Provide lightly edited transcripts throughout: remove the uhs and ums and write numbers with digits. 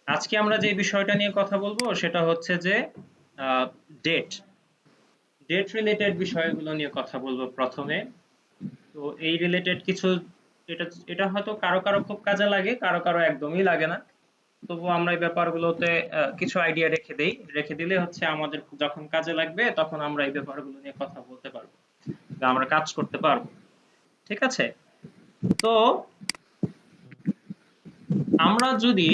আজকে আমরা যে বিষয়টা নিয়ে কথা বলবো সেটা হচ্ছে যে ডেট ডেট রিলেটেড বিষয়গুলো নিয়ে কথা বলবো প্রথমে। তো এই রিলেটেড কিছু, এটা এটা হয়তো কারো কারো খুব কাজে লাগে, কারো কারো একদমই লাগে না। তবুও আমরা এই ব্যাপারগুলোতে কিছু আইডিয়া রেখে দেই, রেখে দিলে হচ্ছে আমাদের যখন কাজে লাগবে তখন আমরা এই ব্যাপারগুলো নিয়ে কথা বলতে পারবো বা আমরা কাজ করতে পারবো। ঠিক আছে? তো আমরা যদি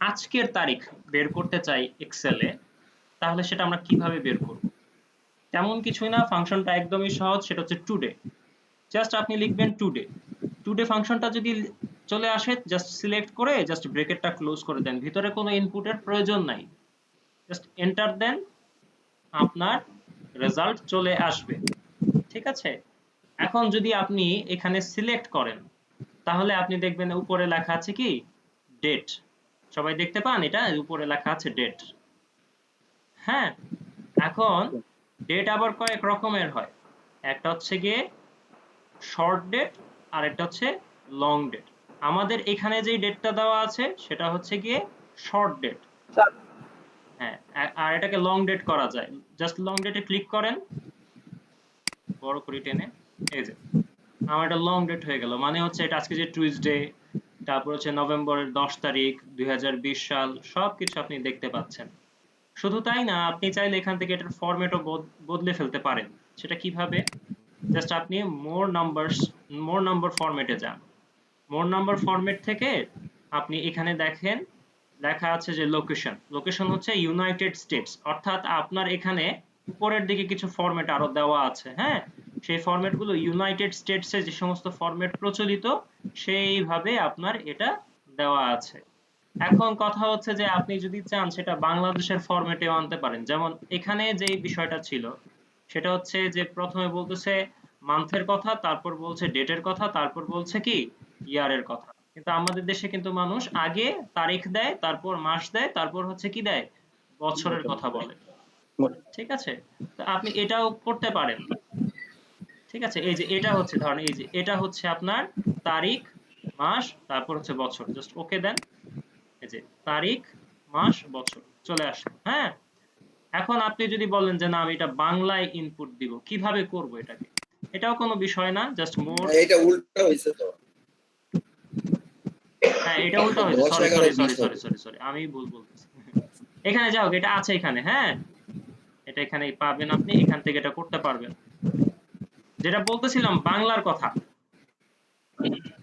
আজকের তারিখ বের করতে চাই এক্সেলে, তাহলে সেটা আমরা কিভাবে বের করব? তেমন কিছুই না, ফাংশনটা একদমই সহজ, সেটা হচ্ছে টুডে। জাস্ট আপনি লিখবেন টুডে। টুডে ফাংশনটা যদি চলে আসে, জাস্ট সিলেক্ট করে জাস্ট ব্রেকেটটা ক্লোজ করে দেন, ভিতরে কোনো ইনপুটের প্রয়োজন নাই, জাস্ট এন্টার দেন, আপনার রেজাল্ট চলে আসবে। ঠিক আছে? এখন যদি আপনি এখানে সিলেক্ট করেন, তাহলে আপনি দেখবেন উপরে লেখা আছে কি ডেট। সবাই দেখতে পান এটা? উপরে লেখা আছে ডেট। হ্যাঁ, এখন ডেট আবার কয়েক রকমের হয়। একটা হচ্ছে গিয়ে শর্ট ডেট, আর একটা হচ্ছে লং ডেট। আমাদের এখানে যে ডেটটা দেওয়া আছে সেটা হচ্ছে গিয়ে শর্ট ডেট। হ্যাঁ, আর এটাকে লং ডেট করা যায়। জাস্ট লং ডেটে ক্লিক করেন, বড় করে টেনে, এই যে আমার এটা লং ডেট হয়ে গেল। মানে হচ্ছে এটা আজকে যে টুইসডে, তারপর হচ্ছে নভেম্বরের 10 তারিখ 2020 সাল, সবকিছু আপনি দেখতে পাচ্ছেন। শুধু তাই না, আপনি চাইলে এখান থেকে এটার ফরম্যাটও বদলে ফেলতে পারেন। সেটা কিভাবে? জাস্ট আপনি মোর নাম্বার ফরম্যাটে যান। মোর নাম্বার ফরম্যাট থেকে আপনি এখানে দেখেন লেখা আছে যে লোকেশন। লোকেশন হচ্ছে ইউনাইটেড স্টেটস, অর্থাৎ আপনার এখানে উপরের দিকে কিছু ফরম্যাট আরো দেওয়া আছে। হ্যাঁ, সেই ফরম্যাট গুলো ইউনাইটেড স্টেটসে যে সমস্ত ফরম্যাট প্রচলিত, সেইভাবে আপনার এটা দেওয়া আছে। এখন কথা হচ্ছে যে আপনি যদি চান সেটা বাংলাদেশের ফরম্যাটেও আনতে পারেন। যেমন এখানে যে বিষয়টা ছিল সেটা হচ্ছে যে প্রথমে বলতেছে মান্থের কথা, তারপর বলছে ডেটের কথা, তারপর বলছে কি ইয়ারের কথা। কিন্তু আমাদের দেশে কিন্তু মানুষ আগে তারিখ দেয়, তারপর মাস দেয়, তারপর হচ্ছে কি দেয়, বছরের কথা বলে। ঠিক আছে? তো আপনি এটাও করতে পারেন। ঠিক আছে? এই যে এটা হচ্ছে, ধরেন এই যে এটা হচ্ছে আপনার তারিখ, মাস, তারপর হচ্ছে বছর। জাস্ট ওকে দেন। এই যে তারিখ, মাস, বছর চলে আসলো। হ্যাঁ, এখন আপনি যদি বলেন যে না আমি এটা বাংলায় ইনপুট দিব, কিভাবে করব এটাকে? এটাও কোনো বিষয় না, জাস্ট মোর। এটা উল্টা হয়েছে তো। হ্যাঁ, এটা উল্টা হয়েছে, 10 সরি 11 সরি সরি 20 সরি হবে। সরি সরি, আমি ভুল বলতেছি। এখানে যাও, এটা আছে এখানে। হ্যাঁ, এটা এখানে পাবেন, আপনি এখান থেকে এটা করতে পারবেন। যেটা বলতেছিলাম বাংলার কথা।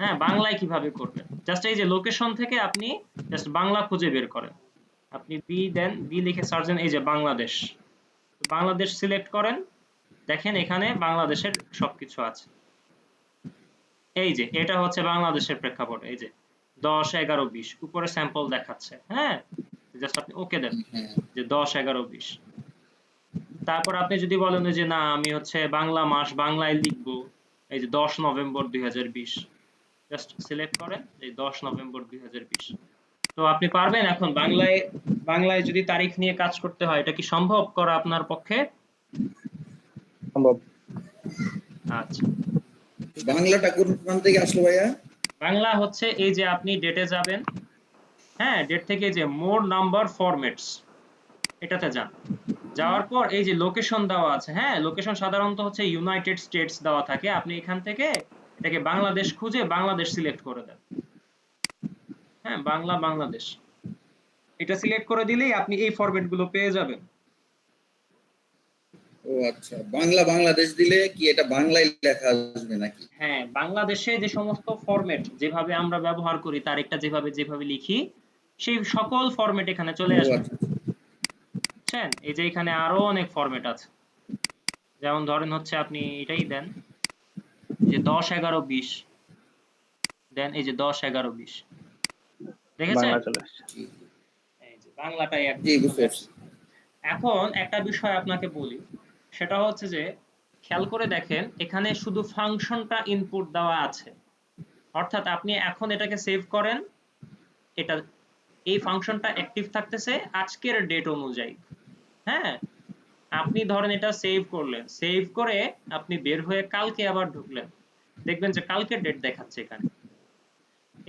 হ্যাঁ, বাংলায় কিভাবে করবেন? জাস্ট এই যে লোকেশন থেকে আপনি জাস্ট বাংলা খুঁজে বের করেন। আপনি বি দেন, বি লিখে সার্চ দেন, এই যে বাংলাদেশ। বাংলাদেশ সিলেক্ট করেন, দেখেন এখানে বাংলাদেশের সবকিছু আছে। এই যে এটা হচ্ছে বাংলাদেশের প্রেক্ষাপট। এই যে 10 11 20 উপরে স্যাম্পল দেখাচ্ছে। হ্যাঁ, জাস্ট আপনি ওকে দেন যে 10 11 20। তারপর আপনি যদি বলেন যে না আমি হচ্ছে বাংলা মাস বাংলায় লিখবো, এই যে 10 নভেম্বর 2020, জাস্ট সিলেক্ট করেন এই 10 নভেম্বর 2020। তো আপনি পারবেন এখন বাংলায়, বাংলায় যদি তারিখ নিয়ে কাজ করতে হয়, এটা কি সম্ভব করা আপনার পক্ষে? সম্ভব। আচ্ছা, বাংলাটা কোন প্রান্ত থেকে আসলো ভাইয়া? বাংলা হচ্ছে এই যে আপনি ডেটে যাবেন। হ্যাঁ, ডেট থেকে যে মোর নাম্বার ফরম্যাটস, এটাতে যান। যাওয়ার পর এই যে লোকেশন দেওয়া আছে। হ্যাঁ, লোকেশন সাধারণত হচ্ছে ইউনাইটেড স্টেটস দেওয়া থাকে। আপনি এখান থেকে এটাকে বাংলাদেশ খুঁজে বাংলাদেশ সিলেক্ট করে দেন। হ্যাঁ, বাংলা বাংলাদেশ এটা সিলেক্ট করে দিলেই আপনি এই ফরম্যাট গুলো পেয়ে যাবেন। ও আচ্ছা, বাংলা বাংলাদেশ দিলে কি এটা বাংলায় লেখা আসবে নাকি? হ্যাঁ, বাংলাদেশে যে সমস্ত ফরম্যাট যেভাবে আমরা ব্যবহার করি, তারিখটা যেভাবে যেভাবে লিখি, সেই সকল ফরম্যাট এখানে চলে ও আসবে। আচ্ছা। বুঝছেন? এই যে এখানে আরো অনেক ফরম্যাট আছে। যেমন ধরেন হচ্ছে আপনি এটাই দেন যে 10 11 20, দেন এই যে 10 11 20, দেখেছেন? বাংলা চলে আসছে। এই যে বাংলাটাই জি, একদম বুঝতে চলে পারছি। আসছে। এখন একটা বিষয় আপনাকে বলি, সেটা হচ্ছে যে খেয়াল করে দেখেন এখানে শুধু ফাংশনটা ইনপুট দেওয়া আছে। অর্থাৎ আপনি এখন এটাকে সেভ করেন, এটা এই ফাংশনটা অ্যাক্টিভ থাকতেছে আজকের ডেট অনুযায়ী। হ্যাঁ, আপনি ধরেন এটা সেভ করলেন, সেভ করে আপনি বের হয়ে কালকে আবার ঢুকলেন, দেখবেন যে কালকের ডেট দেখাচ্ছে এখানে।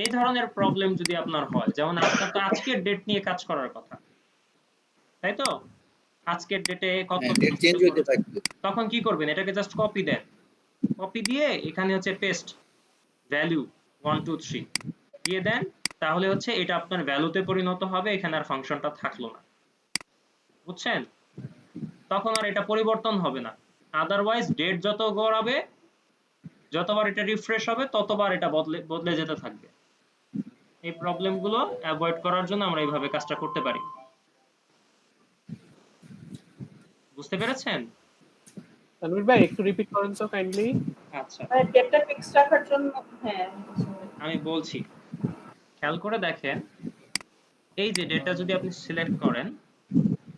এই ধরনের প্রবলেম যদি আপনার হয়, যেমন আপনার তো আজকের ডেট নিয়ে কাজ করার কথা, তাই তো? আজকের ডেটে কত হ্যাঁ, ডেট চেঞ্জ হইতে থাকবে। তখন কি করবেন? এটাকে জাস্ট কপি দেন, কপি দিয়ে এখানে হচ্ছে পেস্ট ভ্যালু 1 2 3 দিয়ে দেন, তাহলে হচ্ছে এটা আপনার ভ্যালুতে পরিণত হবে, এখানে আর ফাংশনটা থাকলো না, বুঝছেন? তখন আর এটা পরিবর্তন হবে না। আদারওয়াইজ ডেট যত গড়াবে, যতবার এটা রিফ্রেশ হবে, ততবার এটা বদলে বদলে যেতে থাকবে। এই প্রবলেমগুলো অ্যাভয়েড করার জন্য আমরা এইভাবে কাজটা করতে পারি। বুঝতে পেরেছেন? তানভীর ভাই একটু রিপিট করেন তো কাইন্ডলি। আচ্ছা, ডেটা ফিক্স রাখার জন্য হ্যাঁ আমি বলছি, খেয়াল করে দেখেন, এই যে ডেটা যদি আপনি সিলেক্ট করেন,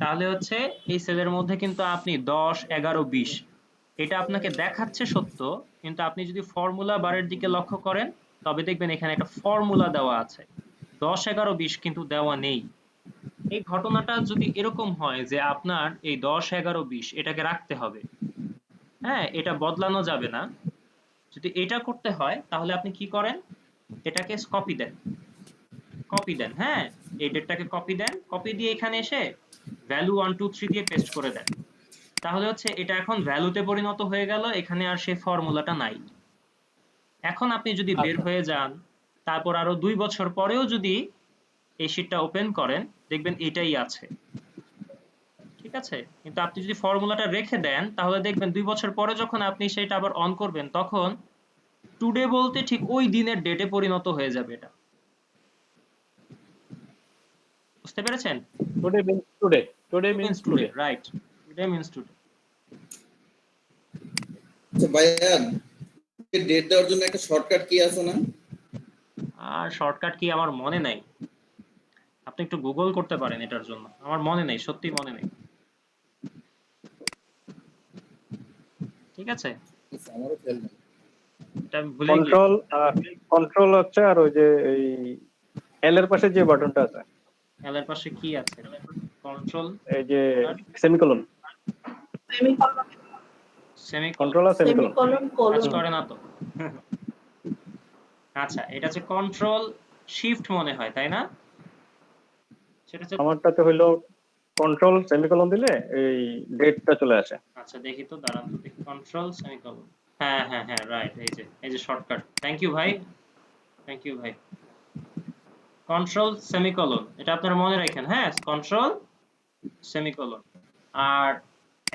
তাহলে হচ্ছে এই সেলের মধ্যে কিন্তু আপনি 10 11 20 এটা আপনাকে দেখাচ্ছে সত্য, কিন্তু আপনি যদি ফর্মুলা বারের দিকে লক্ষ্য করেন, তবে দেখবেন এখানে একটা ফর্মুলা দেওয়া আছে, 10 11 20 কিন্তু দেওয়া নেই। এই ঘটনাটা যদি এরকম হয় যে আপনার এই 10 11 20 এটাকে রাখতে হবে, হ্যাঁ, এটা বদলানো যাবে না, যদি এটা করতে হয় তাহলে আপনি কি করেন? এটাকে কপি দেন, কপি দেন, হ্যাঁ, এই ডেটটাকে কপি দেন, কপি দিয়ে এখানে এসে ভ্যালু 1 2 3 দিয়ে পেস্ট করে দেন, তাহলে হচ্ছে এটা এখন ভ্যালুতে পরিণত হয়ে গেল, এখানে আর সেই ফর্মুলাটা নাই। এখন আপনি যদি বের হয়ে যান, তারপর আরো 2 বছর পরেও যদি এই শীটটা ওপেন করেন, দেখবেন এটাই আছে, ঠিক আছে? কিন্তু আপনি যদি ফর্মুলাটা রেখে দেন, তাহলে দেখবেন 2 বছর পরে যখন আপনি সেটা আবার অন করবেন, তখন টুডে বলতে ঠিক ওই দিনের ডেটে পরিণত হয়ে যাবে এটা। বুঝতে পেরেছেন? Today means today, today means today. Right, today means today. আচ্ছা ভাইয়া, ডেট দেওয়ার জন্য একটা শর্টকাট কি আছে না? আর শর্টকাট কি আমার মনে নাই, আপনি একটু গুগল করতে পারেন এটার জন্য, আমার মনে নেই, সত্যি মনে নেই, ঠিক আছে? আমারও খেয়াল নেই। এটা আমি ভুলে গিয়েছি। কন্ট্রোল হচ্ছে, আর ওই যে এই এল এর পাশে যে বাটনটা আছে, এল এর পাশে কি আছে? কন্ট্রোল, এই যে সেমিকোলন, সেমিকোলন সেমিকোলন কন্ট্রোল আর সেমিকোলন সেমিকোলন কাজ কোলন করে না তো? আচ্ছা, এটা হচ্ছে কন্ট্রোল শিফট মনে হয়, তাই না? সেটা হচ্ছে, আমারটাতে হইলো কন্ট্রোল সেমিকোলন দিলে এই ডেটটা চলে আসে। আচ্ছা দেখি তো, দাঁড়ান তো দেখি, কন্ট্রোল সেমিকোলন, হ্যাঁ হ্যাঁ হ্যাঁ, রাইট, এই যে শর্টকাট, থ্যাংক ইউ ভাই, থ্যাংক ইউ ভাই। কন্ট্রোল সেমিকোলন, এটা আপনারা মনে রাখেন, হ্যাঁ, কন্ট্রোল সেমিকোলন। আর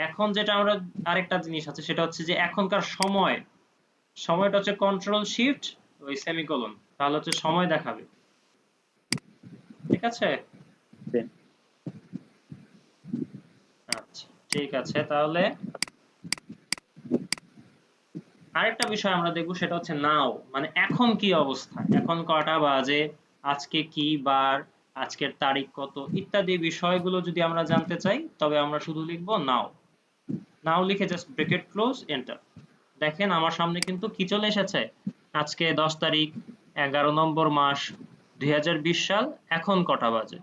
এখন যেটা আমরা, আরেকটা জিনিস আছে, সেটা হচ্ছে যে এখনকার সময়টা হচ্ছে কন্ট্রোল শিফট ওই সেমিকোলন, তাহলে হচ্ছে সময় দেখাবে, ঠিক আছে? জি। আচ্ছা ঠিক আছে, তাহলে আরেকটা বিষয় আমরা দেখবো, সেটা হচ্ছে নাও, মানে এখন কি অবস্থা, এখন কটা বাজে, আজকে কি বার, আজকের তারিখ কত, ইত্যাদি বিষয়গুলো যদি আমরা জানতে চাই, তবে আমরা শুধু লিখবো নাও। নাও লিখে জাস্ট ব্র্যাকেট ক্লোজ, এন্টার। দেখেন আমার সামনে কিন্তু কি চলে এসেছে, আজকে 10 তারিখ 11 নম্বর মাস 2020 সাল, এখন কটা বাজে।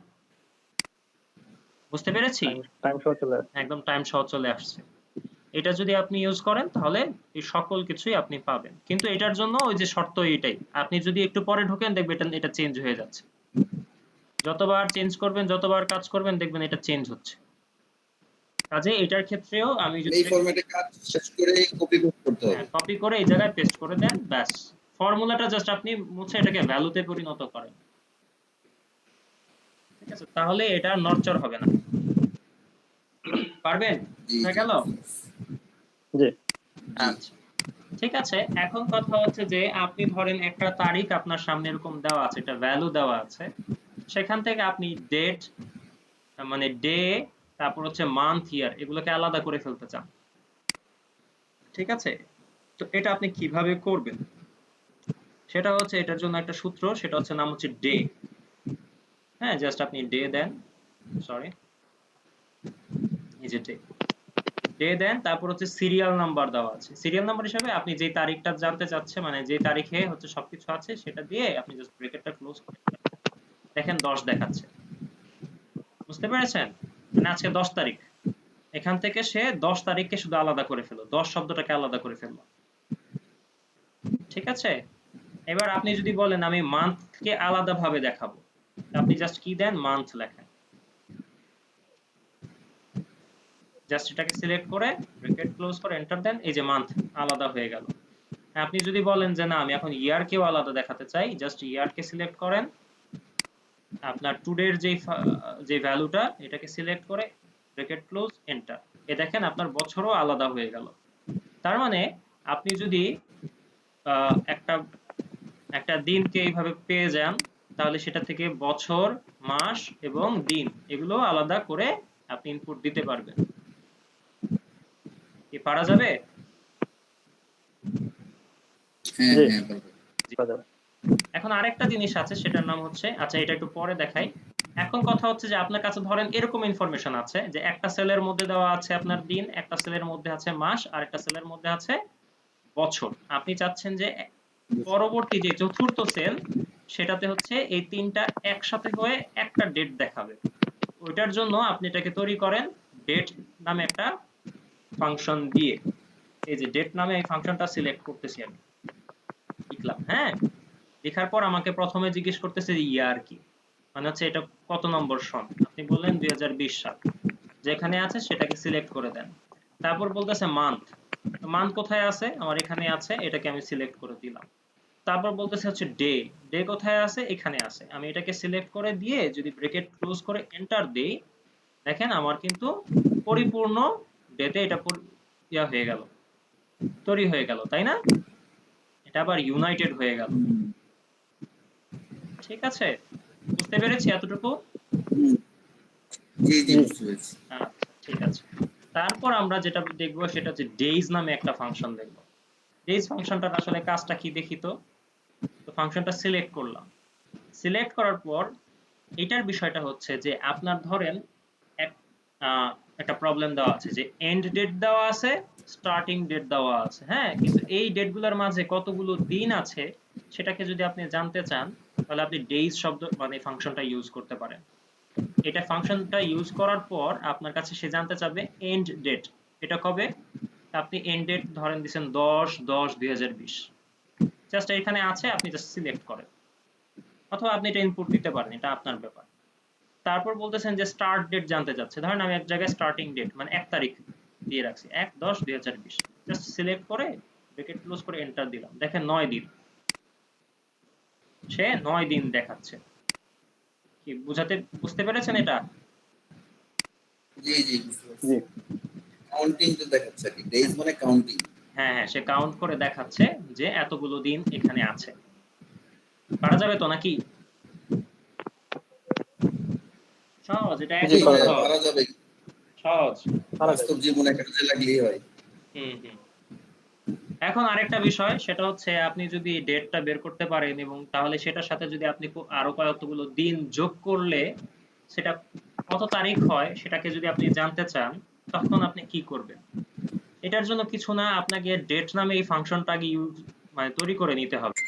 বুঝতে পেরেছি? টাইম শো চলে আসে। একদম টাইম সহ চলে আসছে। এটা যদি আপনি ইউজ করেন, তাহলে এই সকল কিছুই আপনি পাবেন, কিন্তু এটার জন্য ওই যে শর্ত এটাই, আপনি যদি একটু পরে ঢোকেন, দেখবেন এটা চেঞ্জ হয়ে যাচ্ছে, যতবার চেঞ্জ করবেন, যতবার কাজ করবেন, দেখবেন এটা চেঞ্জ হচ্ছে। কাজে এটার ক্ষেত্রেও আমি যদি এই ফরম্যাটে কাজ শেষ করে কপি করতে হবে। কপি করে এই জায়গায় পেস্ট করে দেন, ব্যাস, ফর্মুলাটা জাস্ট আপনি মুছে এটাকে ভ্যালুতে পরিণত করেন, ঠিক আছে? তাহলে এটা নড়চড় হবে না। পারবেন? জি, হয়ে গেল? জি। আচ্ছা ঠিক আছে, এখন কথা হচ্ছে যে আপনি ধরেন একটা তারিখ আপনার সামনে এরকম দেওয়া আছে, এটা ভ্যালু দেওয়া আছে, সেখান থেকে আপনি ডেট, মানে ডে, তারপর হচ্ছে মান্থ, ইয়ার, এগুলোকে আলাদা করে ফেলতে চান, ঠিক আছে? তো এটা আপনি কিভাবে করবেন? সেটা হচ্ছে, এটার জন্য একটা সূত্র, সেটা হচ্ছে নাম হচ্ছে ডে। হ্যাঁ, জাস্ট আপনি ডে দেন, সরি, এই যে ডে দেন, তারপর হচ্ছে সিরিয়াল নাম্বার দেওয়া আছে, সিরিয়াল নাম্বার হিসাবে আপনি যে তারিখটা জানতে চাচ্ছেন, মানে যে তারিখে হচ্ছে সবকিছু আছে, সেটা দিয়ে আপনি জাস্ট ব্র্যাকেটটা ক্লোজ করে দেখেন 10 দেখাচ্ছে। বুঝতে পেরেছেন? মানে আজকে 10 তারিখ, এখান থেকে সে 10 তারিখকে শুধু আলাদা করে ফেললো, 10 শব্দটাকে আলাদা করে ফেললো, ঠিক আছে? এবার আপনি যদি বলেন আমি মান্থ মান্থকে আলাদাভাবে দেখাবো, আপনি জাস্ট কি দেন, মান্থ লেখেন, জাস্ট এটাকে সিলেক্ট করে ব্র্যাকেট ক্লোজ করে এন্টার দেন, এই যে মান্থ আলাদা হয়ে গেল। আপনি যদি বলেন যে না আমি এখন ইয়ারকেও আলাদা দেখাতে চাই, জাস্ট ইয়ারকে সিলেক্ট করেন, আপনার টুডের যে ভ্যালুটা এটাকে সিলেক্ট করে ব্র্যাকেট ক্লোজ এন্টার, এ দেখেন আপনার বছরও আলাদা হয়ে গেল। তার মানে আপনি যদি একটা একটা দিনকে এইভাবে পেয়ে যান, তাহলে সেটা থেকে বছর, মাস এবং দিন এগুলো আলাদা করে আপনি ইনপুট দিতে পারবেন। কি পারা যাবে? হ্যাঁ জি। হ্যাঁ পারবো। এখন আরেকটা জিনিস আছে, সেটার নাম হচ্ছে, আচ্ছা এটা একটু পরে দেখাই। এখন কথা হচ্ছে যে আপনার কাছে ধরেন এরকম ইনফরমেশন আছে যে একটা সেলের মধ্যে দেওয়া আছে আপনার দিন, একটা সেলের মধ্যে আছে মাস, আর একটা সেলের মধ্যে আছে বছর। আপনি চাচ্ছেন যে পরবর্তী যে চতুর্থ সেল সেটাতে হচ্ছে এই তিনটা একসাথে হয়ে একটা ডেট দেখাবে। ওইটার জন্য আপনি এটাকে তৈরি করেন ডেট নামে একটা ফাংশন দিয়ে। এই যে ডেট নামে এই ফাংশনটা সিলেক্ট করতেছি আমি, লিখলাম, হ্যাঁ, লেখার পর আমাকে প্রথমে জিজ্ঞেস করতেছে ইয়ার কি, মানে হচ্ছে এটা কত নম্বর সন। আপনি বললেন 2020 সাল, যেখানে আছে সেটাকে সিলেক্ট করে দেন। তারপর বলতেছে মান্থ, মান্থ কোথায় আছে, আমার এখানে আছে, এটাকে আমি সিলেক্ট করে দিলাম। তারপর বলতেছে হচ্ছে ডে, ডে কোথায় আছে, এখানে আছে, আমি এটাকে সিলেক্ট করে দিয়ে যদি ব্র্যাকেট ক্লোজ করে এন্টার দেই, দেখেন আমার কিন্তু পরিপূর্ণ ডেতে এটা ইয়া হয়ে গেল, তৈরি হয়ে গেল, তাই না? এটা আবার ইউনাইটেড হয়ে গেল। ঠিক আছে, বুঝতে পেরেছি এতটুকু? হুম। জি জি বুঝতে পেরেছি। আচ্ছা, ঠিক আছে। তারপর আমরা যেটা দেখব সেটা হচ্ছে ডেইজ নামে একটা ফাংশন দেখব। ডেইজ ফাংশনটার আসলে কাজটা কি দেখি তো। তো ফাংশনটা সিলেক্ট করলাম, সিলেক্ট করার পর এটার বিষয়টা হচ্ছে যে আপনার ধরেন একটা প্রবলেম দেওয়া আছে যে এন্ড ডেট দেওয়া আছে, স্টার্টিং ডেট দেওয়া আছে, হ্যাঁ, কিন্তু এই ডেটগুলোর মাঝে কতগুলো দিন আছে সেটাকে যদি আপনি জানতে চান, তাহলে আপনি ডেইজ শব্দ মানে ফাংশনটা ইউজ করতে পারেন। এটা ফাংশনটা ইউজ করার পর আপনার কাছে সে জানতে চাবে এন্ড ডেট, এটা কবে, আপনি এন্ড ডেট ধরেন দিবেন 10/10/2020, জাস্ট এখানে আছে, আপনি জাস্ট সিলেক্ট করেন, অথবা আপনি এটা ইনপুট দিতে পারেন, এটা আপনার ব্যাপার। তারপর বলতেছেন যে স্টার্ট ডেট জানতে চাচ্ছে, ধরেন আমি এক জায়গায় স্টার্টিং ডেট মানে 1 তারিখ দিয়ে রাখছি, 1/10/2020, জাস্ট সিলেক্ট করে ব্র্যাকেট ক্লোজ করে এন্টার দিলাম, দেখেন 9 দিন, সে 9 দিন দেখাচ্ছে। কি বুঝতে পেরেছেন এটা? জি জি বুঝতে পেরেছি। জি। কাউন্টিং তো দেখাচ্ছে আর কি, ডেজ মানে কাউন্টিং। হ্যাঁ হ্যাঁ, সে কাউন্ট করে দেখাচ্ছে যে এতগুলো দিন এখানে আছে। পারা যাবে তো নাকি? সহজ, এটা জি, একদম পারা যাবে। সহজ পারা যাবে, সহজ। পারা যায়। বাস্তব জীবনে কাজে লাগলেই হয়। হুম হুম। এখন আরেকটা বিষয়, সেটা হচ্ছে আপনি যদি ডেটটা বের করতে পারেন এবং তাহলে সেটার সাথে যদি আপনি আরো কয়েকগুলো দিন যোগ করলে সেটা কত তারিখ হয় সেটাকে যদি আপনি জানতে চান, তখন আপনি কি করবেন? এটার জন্য কিছু না, আপনাকে ডেট নামে এই ফাংশনটা আগে মানে তৈরি করে নিতে হবে।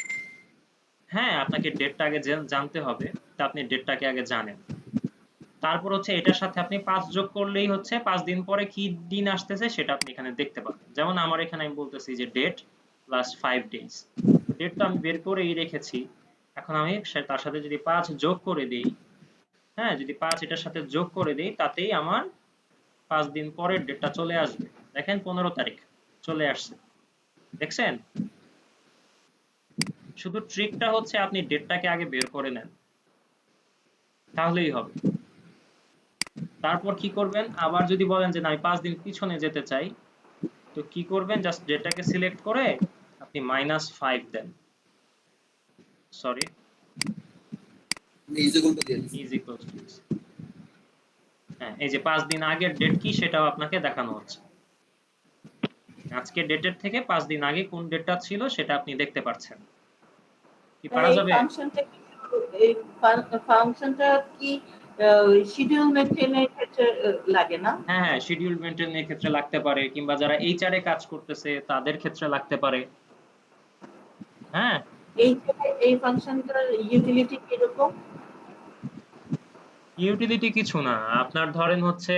হ্যাঁ, আপনাকে ডেটটা আগে জানতে হবে, তা আপনি ডেটটাকে আগে জানেন। তারপর হচ্ছে এটার সাথে আপনি 5 যোগ করলেই হচ্ছে 5 দিন পরে কি দিন আসতেছে সেটা আপনি এখানে দেখতে পাবেন। যেমন আমার এখানে আমি বলতেছি যে ডেট প্লাস 5 ডেজ, ডেট তো আমি বের করেই রেখেছি, এখন আমি তার সাথে যদি 5 যোগ করে দেই, হ্যাঁ, যদি 5 এটার সাথে যোগ করে দেই, তাতেই আমার 5 দিন পরের ডেটটা চলে আসবে। দেখেন 15 তারিখ চলে আসছে, দেখছেন? শুধু ট্রিকটা হচ্ছে আপনি ডেটটাকে আগে বের করে নেন, তাহলেই হবে। তারপর কি করবেন, আবার যদি বলেন যে না আমি 5 দিন পিছনে যেতে চাই, তো কি করবেন, জাস্ট ডেটাকে সিলেক্ট করে আপনি -5 দেন, সরি, ইজ ইকুয়াল টু দিয়ে দিচ্ছি। ইজ ইকুয়ালস টু, হ্যাঁ, এই যে 5 দিন আগের ডেট কি সেটাও আপনাকে দেখানো হচ্ছে। আজকের ডেটের থেকে 5 দিন আগে কোন ডেটটা ছিল সেটা আপনি দেখতে পাচ্ছেন। কি পারা এই যাবে? ফাংশনটা কি এই ফাংশনটা কি শিডিউল মেইনটেইনের ক্ষেত্রে লাগে না? হ্যাঁ হ্যাঁ, শিডিউল মেইনটেইনের ক্ষেত্রে লাগতে পারে, কিংবা যারা এইচআর এ কাজ করতেছে তাদের ক্ষেত্রে লাগতে পারে। হ্যাঁ, এই ফাংশনটার ইউটিলিটি কিরকম? ইউটিলিটি কিছু না, আপনার ধরেন হচ্ছে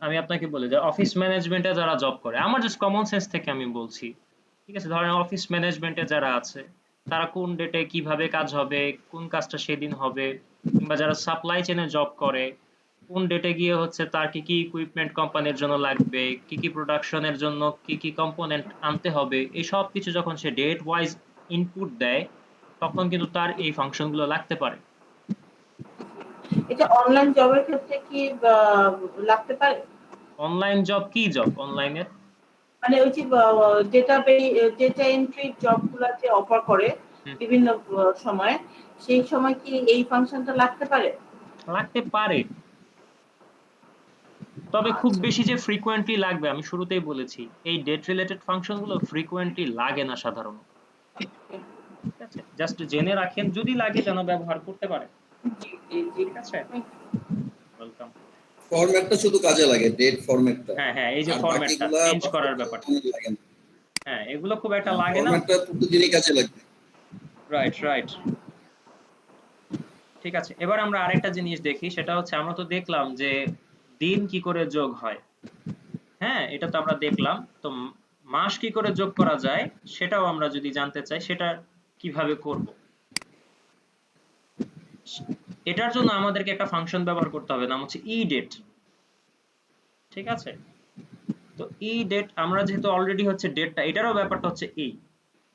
আমি আপনাকে বলি যে অফিস ম্যানেজমেন্টে যারা জব করে, আমার জাস্ট কমন সেন্স থেকে আমি বলছি, ঠিক আছে, ধরেন অফিস ম্যানেজমেন্টে যারা আছে তারা কোন ডেটে কিভাবে কাজ হবে, কোন কাজটা সেদিন হবে, কিংবা যারা সাপ্লাই চেনে জব করে কোন ডেটে গিয়ে হচ্ছে তার কি কি ইকুইপমেন্ট কোম্পানির জন্য লাগবে, কি কি প্রোডাকশনের জন্য কি কি কম্পোনেন্ট আনতে হবে, এই সব কিছু যখন সে ডেট ওয়াইজ ইনপুট দেয় তখন কিন্তু তার এই ফাংশনগুলো লাগতে পারে। এটা অনলাইন জবের ক্ষেত্রে কি লাগতে পারে? অনলাইন জব কি জব অনলাইনের? মানে ওই যে ডেটা এন্ট্রি জবগুলো যে অফার করে হুম, বিভিন্ন সময়, সেই সময় কি এই ফাংশনটা লাগতে পারে? লাগতে পারে, তবে খুব আচ্ছা, বেশি যে ফ্রিকোয়েন্টলি লাগবে আমি শুরুতেই বলেছি এই ডেট রিলেটেড ফাংশনগুলো ফ্রিকোয়েন্টলি লাগে না সাধারণত। ঠিক আছে, জাস্ট জেনে রাখেন যদি লাগে যেন ব্যবহার করতে পারে। জি জি জি। ঠিক আছে, ওয়েলকাম। ফরম্যাটটা শুধু কাজে লাগে, ডেট ফরম্যাটটা। হ্যাঁ হ্যাঁ, এই যে আর ফরম্যাটটা বাকিগুলা চেঞ্জ করার বাস্তবে ব্যাপারটা, তেমন লাগে না। হ্যাঁ এগুলো খুব একটা লাগে না। ফরম্যাটটা প্রতিদিনই কাজে লাগবে। Right right. ঠিক আছে, এবার আমরা আরেকটা জিনিস দেখি, সেটা হচ্ছে আমরা তো দেখলাম যে দিন কি করে যোগ হয়, হ্যাঁ এটা তো আমরা দেখলাম। তো মাস কি করে যোগ করা যায় সেটাও আমরা যদি জানতে চাই সেটা কিভাবে করব, এটার জন্য আমাদেরকে একটা ফাংশন ব্যবহার করতে হবে, নাম হচ্ছে ইডেট। ঠিক আছে, তো ইডেট আমরা যেহেতু অলরেডি হচ্ছে ডেটটা, এটারও ব্যাপারটা হচ্ছে এই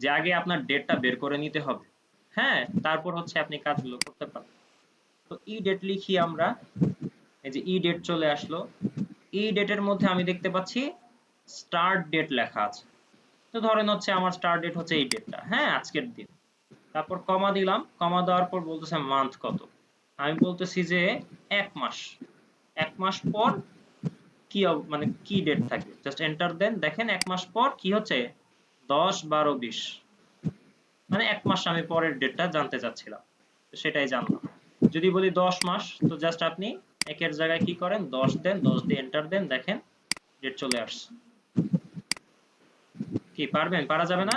যে আগে আপনার ডেটটা বের করে নিতে হবে, হ্যাঁ তারপর হচ্ছে আপনি কাজগুলো করতে পারবেন। তো ইডেট লিখি আমরা, এই যে ইডেট চলে আসলো। ইডেটের মধ্যে আমি দেখতে পাচ্ছি স্টার্ট ডেট লেখা আছে। তো ধরেন হচ্ছে আমার স্টার্ট ডেট হচ্ছে এই ডেটটা, হ্যাঁ আজকের দিন। তারপর কমা দিলাম, কমা দেওয়ার পর বলতেছে মান্থ কত, আমি বলতেছি যে 1 মাস। 1 মাস পর কি মানে কি ডেট থাকবে, জাস্ট এন্টার দেন, দেখেন 1 মাস পর কি হচ্ছে 10, 12, 20, মানে 1 মাস আমি পরের ডেটটা জানতে চাচ্ছিলাম, তো সেটাই জানলাম। যদি বলি 10 মাস, তো জাস্ট আপনি একের জায়গায় কি করেন 10 দেন, 10 দিয়ে এন্টার দেন, দেখেন ডেট চলে আসছে। কি পারবেন, পারা যাবে না?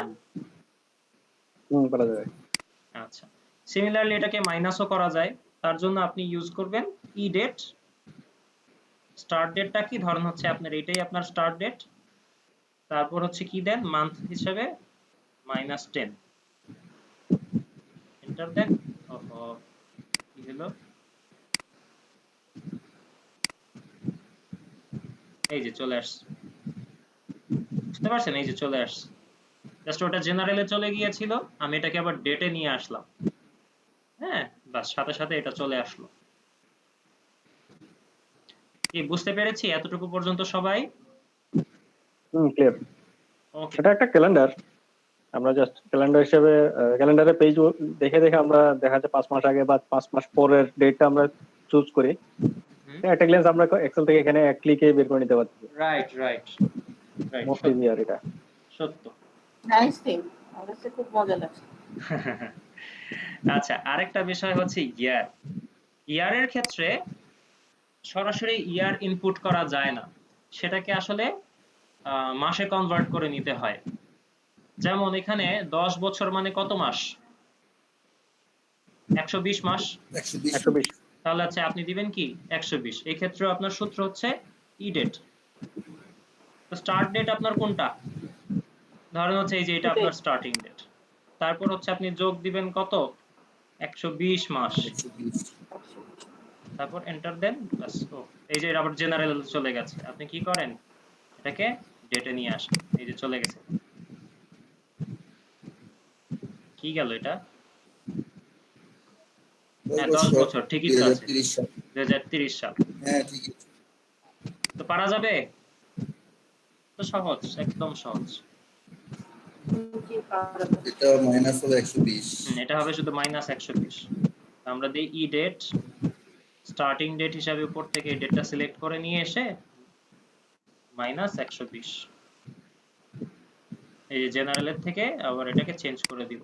করা যাবে। আচ্ছা, সিমিলারলি এটাকে মাইনাসও করা যায়, তার জন্য আপনি ইউজ করবেন ই ডেট। স্টার্ট ডেটটা কি, ধরেন হচ্ছে আপনার এটাই আপনার স্টার্ট ডেট, তারপর হচ্ছে কি দেন মান্থ হিসেবে -10, এন্টার দেন। ওহো, কি হলো, এই যে চলে আসছে, বুঝতে পারছেন, এই যে চলে আসছে। জাস্ট ওটা জেনারেলে চলে গিয়েছিল, আমি এটাকে আবার ডেটে নিয়ে আসলাম, হ্যাঁ বাস সাথে সাথে এটা চলে আসলো। কি বুঝতে পেরেছি এতটুকু পর্যন্ত সবাই? ক্লিয়ার। ওকে, এটা একটা ক্যালেন্ডার, আমরা জাস্ট ক্যালেন্ডার হিসেবে ক্যালেন্ডারে পেজ দেখে দেখে আমরা দেখা যাচ্ছে 5 মাস আগে বা 5 মাস পরের ডেটটা আমরা চুজ করি। একটা গ্লেন্স আমরা এক্সেল থেকে এখানে এক ক্লিকে বের করে নিতে পারছি। Right right right, most easier এটা। সত্য। নাইস থিং, আমার কাছে খুব মজা লাগছে। আচ্ছা, আরেকটা বিষয় হচ্ছে ইয়ার। ইয়ারের ক্ষেত্রে সরাসরি ইয়ার ইনপুট করা যায় না, সেটাকে আসলে মাসে কনভার্ট করে নিতে হয়। যেমন এখানে 10 বছর মানে কত মাস, 120 মাস। 120। 120। তাহলে আচ্ছা আপনি দিবেন কি 120, এই ক্ষেত্রে আপনার সূত্র হচ্ছে ই ডেট। তো স্টার্ট ডেট আপনার কোনটা, ধরেন হচ্ছে এই যে এটা আপনার স্টার্টিং ডেট, তারপর হচ্ছে আপনি যোগ দিবেন কত 120 মাস, 120। তারপর এন্টার দেন, বাস। ও, এই যে এটা আবার জেনারেল চলে গেছে, আপনি কি করেন এটাকে ডেটে নিয়ে আসেন, এই যে চলে গেছে। কি গেল এটা, হ্যাঁ 10 বছর ঠিকই তো আছে, 2030 সাল। 2030 সাল। হ্যাঁ ঠিক আছে। তো পারা যাবে, তো সহজ, একদম সহজ। জি, পাওয়া যাবে। এটা মাইনাস হলো 120। এটা হবে শুধু -120। আমরা দিই ই ডেট, স্টার্টিং ডেট হিসাবে উপর থেকে এই ডেটটা সিলেক্ট করে নিয়ে এসে -120, এই যে জেনারেলের থেকে আবার এটাকে চেঞ্জ করে দিব।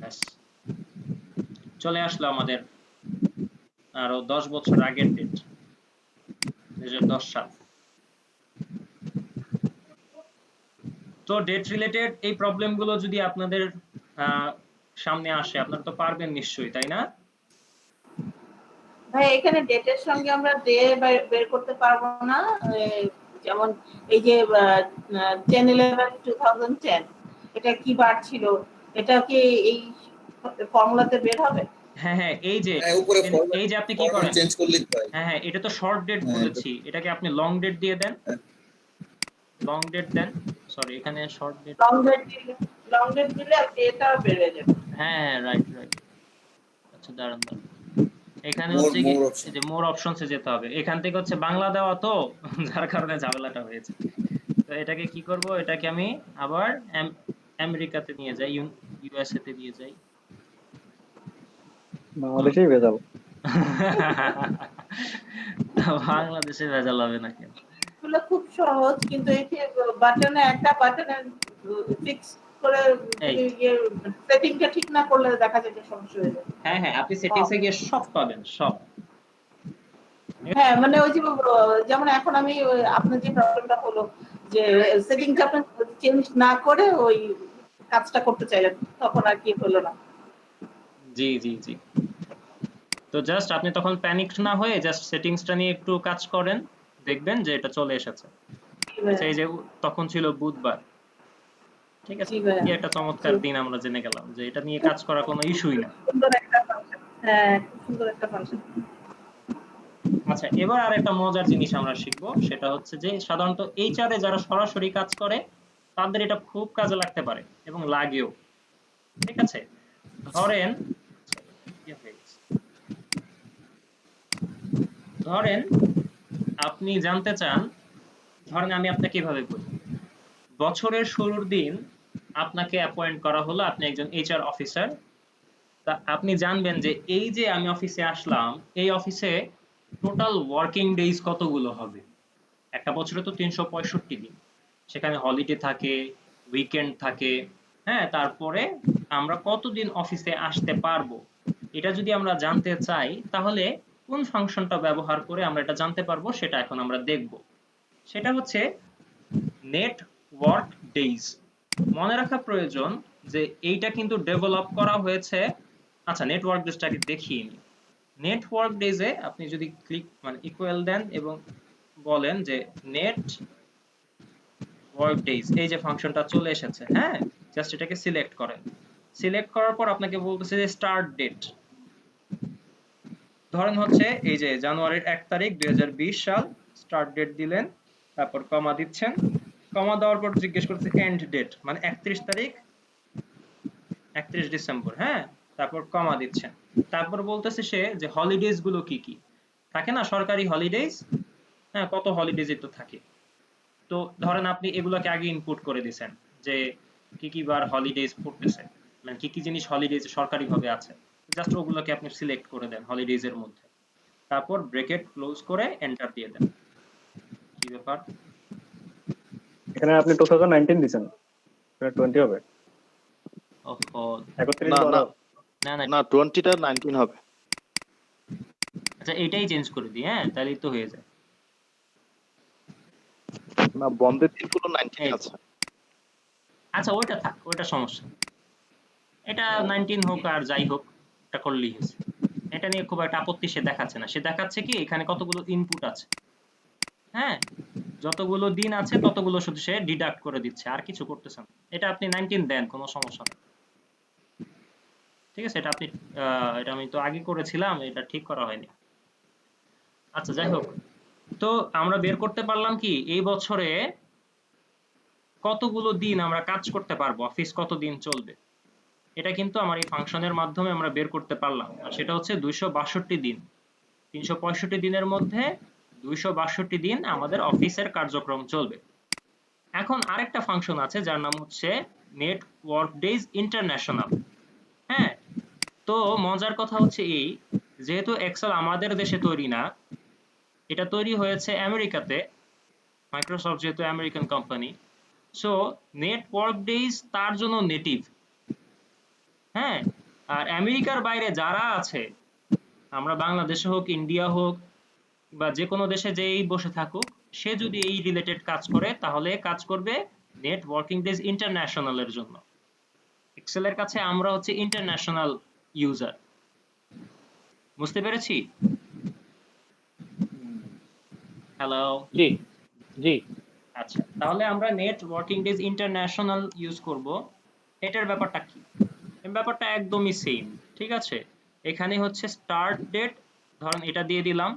ব্যাস, চলে আসলো আমাদের আরো 10 বছর আগের ডেট, 2010 সাল। তো ডেট রিলেটেড এই প্রবলেমগুলো যদি আপনাদের সামনে আসে আপনারা তো পারবেন নিশ্চয়ই, তাই না? ভাই এখানে ডেটের সঙ্গে আমরা ডে বের করতে পারবো না, যেমন এই যে 10/11/2010 এটা কি বার ছিল, এটা কি এই ফর্মুলাতে বের হবে? হ্যাঁ হ্যাঁ, এই যে হ্যাঁ উপরে ফরম্যাট এই যে আপনি কি ফরম্যাট করেন, চেঞ্জ করলেই তো হয়। হ্যাঁ হ্যাঁ, এটা তো শর্ট ডেট হ্যাঁ বলেছি, এটাকে আপনি লং ডেট দিয়ে দেন, লং ডেট দেন, সরি এখানে শর্ট ডেট, লং ডেট দিলে এটা বেড়ে যাবে। হ্যাঁ হ্যাঁ, রাইট রাইট। আচ্ছা দাঁড়ান দাঁড়ান, এখানে মোর হচ্ছে কি মোর এই অপশন। যে মোর অপশনসে যেতে হবে, এখান থেকে হচ্ছে বাংলা দেওয়া তো যার কারণে ঝামেলাটা হয়েছে। তো এটাকে কি করব, এটাকে আমি আবার আমেরিকাতে নিয়ে যাই, ইউএসএ তে নিয়ে যাই। বাংলাদেশেই ভেজাল। বাংলাদেশে ভেজাল হবে না কেন? এগুলো খুব সহজ, কিন্তু এই যে বাটনে একটা বাটনে ফিক্স করে এই যদি ইয়ে সেটিংটা ঠিক না করলে দেখা যায় যে সমস্যা হয়ে যায়। হ্যাঁ হ্যাঁ, আপনি সেটিংসে গিয়ে সব পাবেন, সব। হ্যাঁ মানে ওই যে যেমন এখন আমি আপনার যে প্রবলেমটা হলো যে সেটিংটা আপনি চেঞ্জ না করে ওই কাজটা করতে চাইলেন, তখন আর কি হলো না। জি জি জি। তো জাস্ট আপনি তখন প্যানিকড না হয়ে জাস্ট সেটিংসটা নিয়ে একটু কাজ করেন, দেখবেন যে এটা চলে এসেছে। আচ্ছা, এই যে তখন ছিল বুধবার, ঠিক আছে, জি ভাইয়া, কি একটা চমৎকার দিন আমরা জেনে গেলাম যে এটা নিয়ে কাজ করা কোনো ইস্যুই না। সুন্দর একটা ফাংশন। হ্যাঁ, খুব সুন্দর একটা ফাংশন। আচ্ছা, এবার আরেকটা মজার জিনিস আমরা শিখবো, সেটা হচ্ছে যে সাধারণত এইচআর এ যারা সরাসরি কাজ করে তাদের এটা খুব কাজে লাগতে পারে এবং লাগেও, ঠিক আছে। ধরেন ধরেন আপনি জানতে চান, ধরেন আমি আপনাকে এভাবে বলি, বছরের শুরুর দিন আপনাকে অ্যাপয়েন্ট করা হলো, আপনি একজন এইচআর অফিসার। তা আপনি জানবেন যে এই যে আমি অফিসে আসলাম, এই অফিসে টোটাল ওয়ার্কিং ডেজ কতগুলো হবে। একটা বছরে তো 365 দিন, সেখানে হলিডে থাকে, উইকেন্ড থাকে, হ্যাঁ, তারপরে আমরা কতদিন অফিসে আসতে পারবো, এটা যদি আমরা জানতে চাই তাহলে কোন ফাংশনটা ব্যবহার করে আমরা এটা জানতে পারবো, সেটা এখন আমরা দেখব। সেটা হচ্ছে নেট ওয়ার্ক ডেজ। মনে রাখা প্রয়োজন যে এইটা কিন্তু ডেভেলপ করা হয়েছে, আচ্ছা নেটওয়ার্ক ডেজটাকে দেখিয়ে নিই। নেটওয়ার্ক ডেজে আপনি যদি ক্লিক মানে ইকুয়াল দেন এবং বলেন যে নেট ওয়ার্ক ডেজ, এই যে ফাংশনটা চলে এসেছে, হ্যাঁ, জাস্ট এটাকে সিলেক্ট করেন। সিলেক্ট করার পর আপনাকে বলতেছে যে স্টার্ট ডেট, ধরেন হচ্ছে এই যে জানুয়ারির 1 তারিখ 2020 সাল, স্টার্ট ডেট দিলেন, তারপর কমা দিচ্ছেন, কমা দেওয়ার পর জিজ্ঞেস করছে এন্ড ডেট মানে 31 তারিখ 31 ডিসেম্বর, হ্যাঁ, তারপর কমা দিচ্ছেন। তারপর বলতেছে সে যে হলিডেজ গুলো কি কি থাকে না, সরকারি হলিডেজ, হ্যাঁ, কত হলিডেজ তো থাকে। তো ধরেন আপনি এগুলোকে আগে ইনপুট করে দিয়েছেন যে কি কি বার হলিডেজ পড়তেছে, মানে কি কি জিনিস হলিডেজ সরকারিভাবে আছে, জাস্ট ওগুলোকে আপনি সিলেক্ট করে দেন হলিডেজ এর মধ্যে, তারপর ব্র্যাকেট ক্লোজ করে এন্টার দিয়ে দেন। কি ব্যাপার, এখানে আপনি 2019 দিছেন, এটা 20 হবে, ওহো, 31 না বড়। না না না, না 20টা 19 হবে। আচ্ছা এটাই চেঞ্জ করে দিই, হ্যাঁ, তাহলেই তো হয়ে যায়। না বন্ধের দিনগুলো 19 এই আছে। আচ্ছা ওইটা থাক, ওইটা সমস্যা না। এটা 19 হোক আর যাই হোক, এটা করলেই হয়েছে। এটা নিয়ে খুব একটা আপত্তি সে দেখাচ্ছে না, সে দেখাচ্ছে কি এখানে কতগুলো ইনপুট আছে, হ্যাঁ, যতগুলো দিন আছে ততগুলো শুধু সে ডিডাক্ট করে দিচ্ছে, আর কিছু করতেছে না। এটা আপনি 19 দেন, কোনো সমস্যা নেই, ঠিক আছে। এটা আপনি এটা আমি তো আগে করেছিলাম, এটা ঠিক করা হয়নি। আচ্ছা যাই হোক, তো আমরা বের করতে পারলাম কি এই বছরে কতগুলো দিন আমরা কাজ করতে পারবো, অফিস কতদিন চলবে, এটা কিন্তু আমার এই ফাংশনের মাধ্যমে আমরা বের করতে পারলাম। আর সেটা হচ্ছে 262 দিন, 365 দিনের মধ্যে 262 দিন আমাদের অফিসের কার্যক্রম চলবে। এখন আরেকটা ফাংশন আছে যার নাম হচ্ছে নেট ওয়ার্ক ডেজ ইন্টারন্যাশনাল, হ্যাঁ। তো মজার কথা হচ্ছে এই, যেহেতু এক্সেল আমাদের দেশে তৈরি না, এটা তৈরি হয়েছে আমেরিকাতে, মাইক্রোসফট যেহেতু American company, so net work days তার জন্য নেটিভ, হ্যাঁ। আর আমেরিকার বাইরে যারা আছে, আমরা বাংলাদেশে হোক, ইন্ডিয়া হোক, বা যে কোনো দেশে যেই বসে থাকুক, সে যদি এই রিলেটেড কাজ করে তাহলে কাজ করবে নেট ওয়ার্কিং ডেজ ইন্টারন্যাশনাল এর জন্য। এক্সেলের কাছে আমরা হচ্ছে ইন্টারন্যাশনাল ইউজার, বুঝতে পেরেছি? হ্যালো, জি জি আচ্ছা, তাহলে আমরা net working days international use করব। এটার ব্যাপারটা কি? এর ব্যাপারটা একদমই সেম, ঠিক আছে? এখানে হচ্ছে স্টার্ট ডেট, ধরেন এটা দিয়ে দিলাম,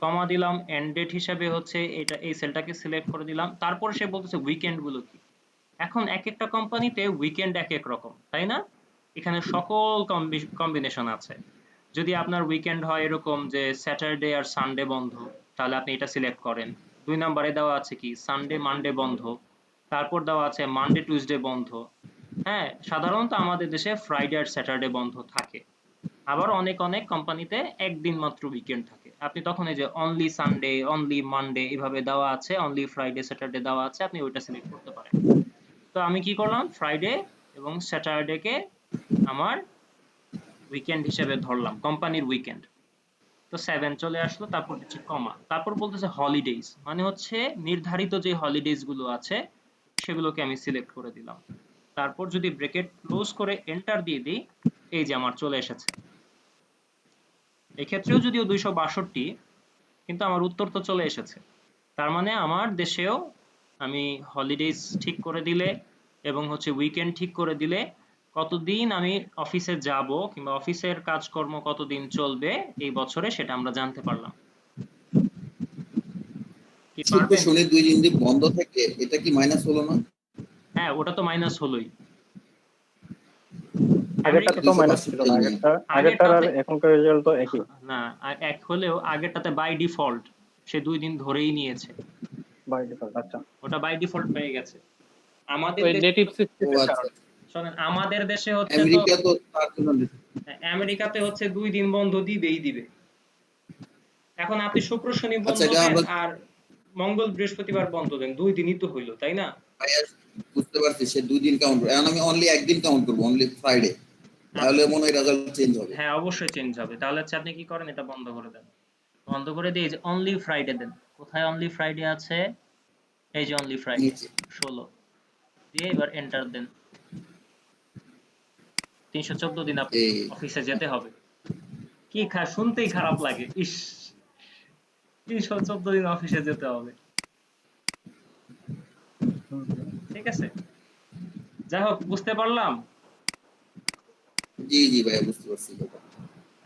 কমা দিলাম, এন্ড ডেট হিসাবে হচ্ছে এটা, এই সেলটাকে সিলেক্ট করে দিলাম। তারপর সে বলতেছে উইকেন্ড গুলো কি। এখন এক একটা কোম্পানিতে উইকেন্ড এক এক রকম, তাই না? এখানে সকল কম্বিনেশন আছে। যদি আপনার উইকেন্ড হয় এরকম যে স্যাটারডে আর সানডে বন্ধ, তাহলে আপনি এটা সিলেক্ট করেন। 2 নম্বরে দেওয়া আছে কি সানডে মানডে বন্ধ, তারপর দেওয়া আছে মানডে টুইসডে বন্ধ। হ্যাঁ, সাধারণত আমাদের দেশে ফ্রাইডে আর স্যাটারডে বন্ধ থাকে। আবার অনেক অনেক কোম্পানিতে একদিন মাত্র উইকেন্ড থাকে। আপনি তখন এই যে অনলি সানডে, অনলি মানডে এভাবে দেওয়া আছে, অনলি ফ্রাইডে স্যাটারডে দেওয়া আছে, আপনি ওইটা সিলেক্ট করতে পারেন। তো আমি কি করলাম, ফ্রাইডে এবং স্যাটারডেকে আমার উইকেন্ড হিসেবে ধরলাম, কোম্পানির উইকেন্ড। তো 7 চলে আসলো, তারপর দিচ্ছি কমা, তারপর বলতেছে হলিডেজ, মানে হচ্ছে নির্ধারিত যে হলিডেজ গুলো আছে সেগুলোকে আমি সিলেক্ট করে দিলাম। তারপর যদি ব্রেকেট ক্লোজ করে এন্টার দিয়ে দিই, এই যে আমার চলে এসেছে। এই ক্ষেত্রেও যদিও 262, কিন্তু আমার উত্তর তো চলে এসেছে। তার মানে আমার দেশেও আমি হলিডেজ ঠিক করে দিলে এবং হচ্ছে উইকেন্ড ঠিক করে দিলে কতদিন আমি অফিসে যাব কিংবা অফিসের কাজকর্ম কতদিন চলবে এই বছরে সেটা আমরা জানতে পারলাম। কি শুক্র পারবেন? শনি 2 দিন যদি বন্ধ থাকে, এটা কি মাইনাস হলো না? হ্যাঁ, ওটা তো মাইনাস হলোই। আগেরটাতে তো মাইনাস ছিল না, আগেরটার আর আগেরটাতে এখনকার রেজাল্ট তো একই। না, এক হলেও আগেরটাতে বাই ডিফল্ট সে 2 দিন ধরেই নিয়েছে, বাই ডিফল্ট। আচ্ছা, ওটা বাই ডিফল্ট পেয়ে গেছে। আমাদের ওই দেশে নেটিভ ও সিস্টেমের আচ্ছা, কারণে। শোনেন, আমাদের দেশে হচ্ছে তো আমেরিকা তো তার জন্য আমেরিকাতে হচ্ছে 2 দিন বন্ধ দিবেই দিবে। এখন আপনি শুক্র শনি আচ্ছা, বন্ধ এটা দেন আমরা আর মঙ্গল বৃহস্পতিবার বন্ধ দেন, 2 দিনই তো হইলো, তাই না? ভাইয়া বুঝতে পারছি, সে 2 দিন কাউন্ট করে, এখন আমি অনলি একদিন কাউন্ট করবো, অনলি ফ্রাইডে, তাহলে আচ্ছা, মনে হয় রেজাল্ট চেঞ্জ হবে। হ্যাঁ অবশ্যই চেঞ্জ হবে। তাহলে হচ্ছে আপনি কি করেন, এটা বন্ধ করে দেন, বন্ধ করে দিয়ে এই যে অনলি ফ্রাইডে দেন। কোথায় অনলি ফ্রাইডে আছে? এই যে অনলি ফ্রাইডে নিচে 16 দিয়ে এবার এন্টার দেন। 314 দিন আপনি এই অফিসে যেতে হবে। কি শুনতেই খারাপ লাগে, ইস, 314 দিন অফিসে যেতে হবে। ঠিক আছে, যাই হোক, বুঝতে পারলাম। জি জি ভাইয়া, বুঝতে পারছি ব্যাপারটা।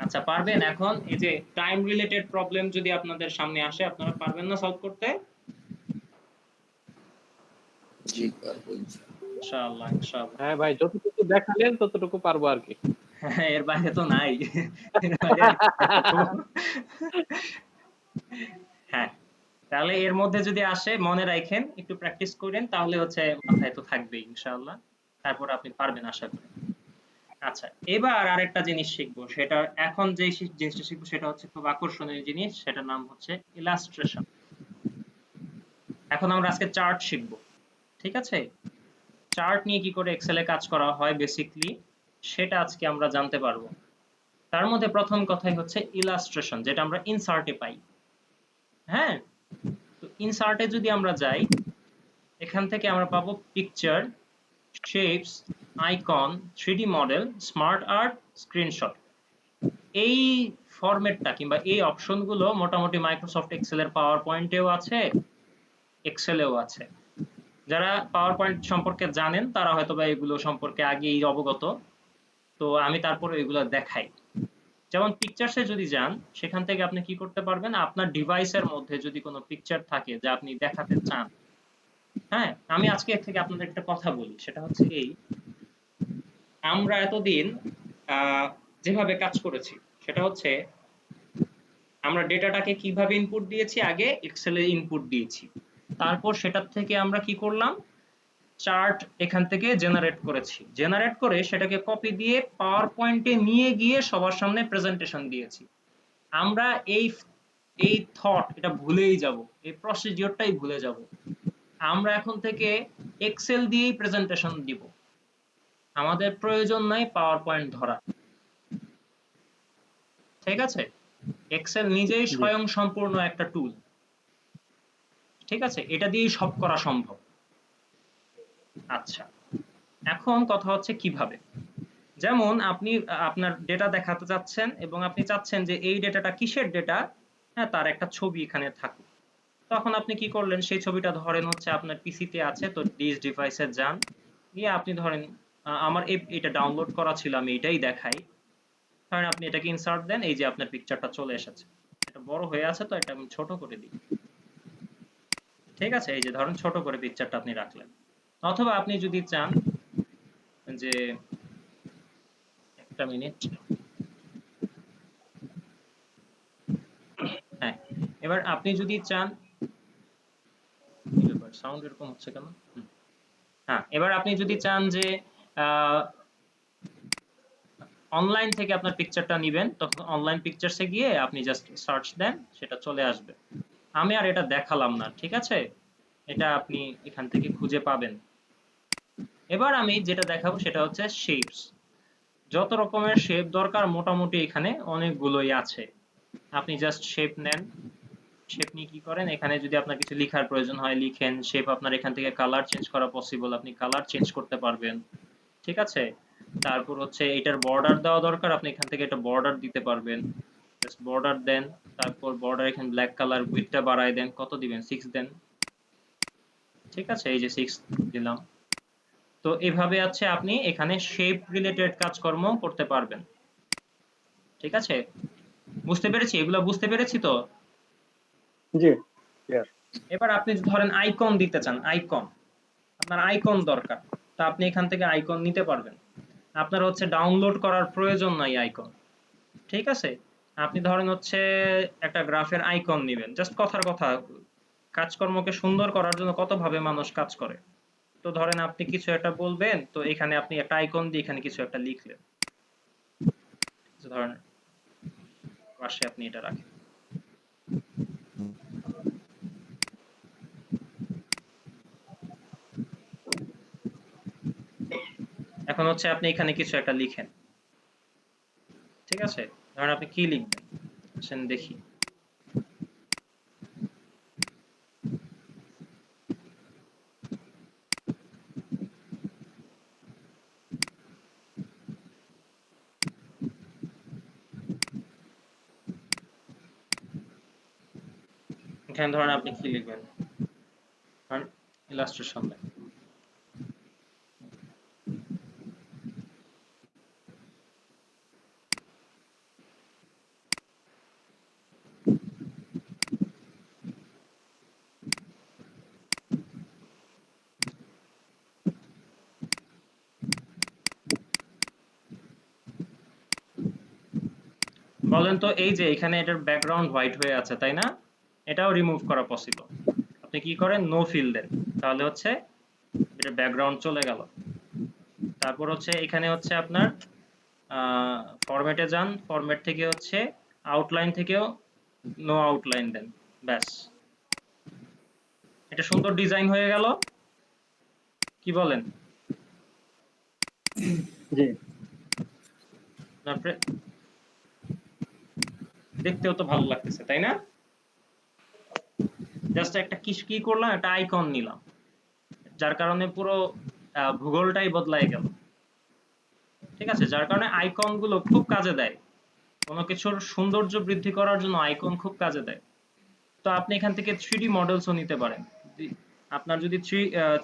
আচ্ছা, পারবেন এখন এই যে টাইম রিলেটেড প্রবলেম যদি আপনাদের সামনে আসে, আপনারা পারবেন না সলভ করতে? জি পারবো ইনশাআল্লাহ। ইনশাআল্লাহ, ইনশাআল্লাহ। হ্যাঁ ভাই, যতটুকু দেখালেন ততটুকু পারবো আর কি। হ্যাঁ, এর বাইরে তো নাই, এর বাইরে আর কি দেখাবো? হ্যাঁ, তাহলে এর মধ্যে যদি আসে মনে রাখেন, একটু প্র্যাকটিস করেন, তাহলে হচ্ছে মাথায় তো থাকবে ইনশাআল্লাহ। তারপর আপনি পারবেন আশা করি। আচ্ছা, এবার আরেকটা জিনিস শিখবো, সেটা এখন যে জিনিসটা শিখবো সেটা হচ্ছে খুব আকর্ষণীয় জিনিস, সেটার নাম হচ্ছে ইলাস্ট্রেশন। এখন আমরা আজকে চার্ট শিখবো, ঠিক আছে? চার্ট নিয়ে কি করে এক্সেলে কাজ করা হয় বেসিকলি, সেটা আজকে আমরা জানতে পারবো। তার মধ্যে প্রথম কথাই হচ্ছে ইলাস্ট্রেশন, যেটা আমরা ইনসার্টে পাই। হ্যাঁ, তো ইনসার্টে যদি আমরা যাই, এখান থেকে আমরা পাবো picture, shapes, icon, 3D model, smart art, screenshot. এই ফরম্যাটটা কিংবা এই অপশনগুলো মোটামুটি মাইক্রোসফট এক্সেলের পাওয়ার পয়েন্টেও আছে, এক্সেলেও আছে। যারা পাওয়ার পয়েন্ট সম্পর্কে জানেন তারা হয়তো বা এগুলো সম্পর্কে আগেই অবগত। তো আমি তারপরে এগুলো দেখাই। যেমন পিকচার্সে যদি যান, সেখান থেকে আপনি কি করতে পারবেন, আপনার ডিভাইসের মধ্যে যদি কোনো পিকচার থাকে যা আপনি দেখাতে চান। হ্যাঁ, আমি আজকে এর থেকে আপনাদের একটা কথা বলি, সেটা হচ্ছে এই, আমরা এতদিন যেভাবে কাজ করেছি সেটা হচ্ছে আমরা ডেটাটাকে কিভাবে ইনপুট দিয়েছি, আগে এক্সেলে ইনপুট দিয়েছি, তারপর সেটার থেকে আমরা কি করলাম, চার্ট এখান থেকে জেনারেট করেছি, জেনারেট করে সেটাকে কপি দিয়ে পাওয়ার পয়েন্টে নিয়ে গিয়ে সবার সামনে প্রেজেন্টেশন দিয়েছি। আমরা এই এই থট এটা ভুলেই যাব, এই প্রসিডিওরটাই ভুলে যাব। আমরা এখন থেকে এক্সেল দিয়েই প্রেজেন্টেশন দিব, আমাদের প্রয়োজন নাই পাওয়ার পয়েন্ট ধরা। ঠিক আছে, এক্সেল নিজেই জি স্বয়ং সম্পূর্ণ একটা টুল। ঠিক আছে, এটা দিয়েই সব করা সম্ভব। আচ্ছা, এখন কথা হচ্ছে কিভাবে। যেমন আপনি আপনার ডেটা দেখাতে চাচ্ছেন এবং আপনি চাচ্ছেন যে এই ডেটাটা কিসের ডেটা, হ্যাঁ তার একটা ছবি এখানে থাকুক। তখন আপনি কি করলেন, সেই ছবিটা ধরেন হচ্ছে আপনার পিসিতে আছে, তো ডিস ডিভাইসে যান, গিয়ে আপনি ধরেন আমার এটা ডাউনলোড করা ছিল, আমি এটাই দেখাই। ধরেন আপনি এটাকে ইনসার্ট দেন, এই যে আপনার পিকচারটা চলে এসেছে। এটা বড় হয়ে আছে, তো এটা আমি ছোট করে দিই। ঠিক আছে, এই যে ধরেন ছোট করে পিকচারটা আপনি রাখলেন। অথবা আপনি যদি চান যে, একটা মিনিট, হ্যাঁ, এবার আপনি যদি চান, সাউন্ড এরকম হচ্ছে কেন? হ্যাঁ, এবার আপনি যদি চান যে অনলাইন থেকে আপনার পিকচারটা নিবেন, তখন অনলাইন পিকচারসে গিয়ে আপনি জাস্ট সার্চ দেন, সেটা চলে আসবে। আমি আর এটা দেখালাম না, ঠিক আছে, এটা আপনি এখান থেকে খুঁজে পাবেন। এবার আমি যেটা দেখাবো সেটা হচ্ছে শেপস। যত রকমের শেপ দরকার মোটামুটি এখানে অনেকগুলোই আছে। আপনি জাস্ট শেপ নেন, শেপ নিয়ে কি করেন, এখানে যদি আপনার কিছু লেখার প্রয়োজন হয় লিখেন, শেপ আপনার এখান থেকে কালার চেঞ্জ করা পসিবল, আপনি কালার চেঞ্জ করতে পারবেন। ঠিক আছে, তারপর হচ্ছে এটার বর্ডার দেওয়া দরকার, আপনি এখান থেকে এটা বর্ডার দিতে পারবেন, জাস্ট বর্ডার দেন, তারপর বর্ডার এখানে ব্ল্যাক কালার, উইডথটা বাড়ায় দেন, কত দিবেন, 6 দেন। ঠিক আছে, এই যে 6 দিলাম। তো এভাবে আছে আপনি এখানে শেপ রিলেটেড কাজকর্ম করতে পারবেন। ঠিক আছে, বুঝতে পেরেছি, এগুলো বুঝতে পেরেছি তো। জি, ক্লিয়ার। এবার আপনি ধরেন আইকন দিতে চান, আইকন, আপনার আইকন দরকার, তো আপনি এখান থেকে আইকন নিতে পারবেন। আপনার হচ্ছে ডাউনলোড করার প্রয়োজন নাই আইকন। ঠিক আছে, আপনি ধরেন হচ্ছে একটা গ্রাফের আইকন নেবেন, জাস্ট কথার কথা, কাজকর্মকে সুন্দর করার জন্য কত ভাবে মানুষ কাজ করে। তো ধরেন আপনি কিছু একটা বলবেন, তো এখানে আপনি একটা আইকন দিয়ে এখানে কিছু একটা লিখলেন, ধরেন পাশে আপনি এটা রাখেন। এখন হচ্ছে আপনি এখানে কিছু একটা লিখেন। ঠিক আছে, ধরেন আপনি কি লিখবেন, আসেন দেখি। এখানে ধরেন আপনি কি লিখবেন, ধরেন ইলাস্ট্রেশন লেখেন। বলেন তো, এই যে এখানে এটার ব্যাকগ্রাউন্ড হোয়াইট হয়ে আছে, তাই না? এটাও রিমুভ করা পসিবল। আপনি কি করেন, নো ফিল দেন, তাহলে হচ্ছে এটার ব্যাকগ্রাউন্ড চলে গেল। তারপর হচ্ছে এখানে হচ্ছে আপনার ফরম্যাটে যান, ফরম্যাট থেকে হচ্ছে আউটলাইন থেকেও নো আউটলাইন দেন, ব্যাস, এটা সুন্দর ডিজাইন হয়ে গেল। কি বলেন? জি, তারপরে দেখতেও তো ভালো লাগতেছে, তাই না? জাস্ট একটা কি করলাম, একটা আইকন নিলাম, যার কারণে পুরো ভূগোলটাই বদলায় গেল। ঠিক আছে, যার কারণে আইকন গুলো খুব কাজে দেয়, কোনো কিছুর সৌন্দর্য বৃদ্ধি করার জন্য আইকন খুব কাজে দেয়। তো আপনি এখান থেকে 3D মডেলসও নিতে পারেন। আপনার যদি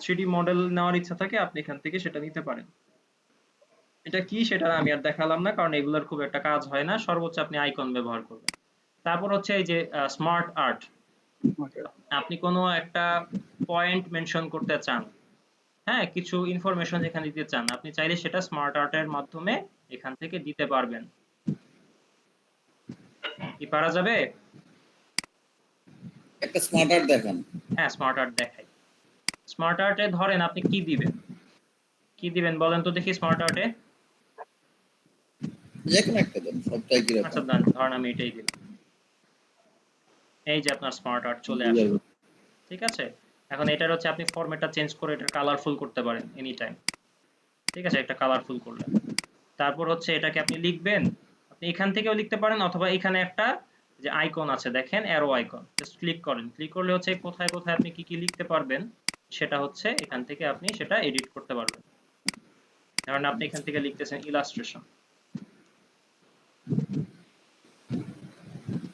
3D মডেল নেওয়ার ইচ্ছা থাকে, আপনি এখান থেকে সেটা নিতে পারেন। এটা কি সেটা আমি আর দেখালাম না, কারণ এগুলোর খুব একটা কাজ হয় না, সর্বোচ্চ আপনি আইকন ব্যবহার করবেন। তারপর হচ্ছে এই যে স্মার্ট আর্ট, আপনি কোনো একটা পয়েন্ট মেনশন করতে চান, হ্যাঁ, কিছু ইনফরমেশন এখানে দিতে চান, আপনি চাইলে সেটা স্মার্ট আর্টের মাধ্যমে এখান থেকে দিতে পারবেন। কি পারা যাবে? একটা স্মার্ট আর্ট দেখান। হ্যাঁ, স্মার্ট আর্ট দেখাই। স্মার্ট আর্টে ধরেন আপনি কি দিবেন, কি দিবেন বলেন তো দেখি স্মার্ট আর্টে। যে কোনো একটা দেন, সবটাই কি আচ্ছা রকম? ধরেন আমি এটাই দিলাম, এই যে আপনার স্মার্ট আর্ট চলে আসলো। ঠিক আছে, এখন এটার হচ্ছে আপনি ফরম্যাটটা চেঞ্জ করে এটা কালারফুল করতে পারেন এনি টাইম। ঠিক আছে, একটা কালারফুল করলেন, তারপর হচ্ছে এটাকে আপনি লিখবেন, আপনি এখান থেকেও লিখতে পারেন, অথবা এখানে একটা যে আইকন আছে দেখেন, অ্যারো আইকন, জাস্ট ক্লিক করেন, ক্লিক করলে হচ্ছে কোথায় কোথায় আপনি কি কি লিখতে পারবেন সেটা হচ্ছে এখান থেকে আপনি সেটা এডিট করতে পারবেন। কারণ আপনি এখান থেকে লিখতেছেন ইলাস্ট্রেশন,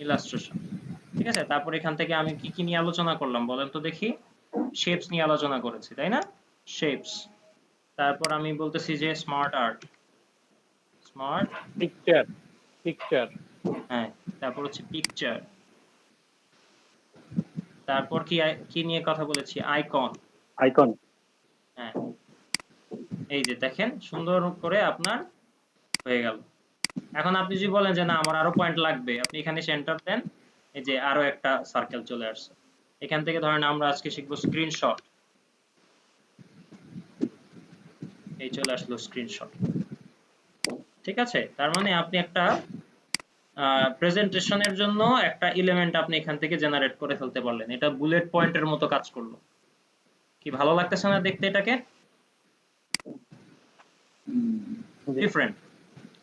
ইলাস্ট্রেশন, ঠিক আছে, তারপর এখান থেকে আমি কি কি নিয়ে আলোচনা করলাম বলেন তো দেখি। শেপস নিয়ে আলোচনা করেছি তাই না, শেপস। তারপর আমি বলতেছি যে smart art, smart, picture picture হ্যাঁ, তারপর হচ্ছে পিকচার, তারপর কি কি নিয়ে কথা বলেছি, আইকন। আইকন। হ্যাঁ, এই যে দেখেন সুন্দর করে আপনার হয়ে গেল। এখন আপনি যদি বলেন যে না আমার আরো পয়েন্ট লাগবে, আপনি এখানে এন্টার দেন, এই যে আরো একটা সার্কেল চলে আসছে। এখান থেকে ধরেন আমরা আজকে শিখবো স্ক্রিনশট, এই চলে আসলো স্ক্রিনশট। ঠিক আছে, তার মানে আপনি একটা প্রেজেন্টেশনের জন্য একটা এলিমেন্ট আপনি এখান থেকে জেনারেট করে ফেলতে পারলেন। এটা বুলেট পয়েন্টের মতো কাজ করলো। কি ভালো লাগতেছে না দেখতে এটাকে? জি। ডিফারেন্ট।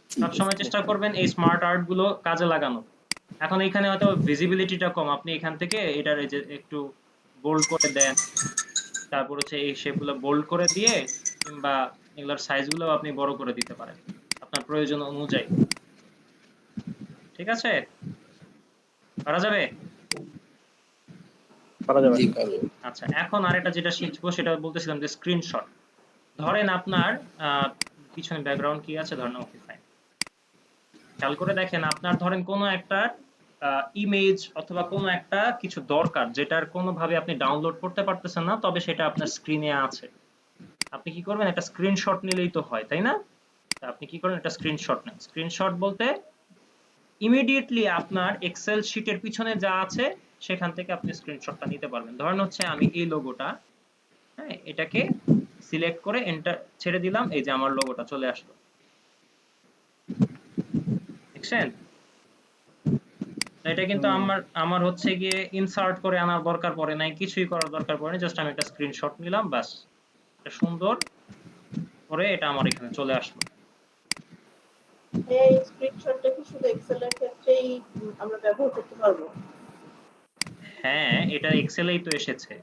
ঠিক আছে। সবসময় চেষ্টা করবেন এই স্মার্ট আর্ট গুলো কাজে লাগানো। এখন এখানে হয়তো ভিজিবিলিটিটা কম, আপনি এখান থেকে এটার এই যে একটু বোল্ড করে দেন, তারপর হচ্ছে এই শেপগুলো বোল্ড করে দিয়ে কিংবা এগুলোর সাইজগুলো আপনি বড় করে দিতে পারেন আপনার প্রয়োজন অনুযায়ী। ঠিক আছে, করা যাবে? করা যাবে। জি পারবো। আচ্ছা, এখন আরেকটা যেটা শিখবো সেটা বলতেছিলাম যে স্ক্রিনশট। ধরেন আপনার পিছনে ব্যাকগ্রাউন্ড কি আছে, ধরেন ওকে ফাইন। খেয়াল করে দেখেন আপনার ধরেন কোনো একটা ইমেজ অথবা কোনো একটা কিছু দরকার যেটার কোনোভাবে আপনি ডাউনলোড করতে পারতেছেন না, তবে সেটা আপনার স্ক্রিনে আছে। আপনি কি করবেন, একটা স্ক্রিনশট নিলেই তো হয় তাই না? তা আপনি কি করেন, একটা স্ক্রিনশট নেন। স্ক্রিনশট বলতে ইমিডিয়েটলি আপনার এক্সেল শিটের পিছনে যা আছে সেখান থেকে আপনি স্ক্রিনশটটা নিতে পারবেন। ধরেন হচ্ছে আমি এই লোগোটা, হ্যাঁ, এটাকে সিলেক্ট করে এন্টার ছেড়ে দিলাম, এই যে আমার লোগোটা চলে আসলো। দেখছেন? এটা কিন্তু আমার আমার হচ্ছে গিয়ে ইনসার্ট করে আনার দরকার পড়ে নাই, কিছুই করার দরকার পড়ে না, জাস্ট আমি একটা স্ক্রিনশট নিলাম, বাস এটা সুন্দর করে এটা আমার এখানে চলে আসলো। এই স্ক্রিনশটটা কি শুধু এক্সেল এর ক্ষেত্রেই আমরা ব্যবহার করতে পারবো? হ্যাঁ, এটা এক্সেলেই তো এসেছে,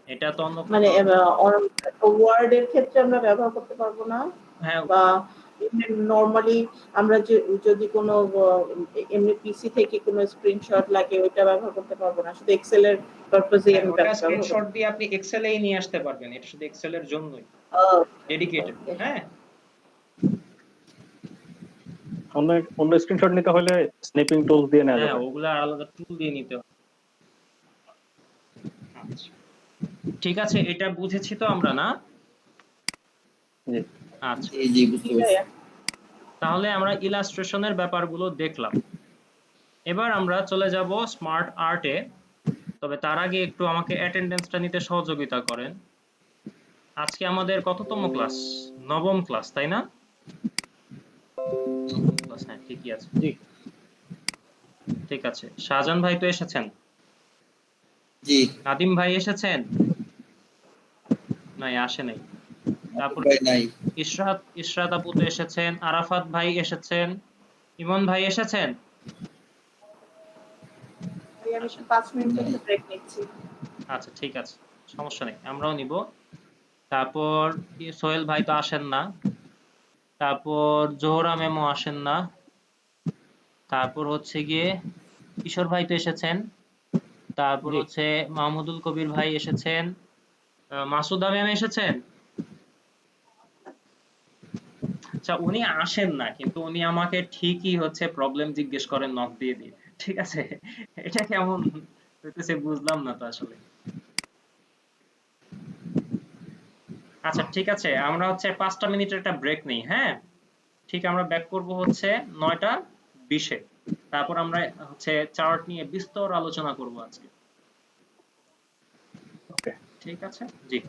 এটা তো অন্য মানে কোথাও। ওয়ার্ড এর ক্ষেত্রে আমরা ব্যবহার করতে পারবো না, হ্যাঁ, বা নরমালি আমরা যদি কোনো এমনি পিসি থেকে কোনো স্ক্রিনশট লাগে ওইটা ব্যবহার করতে পারবো না, শুধু এক্সেল এর পারপাসেই আমি ওটা ব্যবহার স্ক্রিনশট করতে দিয়ে আপনি এক্সেলেই নিয়ে আসতে পারবেন, এটা শুধু এক্সেলের জন্যই পারবো? ডেডিকেটেড। ওকে। হ্যাঁ, অন্য অন্য স্ক্রিনশট নিতে হলে স্ন্যাপিং টুলস দিয়ে নেওয়া হ্যাঁ, যাবে। ওগুলা আলাদা টুল দিয়ে নিতে হবে। আচ্ছা, ঠিক আছে, এটা বুঝেছি তো আমরা না? জি। আচ্ছা, জি জি বুঝতে ঠিক পারছি। আছে। তাহলে আমরা ইলাস্ট্রেশনের ব্যাপারগুলো দেখলাম। এবার আমরা চলে যাব স্মার্ট আর্টে। তবে তার আগে একটু আমাকে অ্যাটেন্ডেন্সটা নিতে সহযোগিতা করেন। আজকে আমাদের কততম ক্লাস? নবম ক্লাস তাই না? নবম ক্লাস, হ্যাঁ ঠিকই আছে। জি ঠিক আছে, শাহজাহান ভাই তো এসেছেন, জি নাদিম ভাই এসেছেন? নাই, আসে নাই। তারপর ভাই নাই। ইশরাত আপু তো এসেছেন, আরাফাত ভাই এসেছেন, ইমন ভাই এসেছেন? আমি আচ্ছা 5 মিনিটের একটা ব্রেক নিচ্ছি। আচ্ছা, ঠিক আছে, সমস্যা নেই, আমরাও নিব। তারপর সোহেল ভাই তো আসেন না, তারপর জোহরা ম্যামও আসেন না, তারপর হচ্ছে গিয়ে কিশোর ভাই তো এসেছেন, তারপর জি হচ্ছে মাহমুদুল কবির ভাই এসেছেন, মাসুদা ম্যাম এসেছেন। আচ্ছা, উনি আসেন না কিন্তু উনি আমাকে ঠিকই হচ্ছে প্রবলেম জিজ্ঞেস করেন নক দিয়ে দিয়ে। ঠিক আছে, এটা কেমন হইতেছে বুঝলাম না তো আসলে। আচ্ছা ঠিক আছে, আমরা হচ্ছে 5টা মিনিটের একটা ব্রেক নেই, হ্যাঁ? ঠিক আমরা ব্যাক করব হচ্ছে 9টা 20-এ। তারপর আমরা হচ্ছে চার্ট নিয়ে বিস্তর আলোচনা করব আজকে। ওকে। ঠিক আছে, জি।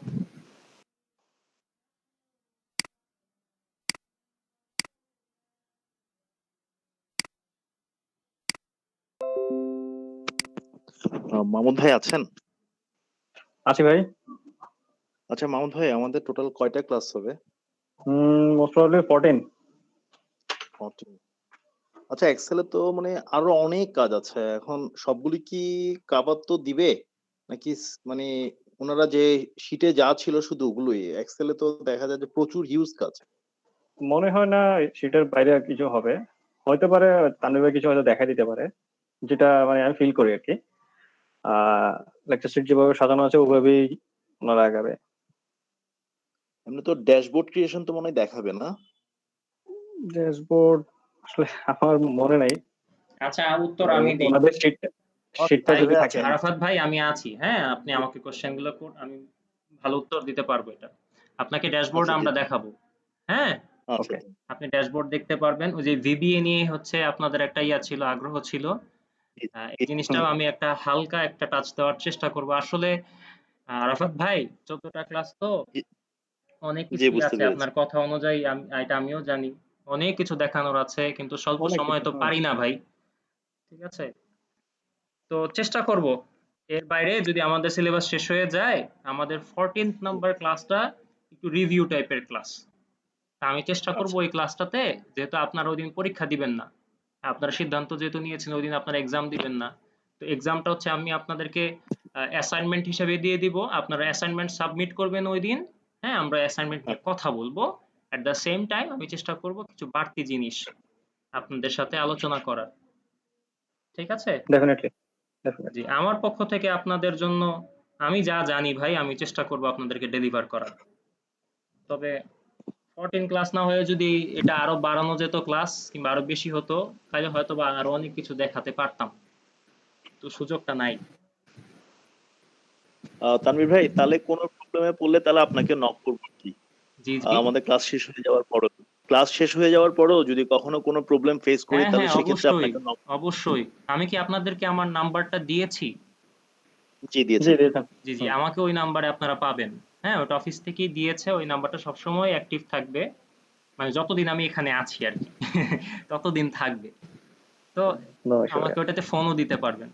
মামুন ভাই আছেন? আছি ভাই। আচ্ছা মামুন ভাই, আমাদের টোটাল কয়টা ক্লাস হবে? Most probably 14। 14। আচ্ছা, এক্সেলে তো মানে আরো অনেক কাজ আছে, এখন সবগুলি কি কাভার তো দিবে নাকি মানে ওনারা যে শিটে যা ছিল শুধু ওগুলোই? এক্সেলে তো দেখা যায় যে প্রচুর হিউজ কাজ। মনে হয় না সেটার বাইরে আর কিছু হবে। হয়তো পারে তানভীর ভাই কিছু হয়তো দেখা দিতে পারে, যেটা মানে আমি ফিল করি আর কি। লেকচার শিট যেভাবে সাজানো আছে ওভাবেই ওনারা আগাবে। এমনি তো ড্যাশবোর্ড ক্রিয়েশন তো মনে হয় দেখাবে না? ড্যাশবোর্ড আসলে আমার মনে নাই। আচ্ছা, উত্তর আমি দিই। ওনাদের শিটটা ভাই, যদি আচ্ছা, থাকে। আরাফাত ভাই, আমি আছি। হ্যাঁ, আপনি আমাকে কোশ্চেন গুলো আমি ভালো উত্তর দিতে পারবো এটা। আপনাকে ড্যাশবোর্ড আচ্ছা আমরা দিন। দেখাবো। হ্যাঁ, আচ্ছা ওকে। দিন। আপনি ড্যাশবোর্ড দেখতে পারবেন। ওই যে ভিবিএ নিয়ে হচ্ছে আপনাদের একটা ইয়া ছিল, আগ্রহ ছিল। এই জিনিসটাও আমি একটা হালকা একটা টাচ দেওয়ার চেষ্টা করব। আসলে আরাফাত ভাই, 14টা ক্লাস তো জি, অনেক জি, কিছুই বুঝতে আছে। পেরেছি। আপনার কথা অনুযায়ী এটা আমিও জানি। অনেক কিছু দেখানোর আছে, কিন্তু স্বল্প অনেক সময়ে কিছু। তো পারি না ভাই। ঠিক আছে? তো চেষ্টা করব। এর বাইরে যদি আমাদের সিলেবাস শেষ হয়ে যায়, আমাদের 14th নাম্বার ক্লাসটা একটু রিভিউ টাইপের ক্লাস। আমি চেষ্টা করব আচ্ছা, ওই ক্লাসটাতে, যেহেতু আপনারা ওই দিন পরীক্ষা দিবেন না, আপনারা সিদ্ধান্ত যেহেতু নিয়েছেন ওই দিন আপনারা এক্সাম দিবেন না, তো এক্সামটা হচ্ছে আমি আপনাদেরকে অ্যাসাইনমেন্ট হিসেবে দিয়ে দিব। আপনারা অ্যাসাইনমেন্ট সাবমিট করবেন ওই দিন। হ্যাঁ, আমরা অ্যাসাইনমেন্ট নিয়ে কথা বলবো। অ্যাট দ্য সেম টাইম আমি চেষ্টা করব কিছু বাড়তি জিনিস আপনাদের সাথে আলোচনা করার। ঠিক আছে? ডেফিনেটলি, জি, ডেফিনেটলি। আমার পক্ষ থেকে আপনাদের জন্য আমি যা জানি ভাই, আমি চেষ্টা করব আপনাদেরকে ডেলিভার করার। তবে 14 ক্লাস না হয়ে যদি এটা আরো বাড়ানো যেত ক্লাস, কিংবা আরো বেশি হতো, তাহলে হয়তো বা আরো অনেক কিছু দেখাতে পারতাম। তো সুযোগটা নাই। তানভীর ভাই, তাহলে কোনো প্রবলেমে পড়লে তাহলে আপনাকে নক করবো কি? জি, জি। আমাদের ক্লাস শেষ হয়ে যাওয়ার পরও যদি কখনো কোনো প্রবলেম ফেস করি হ্যাঁ, তাহলে হ্যাঁ, সেক্ষেত্রে অবশ্যই, আপনাকে নক। অবশ্যই। আমি কি আপনাদেরকে আমার নাম্বারটা দিয়েছি? জি, জি, দিয়েছেন। দিয়েছেন। জি, জি, হুম। আমাকে ওই নাম্বারে আপনারা পাবেন। হ্যাঁ, ওটা অফিস থেকেই দিয়েছে। ওই নাম্বারটা সবসময় অ্যাক্টিভ থাকবে। মানে যতদিন আমি এখানে আছি আর কি। ততদিন থাকবে। তো নো ইস্যু আমাকে ভাইয়া। ওটাতে ফোনও দিতে পারবেন।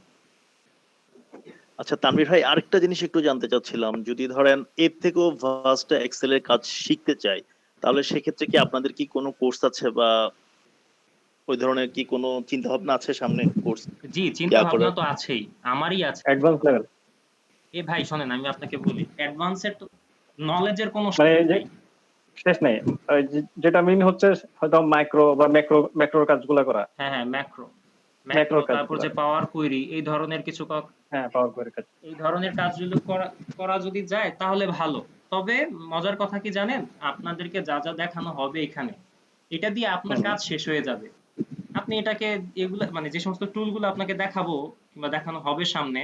আচ্ছা তানভীর ভাই, আরেকটা জিনিস একটু জানতে চাচ্ছিলাম, যদি ধরেন এর থেকেও ভাস্ট এক্সেল এর কাজ শিখতে চাই, তাহলে সেক্ষেত্রে কি আপনাদের কি কোনো কোর্স আছে, বা ওই ধরনের কি কোনো চিন্তা ভাবনা আছে সামনে কোর্স জি, চিন্তা ইয়া ভাবনা করার? তো আছেই। আমারই আছে। Advance level. এ ভাই শোনেন, আমি আপনাকে বলি, অ্যাডভান্সের তো নলেজের কোনো মানে শেষ যে নাই। শেষ নেই। যেটা মেইন হচ্ছে হয়তো মাইক্রো বা ম্যাক্রোর কাজগুলো করা। হ্যাঁ, হ্যাঁ, ম্যাক্রো, ম্যাক্রোর তারপর কাজগুলো। যে পাওয়ার কুয়েরি, এই ধরনের কিছু হ্যাঁ, পাওয়ার কোয়েরি কাজ। এই ধরনের কাজগুলো করা করা যদি যায় তাহলে ভালো। তবে মজার কথা কি জানেন, আপনাদেরকে যা যা দেখানো হবে এখানে, এটা দিয়ে আপনার হুম। কাজ শেষ হয়ে যাবে। আপনি এটাকে, এগুলো মানে যে সমস্ত টুলগুলো আপনাকে দেখাবো কিংবা দেখানো হবে সামনে,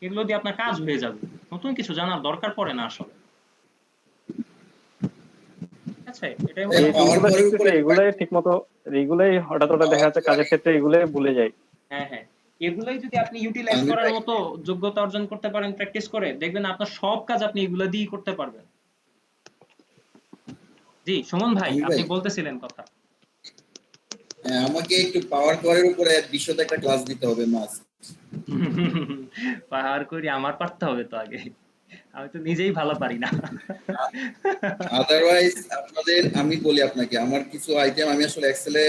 এগুলো দিয়ে আপনার কাজ হয়ে যাবে। নতুন কিছু জানার দরকার পড়ে না আসলে। ঠিক আছে? এটাই হচ্ছে যে কথা। পাওয়ার টুলগুলো পয়েন্টের শিখতেছে উপরে এগুলাই ঠিক মতো, এগুলাই হঠাৎ হঠাৎ দেখা যাচ্ছে কাজের ক্ষেত্রে এগুলাই ভুলে যায়। হ্যাঁ, হ্যাঁ, এগুলোই যদি আপনি ইউটিলাইজ তানভীর করার ভাই, মতো যোগ্যতা অর্জন করতে পারেন প্র্যাকটিস করে, দেখবেন আপনার সব কাজ আপনি এগুলো দিয়েই করতে পারবেন। জি, সুমন ভাই, তানভীর আপনি ভাই, বলতেছিলেন কথা। আমাকে একটু পাওয়ার পয়েন্টের উপরে বিশদ একটা ক্লাস দিতে হবে মাস। পাহাড় করি আমার পারতে হবে তো আগে। আমি তো নিজেই ভালো পারি না। আদারওয়াইজ আমি বলি আপনাকে, আমার কিছু আইটেম আমি আসলে এক্সেলে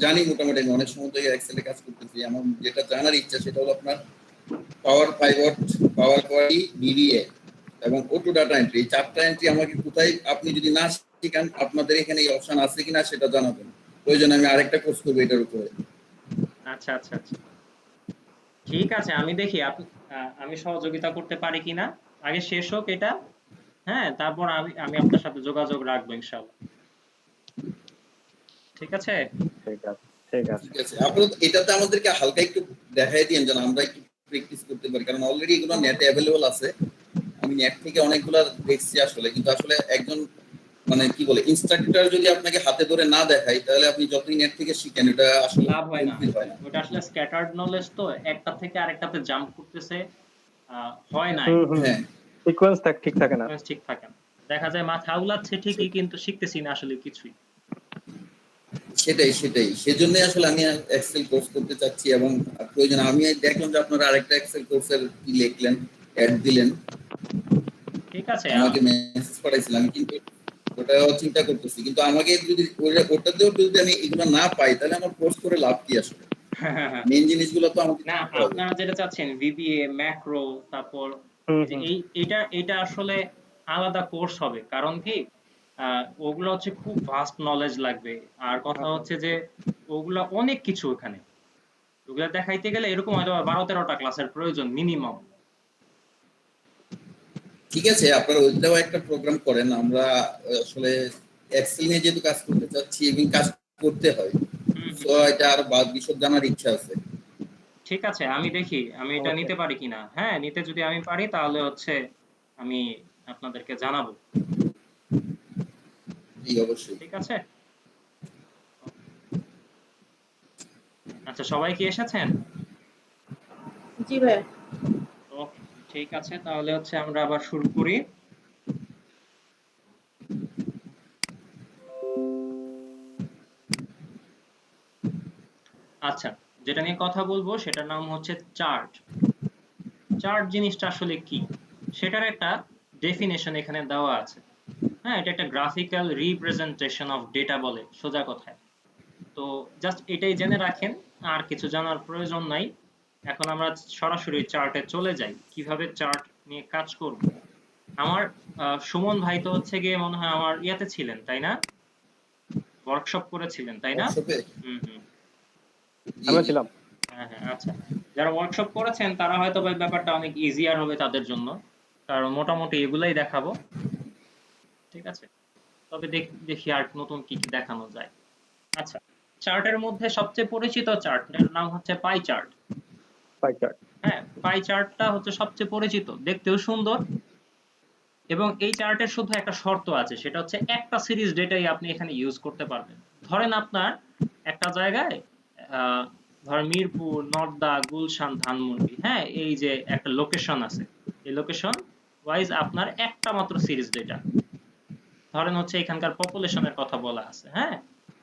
জানি মোটামুটি। আমি অনেক সময় থেকে এক্সেলে কাজ করতেছি। আমার যেটা জানার ইচ্ছা সেটা হলো আপনার পাওয়ার পাইভট, পাওয়ার কোয়ারি, ভিভিএ এবং অটো ডাটা এন্ট্রি। এই চারটা এন্ট্রি আমাকে কোথায়, আপনি যদি না শিখান, আপনাদের এখানে এই অপশন আছে কিনা সেটা জানাবেন। প্রয়োজন আমি আরেকটা কোর্স করবো এটার উপরে। আচ্ছা, আচ্ছা, আচ্ছা। ঠিক আছে, আমি দেখি আমি সহযোগিতা করতে পারি কিনা। আগে শেষ হোক এটা। হ্যাঁ, তারপর আমি আমি আপনার সাথে যোগাযোগ রাখবো ইনশাআল্লাহ। ঠিক আছে? ঠিক আছে, ঠিক আছে। ঠিক আছে, আপনারা এটাতে আমাদেরকে হালকা একটু দেখাই দিন যেন আমরা একটু প্র্যাকটিস করতে পারি, কারণ অলরেডি এগুলো নেটে অ্যাভেলেবল আছে। আমি নেট থেকে অনেকগুলো দেখছি আসলে, কিন্তু আসলে একজন মানে কি বলে ইনস্ট্রাক্টর যদি আপনাকে হাতে ধরে না দেখায়, তাহলে আপনি যতই নেট থেকে শিখেন এটা আসলে লাভ হয় না ফুলফিল হয় আসলে। না। ওটা আসলে স্ক্যাটার্ড নলেজ, তো একটা থেকে আরেকটাতে জাম্প করতেছে। হয় না হুম, হুম। হ্যাঁ, সিকোয়েন্স ঠিক থাকে না। সিকোয়েন্স ঠিক থাকে না। দেখা যায় মাথা উলাচ্ছে ঠিকই, কিন্তু শিখতেছি না আসলে কিছুই। সেটাই সেজন্যই আসলে আমি এক্সেল কোর্স করতে চাচ্ছি। এবং প্রয়োজন আমি দেখলাম যে আপনারা আরেকটা এক্সেল কোর্সের কি লিখলেন, অ্যাড দিলেন, ঠিক আছে। আমাকে মেসেজ পাঠাইছিলাম, কিন্তু ওটাও চিন্তা করতেছি। কিন্তু আমাকে যদি ওটাতেও যদি আমি এগুলো না পাই, তাহলে আমার কোর্স করে লাভ কি আসলে? মেইন জিনিসগুলো তো আমাকে না, শিখতে হবে। আপনারা যেটা চাচ্ছেন ভিবিএ, ম্যাক্রো, তারপর হুম, এই যে হুম। এটা আসলে আলাদা কোর্স হবে। কারণ কি, ওগুলো হচ্ছে খুব ভাস্ট নলেজ লাগবে। আর কথা হচ্ছে যে ওগুলা অনেক কিছু ওখানে। ওগুলো দেখাইতে গেলে এরকম হয়তো 12-13টা ক্লাসের প্রয়োজন মিনিমাম। ঠিক আছে, আপনারা ওইটাও একটা প্রোগ্রাম করেন। আমরা আসলে এক্সেল নিয়ে যেহেতু কাজ করতে চাচ্ছি এবং কাজ করতে হয়, তো এটা আরো বিশদ জানার ইচ্ছা আছে। ঠিক আছে, আমি দেখি আমি এটা Okay. নিতে পারি কিনা। হ্যাঁ, নিতে যদি আমি পারি তাহলে হচ্ছে আমি আপনাদেরকে জানাবো। জি অবশ্যই। ঠিক আছে। আচ্ছা, সবাই কি এসেছেন? জি ভাইয়া। ওকে, ঠিক আছে, তাহলে হচ্ছে আমরা আবার শুরু করি। আচ্ছা, যেটা নিয়ে কথা বলবো সেটার নাম হচ্ছে চার্ট। চার্ট জিনিসটা আসলে কি সেটার একটা ডেফিনেশন এখানে দেওয়া আছে। হ্যাঁ, এটা একটা গ্রাফিক্যাল রিপ্রেজেন্টেশন অফ ডেটা বলে সোজা কথায়। তো জাস্ট এটাই জেনে রাখেন, আর কিছু জানার প্রয়োজন নাই। এখন আমরা সরাসরি চার্টে চলে যাই, কিভাবে চার্ট নিয়ে কাজ করব। আমার সুমন ভাই তো হচ্ছে গিয়ে মনে হয় আমার ইয়াতে ছিলেন, তাই না? ওয়ার্কশপ করেছিলেন, তাই না? হোয়াটসঅ্যাপে। হুম হুম। জি আমরা জি। ছিলাম। হ্যাঁ হ্যাঁ, আচ্ছা। যারা ওয়ার্কশপ করেছেন তারা হয়তো বা ব্যাপারটা অনেক ইজিয়ার হবে তাদের জন্য, কারণ মোটামুটি এগুলাই দেখাবো। ঠিক আছে, তবে দেখি আর নতুন কি কি দেখানো যায়। আচ্ছা, চার্টের মধ্যে সবচেয়ে পরিচিত চার্টের নাম হচ্ছে পাই চার্ট। Pie chart. হ্যাঁ, পাই চার্টটা হচ্ছে সবচেয়ে পরিচিত, দেখতেও সুন্দর। এবং এই চার্টের শুধু একটা শর্ত আছে, সেটা হচ্ছে একটা সিরিজ ডেটাই আপনি এখানে ইউজ করতে পারবেন। ধরেন আপনার একটা জায়গায় আহ, ধরেন মিরপুর, নর্দা, গুলশান, ধানমন্ডি, হ্যাঁ, এই যে একটা লোকেশন আছে, এই লোকেশন ওয়াইজ আপনার একটা মাত্র সিরিজ ডেটা। ধরেন হচ্ছে এখানকার পপুলেশনের কথা বলা আছে, হ্যাঁ,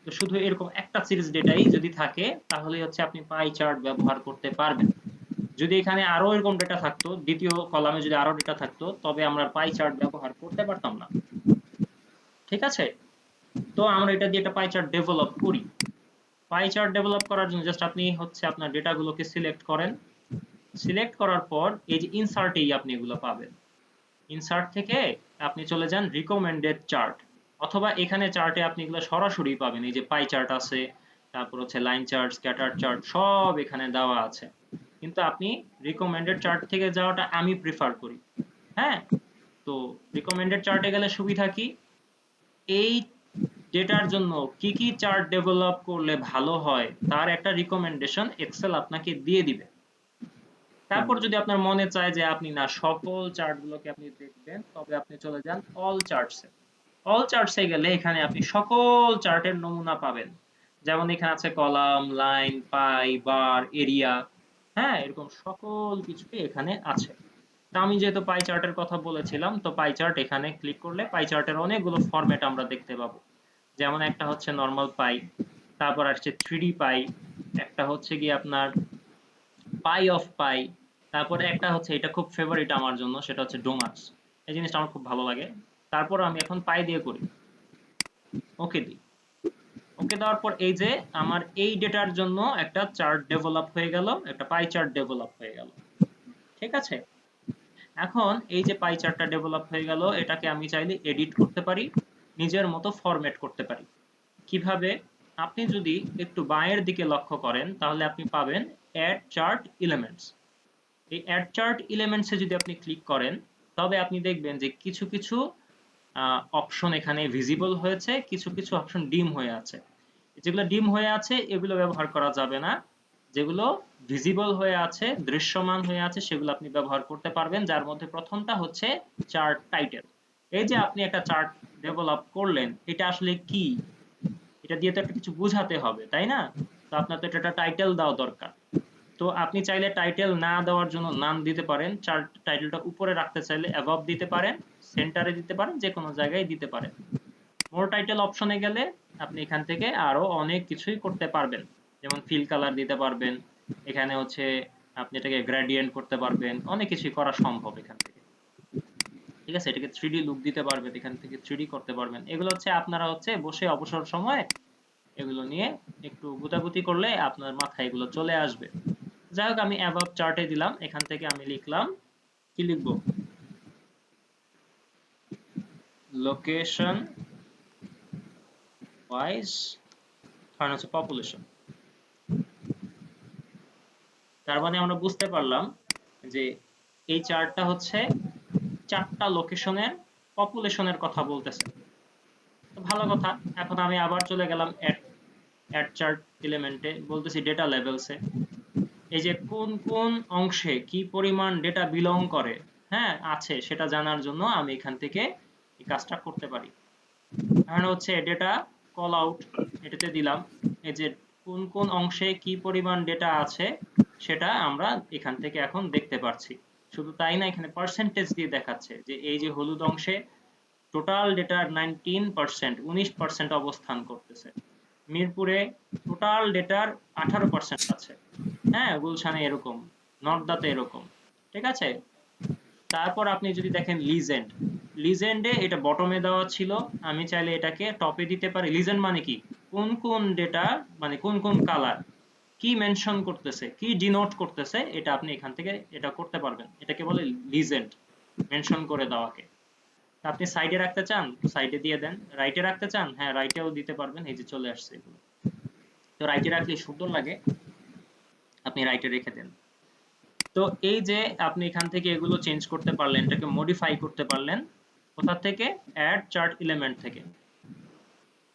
তো শুধু এরকম একটা সিরিজ ডেটাই যদি থাকে তাহলে হচ্ছে আপনি পাই চার্ট ব্যবহার করতে পারবেন। যদি এখানে আরো এরকম ডেটা থাকতো, দ্বিতীয় কলামে যদি আরো ডেটা থাকতো, তবে আমরা পাই চার্ট ব্যবহার করতে পারতাম না। ঠিক আছে, তো আমরা এটা দিয়ে একটা পাই চার্ট ডেভেলপ করি। পাই চার্ট ডেভেলপ করার জন্য জাস্ট আপনি হচ্ছে আপনার ডেটাগুলোকে সিলেক্ট করেন। সিলেক্ট করার পর এই যে ইনসার্টেই আপনি এগুলো পাবেন। ইনসার্ট থেকে আপনি চলে যান রিকমেন্ডেড চার্ট, অথবা এখানে চার্টে আপনি এগুলো সরাসরি পাবেন। এই যে পাই চার্ট আছে, তারপর হচ্ছে লাইন চার্ট, স্ক্যাটার চার্ট, সব এখানে দেওয়া আছে। কিন্তু আপনি রিকমেন্ডেড চার্ট থেকে যাওয়াটা আমি প্রিফার করি। হ্যাঁ, তো রিকমেন্ডেড চার্টে গেলে সুবিধা কি, এই ডেটার জন্য কি কি চার্ট ডেভেলপ করলে ভালো হয় তার একটা রিকমেন্ডেশন এক্সেল আপনাকে দিয়ে দিবে। তারপর যদি আপনার মনে চায় যে আপনি না সকল চার্টগুলোকে আপনি দেখবেন, তবে আপনি চলে যান অল চার্টসে। অল চার্টসে গেলে এখানে আপনি সকল চার্টের নমুনা পাবেন। যেমন এখানে আছে কলাম, লাইন, পাই, বার, এরিয়া, হ্যাঁ, এরকম সকল কিছুই এখানে আছে। তা আমি যেহেতু পাই চার্টের কথা বলেছিলাম, তো পাই চার্ট এখানে ক্লিক করলে পাই চার্টের অনেকগুলো ফরম্যাট আমরা দেখতে পাবো। যেমন একটা হচ্ছে নর্মাল পাই, তারপর আসছে 3D পাই, একটা হচ্ছে গিয়ে আপনার পাই অফ পাই, তারপরে একটা হচ্ছে এটা খুব ফেভারিট আমার জন্য, সেটা হচ্ছে ডোনাটস। এই জিনিসটা আমার খুব ভালো লাগে। তারপর আমি এখন পাই দিয়ে করি, ওকে দিই। ওকে দেওয়ার পর এই যে আমার এই ডেটার জন্য একটা চার্ট ডেভেলপ হয়ে গেল, একটা পাই চার্ট ডেভেলপ হয়ে গেল। ঠিক আছে, এখন এই যে পাই চার্টটা ডেভেলপ হয়ে গেল, এটাকে আমি চাইলে এডিট করতে পারি, নিজের মতো ফরম্যাট করতে পারি। কিভাবে? আপনি যদি একটু বাঁয়ের দিকে লক্ষ্য করেন তাহলে আপনি পাবেন অ্যাড চার্ট এলিমেন্টস। এই অ্যাড চার্ট এলিমেন্টসে যদি আপনি ক্লিক করেন, তবে আপনি দেখবেন যে কিছু কিছু অপশন এখানে ভিজিবল হয়েছে, কিছু কিছু অপশন ডিম হয়ে আছে। যেগুলো ডিম হয়ে আছে এগুলো ব্যবহার করা যাবে না। যেগুলো ভিজিবল হয়ে আছে, দৃশ্যমান হয়ে আছে, সেগুলো আপনি ব্যবহার করতে পারবেন। যার মধ্যে প্রথমটা হচ্ছে চার্ট টাইটেল। এই যে আপনি একটা চার্ট ডেভেলপ করলেন, এটা আসলে কি, এটা দিয়ে তো একটা কিছু বোঝাতে হবে, তাই না? তো আপনার তো এটা টাইটেল দেওয়া দরকার। তো আপনি চাইলে টাইটেল না দেওয়ার জন্য নাম দিতে পারেন, চার্ট টাইটেলটা উপরে রাখতে চাইলে অ্যাবভ দিতে পারেন, সেন্টারে দিতে পারেন, যে কোনো জায়গায় দিতে পারেন। মোর টাইটেল অপশনে গেলে আপনি এখান থেকে আরো অনেক কিছুই করতে পারবেন। যেমন ফিল কালার দিতে পারবেন, এখানে হচ্ছে আপনি এটাকে গ্রেডিয়েন্ট করতে পারবেন, অনেক কিছুই করা সম্ভব এখান থেকে। ঠিক আছে, এটাকে 3D লুক দিতে পারবেন, এখান থেকে 3D করতে পারবেন। এগুলো হচ্ছে আপনারা হচ্ছে বসে অবসর সময় এগুলো নিয়ে একটু গুতাগুতি করলে আপনার মাথায় এগুলো চলে আসবে। যাই হোক, আমি অ্যাবাভ চার্টে দিলাম, এখান থেকে আমি লিখলাম, কি লিখবো, লোকেশন ওয়াইজ, ধরেন হচ্ছে পপুলেশন। তার মানে আমরা বুঝতে পারলাম যে এই চার্টটা হচ্ছে 4টা লোকেশনের পপুলেশনের কথা বলতেছে। তো ভালো কথা। এখন আমি আবার চলে গেলাম অ্যাড চার্ট এলিমেন্টে, বলতেছি ডেটা লেভেলসে। এই যে কোন কোন অংশে কি পরিমাণ ডেটা বিলং করে, হ্যাঁ আছে, সেটা জানার জন্য আমি এখান থেকে এই কাজটা করতে পারি। এখন হচ্ছে ডেটা কল আউট, এটাতে দিলাম এই যে কোন কোন অংশে কি পরিমাণ ডেটা আছে সেটা আমরা এখান থেকে এখন দেখতে পাচ্ছি। শুধু তাই না, এখানে পার্সেন্টেজ দিয়ে দেখাচ্ছে যে এই যে হলুদ অংশে টোটাল ডেটার 19% অবস্থান করতেছে, মিরপুরে টোটাল ডেটার 18% আছে, হ্যাঁ গুলশানে এরকম, নর্দাতে এরকম, ঠিক আছে। তারপর আপনি যদি দেখেন লিজেন্ডে এটা বটমে দেওয়া ছিল, আমি চাইলে এটাকে টপে দিতে পারি। লিজেন্ড মানে কি, কোন কোন ডেটা, মানে কোন কোন কালার কি মেনশন করতেছে, কি ডিনোট করতেছে, এটা আপনি এখান থেকে এটা করতে পারবেন। এটাকে বলে লিজেন্ড, মেনশন করে দেওয়াকে। আপনি সাইডে রাখতে চান সাইডে দিয়ে দেন, রাইটে রাখতে চান হ্যাঁ রাইটেও দিতে পারবেন। এই যে চলে আসছে এগুলো, তো রাইটে রাখলে সুন্দর লাগে, আপনি রাইটে রেখে দেন। তো এই যে আপনি এখান থেকে এগুলো চেঞ্জ করতে পারলেন, এটাকে মডিফাই করতে পারলেন কোথা থেকে, অ্যাড চার্ট এলিমেন্ট থেকে।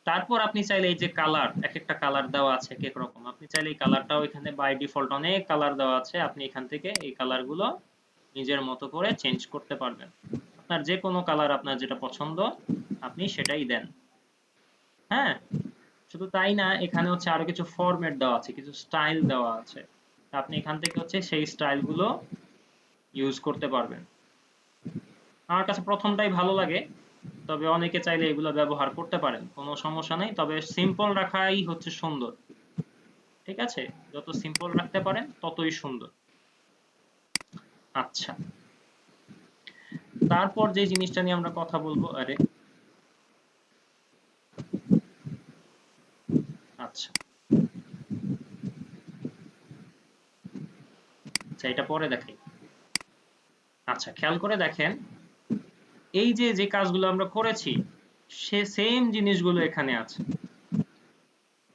তারপর আপনি চাইলে এই যে কালার, এক একটা কালার দেওয়া আছে এক এক রকম, আপনি চাইলে এই কালারটাও এখানে বাই ডিফল্ট অনেক কালার দেওয়া আছে, আপনি এখান থেকে এই কালারগুলো নিজের মতো করে চেঞ্জ করতে পারবেন। আপনার যে কোনো কালার আপনার যেটা পছন্দ আপনি সেটাই দেন। হ্যাঁ শুধু তাই না, এখানে হচ্ছে আরো কিছু ফরম্যাট দেওয়া আছে, কিছু স্টাইল দেওয়া আছে, আপনি এখান থেকে হচ্ছে সেই স্টাইলগুলো ইউজ করতে পারবেন। আমার কাছে প্রথমটাই ভালো লাগে, তবে অনেকে চাইলে এগুলো ব্যবহার করতে পারেন, কোনো সমস্যা নেই, তবে সিম্পল রাখাই হচ্ছে সুন্দর, ঠিক আছে, যত সিম্পল রাখতে পারেন ততই সুন্দর। আচ্ছা, তারপর যে জিনিসটা নিয়ে আমরা কথা বলবো, আচ্ছা আচ্ছা এটা পরে দেখাই। আচ্ছা খেয়াল করে দেখেন, এই যে যে কাজগুলো আমরা করেছি সে সেম জিনিসগুলো এখানে আছে,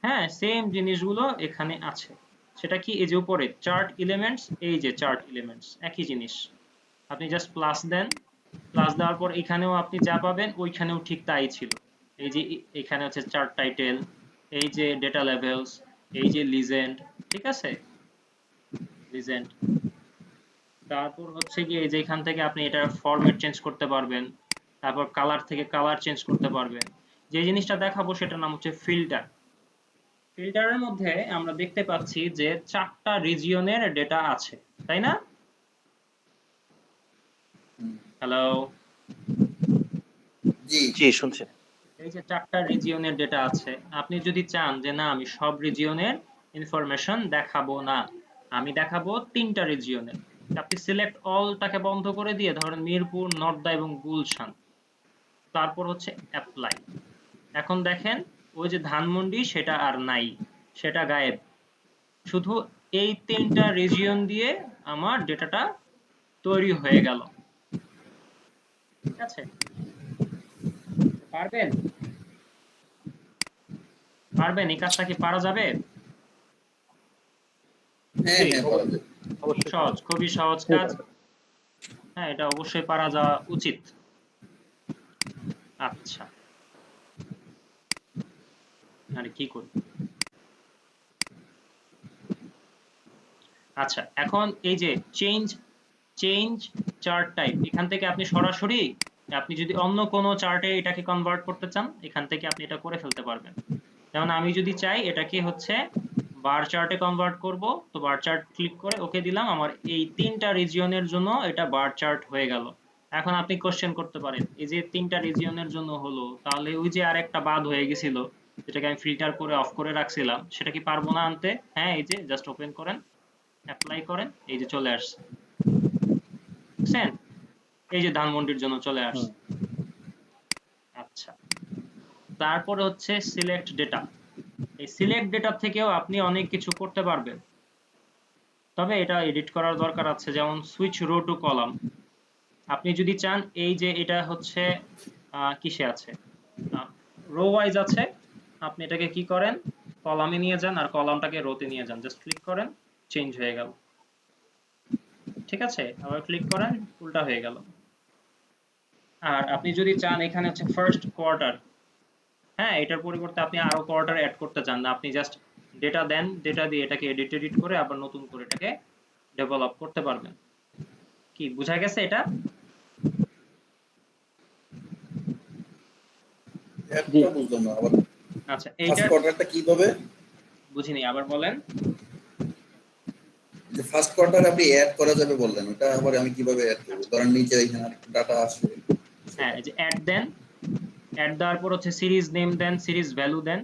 হ্যাঁ সেম জিনিসগুলো এখানে আছে। সেটা কি, এই যে উপরে চার্ট এলিমেন্টস, এই যে চার্ট এলিমেন্টস একই জিনিস, আপনি জাস্ট প্লাস দেন, প্লাস দেওয়ার পর এখানেও আপনি যা পাবেন ওইখানেও ঠিক তাই ছিল। এই যে এখানে হচ্ছে চার্ট টাইটেল, এই যে ডেটা লেভেলস, এই যে লিজেন্ড, ঠিক আছে লিজেন্ড। তারপর হচ্ছে কি এই যে এখান থেকে আপনি এটার ফরম্যাট চেঞ্জ করতে পারবেন, তারপর কালার থেকে কালার চেঞ্জ করতে পারবেন। যে জিনিসটা দেখাবো সেটার নাম হচ্ছে ফিল্টার। ফিল্টারের মধ্যে আমরা দেখতে পাচ্ছি যে 4টা রিজিয়নের ডেটা আছে, তাই না? হ্যালো, জি জি শুনছি। এই যে 4টা রিজিয়নের ডেটা আছে, আপনি যদি চান যে না আমি সব রিজিয়নের ইনফরমেশন দেখাবো না, আমি দেখাবো 3টা রিজিয়নের, আপনি সিলেক্ট অলটাকে বন্ধ করে দিয়ে ধরেন মিরপুর, নর্দা এবং গুলশান, তারপর হচ্ছে অ্যাপ্লাই। এখন দেখেন ওই যে ধানমন্ডি সেটা আর নাই, সেটা গায়েব, শুধু এই 3টা রিজিয়ন দিয়ে আমার ডেটাটা তৈরি হয়ে গেল। ঠিক আছে, পারবেন পারবেন এই কাজটা কি পারা যাবে? হ্যাঁ জি, হ্যাঁ পাওয়া যায়। অবশ্যই সহজ, খুবই সহজ কাজ, হ্যাঁ এটা অবশ্যই পারা যাওয়া উচিত। আচ্ছা, আরে কি করি, আচ্ছা এখন এই যে চেঞ্জ চার্ট টাইপ, এখান থেকে আপনি সরাসরি আপনি যদি অন্য কোনো চার্টে এটাকে কনভার্ট করতে চান এখান থেকে আপনি এটা করে ফেলতে পারবেন। যেমন আমি যদি চাই এটাকে হচ্ছে বার চার্টে কনভার্ট করব, তো বার চার্ট ক্লিক করে ওকে দিলাম, আমার এই 3টা রিজিয়নের জন্য এটা বার চার্ট হয়ে গেল। এখন আপনি কোশ্চেন করতে পারেন এই যে 3টা রিজিয়নের জন্য হলো, তাহলে ওই যে আরেকটা বাদ হয়ে গেছিল যেটাকে আমি ফিল্টার করে অফ করে রাখছিলাম সেটা কি পারবো না আনতে? হ্যাঁ এই যে জাস্ট ওপেন করেন, অ্যাপ্লাই করেন, এই যে চলে আসছে, বুঝছেন, এই যে ধানমন্ডির জন্য চলে আসছে। আচ্ছা, তারপরে হচ্ছে সিলেক্ট ডেটা, এই সিলেক্ট ডেটা থেকেও আপনি অনেক কিছু করতে পারবেন, তবে এটা এডিট করার দরকার আছে। যেমন সুইচ রো টু কলাম, আপনি যদি চান এই যে এটা হচ্ছে কিসে আছে, রো ওয়াইজ আছে, আপনি এটাকে কি করেন কলামে নিয়ে যান আর কলামটাকে রোতে নিয়ে যান, জাস্ট ক্লিক করেন, চেঞ্জ হয়ে গেল। ঠিক আছে, আবার ক্লিক করেন, উল্টা হয়ে গেল। আর আপনি যদি চান এখানে হচ্ছে ফার্স্ট কোয়ার্টার, হ্যাঁ এটার পরিবর্তে আপনি আরো কোয়ার্টার অ্যাড করতে চান না, আপনি জাস্ট ডেটা দেন, ডেটা দিয়ে এটাকে এডিট করে আবার নতুন করে এটাকে ডেভেলপ করতে পারবেন। কি বোঝা গেছে এটা? জি। একটা বুঝলাম না আবার, আচ্ছা ফার্স্ট এইটা কোয়ার্টারটা কিভাবে, বুঝিনি, আবার বলেন। যে ফার্স্ট কোয়ার্টার আপনি অ্যাড করা যাবে বললেন, ওটা আবার আমি কিভাবে অ্যাড করব? ধরেন নিচে এখানে ডাটা আসবে, হ্যাঁ এই যে অ্যাড দেন, অ্যাড দেওয়ার পর হচ্ছে সিরিজ নেম দেন, সিরিজ ভ্যালু দেন।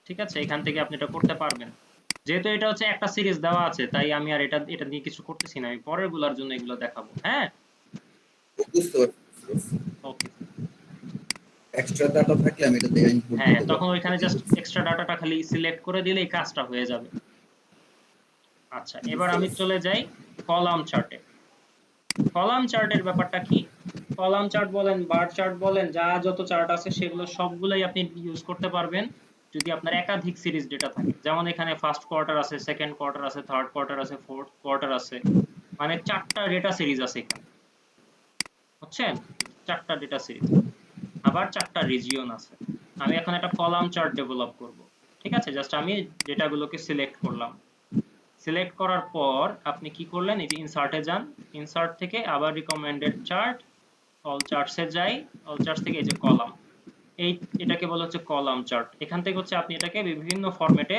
ঠিক আছে, এখান থেকে আপনি এটা করতে পারবেন। যেহেতু এটা হচ্ছে একটা সিরিজ দেওয়া আছে, তাই আমি আর এটা নিয়ে কিছু করতেছি না, আমি পরের গুলার জন্য এগুলো দেখাবো। হ্যাঁ বুঝতে পারছি। ওকে। এক্সট্রা ডাটা থাকলে আমি এটা দিয়ে ইনপুট হ্যাঁ দিতে তখন পারবো। ওইখানে জাস্ট এক্সট্রা ডাটাটা খালি সিলেক্ট করে দিলেই কাজটা হয়ে যাবে। আচ্ছা এবার আমি চলে যাই কলাম চার্টে। কলাম চার্টের ব্যাপারটা কি? কলাম চার্ট বলেন, বার চার্ট বলেন, যা যত চার্ট আছে সেগুলো সবগুলোই আপনি ইউজ করতে পারবেন যদি আপনার একাধিক সিরিজ ডেটা থাকে। যেমন এখানে ফার্স্ট কোয়ার্টার আছে, সেকেন্ড কোয়ার্টার আছে, থার্ড কোয়ার্টার আছে, ফোর্থ কোয়ার্টার আছে, মানে 4টা ডেটা সিরিজ আছে এখানে, বুঝছেন? 4টা ডেটা সিরিজ, আবার 4টা রিজিয়ন আছে। আমি এখন একটা কলাম চার্ট ডেভেলপ করব। ঠিক আছে, জাস্ট আমি ডেটাগুলোকে সিলেক্ট করলাম। সিলেক্ট করার পর আপনি কি করলেন, এই যে ইনসার্টে যান, ইনসার্ট থেকে আবার রিকমেন্ডেড চার্ট, অল চার্টসে যাই, অল চার্টস থেকে এই যে কলাম, এটাকে বলা হচ্ছে কলাম চার্ট। এখান থেকে হচ্ছে আপনি এটাকে বিভিন্ন ফরম্যাটে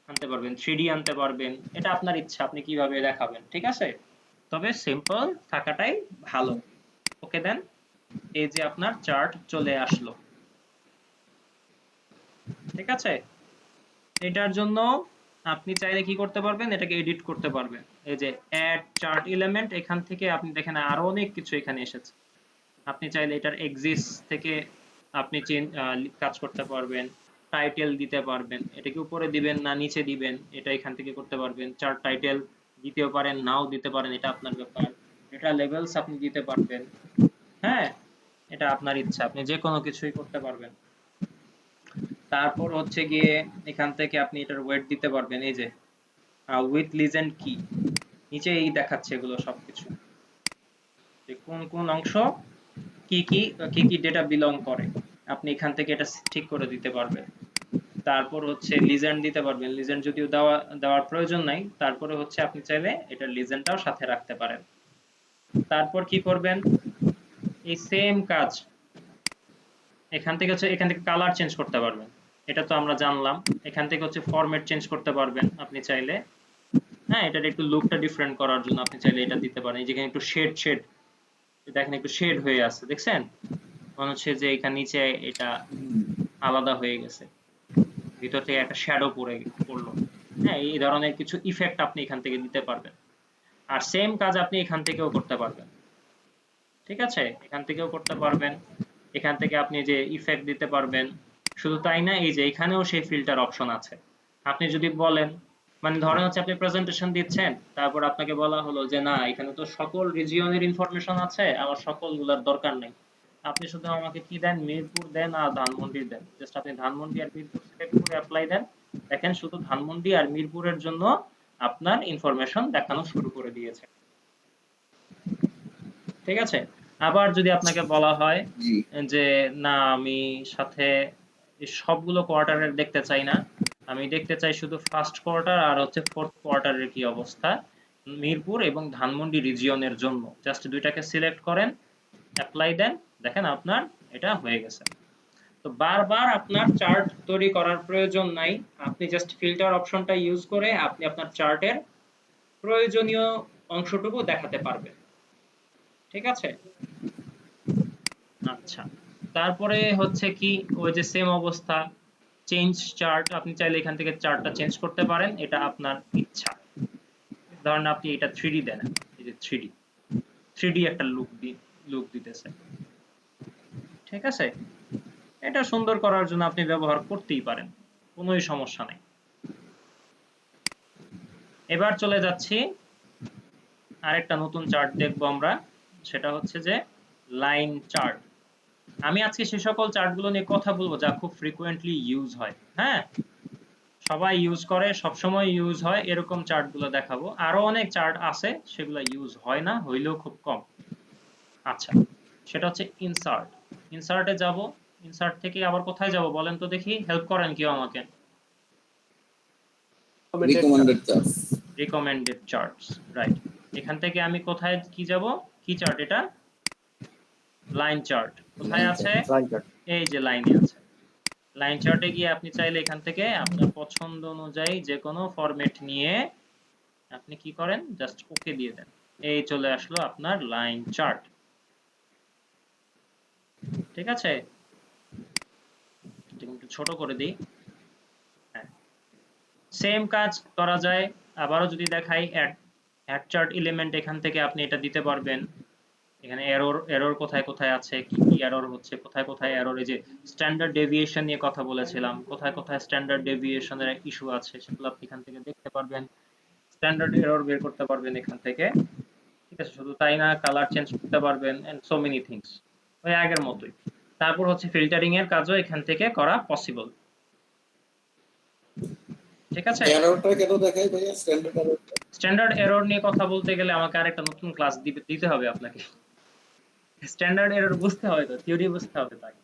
আনতে পারবেন, 3D আনতে পারবেন, এটা আপনার ইচ্ছা আপনি কিভাবে দেখাবেন। ঠিক আছে, তবে সিম্পল থাকাটাই ভালো। ওকে দেন, এই যে আপনার চার্ট চলে আসলো। ঠিক আছে, এটার জন্য আপনি চাইলে কি করতে পারবেন, এটাকে এডিট করতে পারবেন। এই যে অ্যাড চার্ট এলিমেন্ট, এখান থেকে আপনি দেখেন আরো অনেক কিছু এখানে এসেছে। আপনি চাইলে এটার এক্সিস থেকে আপনি কাজ করতে পারবেন, টাইটেল দিতে পারবেন, এটাকে উপরে দিবেন না নিচে দিবেন এটা এখান থেকে করতে পারবেন। চার্ট টাইটেল দিতেও পারেন, নাও দিতে পারেন, এটা আপনার ব্যাপার। এটা লেভেলস আপনি দিতে পারবেন, হ্যাঁ এটা আপনার ইচ্ছা, আপনি যে কোনো কিছুই করতে পারবেন। তারপর হচ্ছে গিয়ে এখান থেকে আপনি এটার ওয়েট দিতে পারবেন, এই যে উইথ লিজেন্ড কি, নিচে এই দেখাচ্ছে এগুলো সবকিছু, যে কোন কোন অংশ কি কি কি কি ডেটা বিলং করে, আপনি এখান থেকে এটা ঠিক করে দিতে পারবেন। তারপর হচ্ছে লিজেন্ড দিতে পারবেন, লিজেন্ড যদিও দেওয়ার প্রয়োজন নাই, তারপরে হচ্ছে আপনি চাইলে এটার লিজেন্ডটাও সাথে রাখতে পারেন। তারপর কি করবেন, এই সেম কাজ এখান থেকে হচ্ছে এখান থেকে কালার চেঞ্জ করতে পারবেন, এটা তো আমরা জানলাম। এখান থেকে হচ্ছে ফরম্যাট চেঞ্জ করতে পারবেন আপনি চাইলে, হ্যাঁ এটার একটু লুকটা ডিফারেন্ট করার জন্য আপনি চাইলে এটা দিতে পারেন। এই যেখানে একটু শেড শেড দেখেন, একটু শেড হয়ে আছে, দেখছেন? মনে হচ্ছে যে এখানে নিচে এটা আলাদা হয়ে গেছে, ভিতর থেকে একটা শ্যাডো পড়লো। হ্যাঁ এই ধরনের কিছু ইফেক্ট আপনি এখান থেকে দিতে পারবেন। আর সেম কাজ আপনি এখান থেকেও করতে পারবেন। ঠিক আছে, এখান থেকেও করতে পারবেন, এখান থেকে আপনি যে ইফেক্ট দিতে পারবেন। শুধু তাই না, এই যে এখানেও সেই ফিল্টার অপশন আছে। আপনি যদি বলেন, মানে ধরেন হচ্ছে আপনি প্রেজেন্টেশন দিচ্ছেন, তারপর আপনাকে বলা হলো যে না এখানে তো সকল রিজিয়নের ইনফরমেশন আছে, আমার সকলগুলোর দরকার নেই, আপনি শুধু আমাকে কি দেন, মিরপুর দেন আর ধানমন্ডি দেন। জাস্ট আপনি ধানমন্ডি আর মিরপুর সিলেক্ট করে অ্যাপ্লাই দেন, দেখেন শুধু ধানমন্ডি আর মিরপুরের জন্য আপনার ইনফরমেশন দেখানো শুরু করে দিয়েছে। ঠিক আছে, আবার যদি আপনাকে বলা হয় জি। যে না আমি সাথে এই সবগুলো কোয়ার্টারের দেখতে চাই না, আমি দেখতে চাই শুধু ফার্স্ট কোয়ার্টার আর হচ্ছে ফোর্থ কোয়ার্টারের কি অবস্থা মিরপুর এবং ধানমন্ডি রিজিয়নের জন্য, জাস্ট দুইটাকে সিলেক্ট করেন, অ্যাপ্লাই দেন, দেখেন আপনার এটা হয়ে গেছে। তো বারবার আপনার চার্ট তৈরি করার প্রয়োজন নাই, আপনি জাস্ট ফিল্টার অপশনটা ইউজ করে আপনি আপনার চার্টের প্রয়োজনীয় অংশটুকু দেখাতে পারবেন। ঠিক আছে, আচ্ছা তারপরে হচ্ছে কি, ওই যে সেম অবস্থা, চেঞ্জ চার্ট, আপনি চাইলে এখান থেকে চার্টটা চেঞ্জ করতে পারেন, এটা আপনার ইচ্ছা। ধরেন আপনি এটা 3D দেন, এই যে 3D একটা লুক দিতেছে। ঠিক আছে, এটা সুন্দর করার জন্য আপনি ব্যবহার করতেই পারেন, কোনোই সমস্যা নেই। এবার চলে যাচ্ছি আরেকটা নতুন চার্ট দেখবো আমরা, সেটা হচ্ছে যে লাইন চার্ট। আমি আজকে সে সকল চার্টগুলো নিয়ে কথা বলবো যা খুব ফ্রিকোয়েন্টলি ইউজ হয়। হ্যাঁ, সবাই ইউজ করে, সবসময় ইউজ হয় এরকম চার্টগুলো দেখাবো। আরো অনেক চার্ট আছে সেগুলো ইউজ হয় না, হইলেও খুব কম। আচ্ছা, সেটা হচ্ছে ইনসার্ট। ইনসার্টে যাব, ইনসার্ট থেকে আবার কোথায় যাব বলেন তো দেখি, হেল্প করেন কেউ আমাকে। Recommended charts. Recommended charts, right. এখান থেকে আমি কোথায় কি যাব, কি চার্ট এটা? Line chart. কোথায় Line আছে? Line chart. এই যে লাইনে আছে। লাইন চার্টে গিয়ে আপনি চাইলে এখান থেকে আপনার পছন্দ অনুযায়ী যে কোনো ফরম্যাট নিয়ে আপনি কি করেন, জাস্ট ওকে দিয়ে দেন। এই চলে আসলো আপনার লাইন চার্ট। ঠিক আছে, একটু ছোট করে দিই। হ্যাঁ, সেম কাজ করা যায়। আবারও যদি দেখাই, অ্যাড চার্ট এলিমেন্ট, এখান থেকে আপনি এটা দিতে পারবেন। এখানে এরর কোথায় কোথায় আছে, কি কি এরর হচ্ছে, কোথায় কোথায় এরর, এই যে স্ট্যান্ডার্ড ডেভিয়েশন নিয়ে কথা বলেছিলাম, কোথায় কোথায় স্ট্যান্ডার্ড ডেভিয়েশনের ইস্যু আছে সেগুলো আপনি এখান থেকে দেখতে পারবেন। স্ট্যান্ডার্ড এরর বের করতে পারবেন এখান থেকে। ঠিক আছে, শুধু তাই না, কালার চেঞ্জ করতে পারবেন এন্ড সো মেনি থিংস, ওই আগের মতোই। তারপর হচ্ছে ফিল্টারিং এর কাজও এখান থেকে করা পসিবল। ঠিক আছে, এররটা কেন দেখায় ভাইয়া স্ট্যান্ডার্ড এরর? স্ট্যান্ডার্ড এরর নিয়ে কথা বলতে গেলে আমাকে আরেকটা নতুন ক্লাস দিতে হবে আপনাকে। স্ট্যান্ডার্ড এরর বুঝতে হবে তো, থিওরি বুঝতে হবে তাই।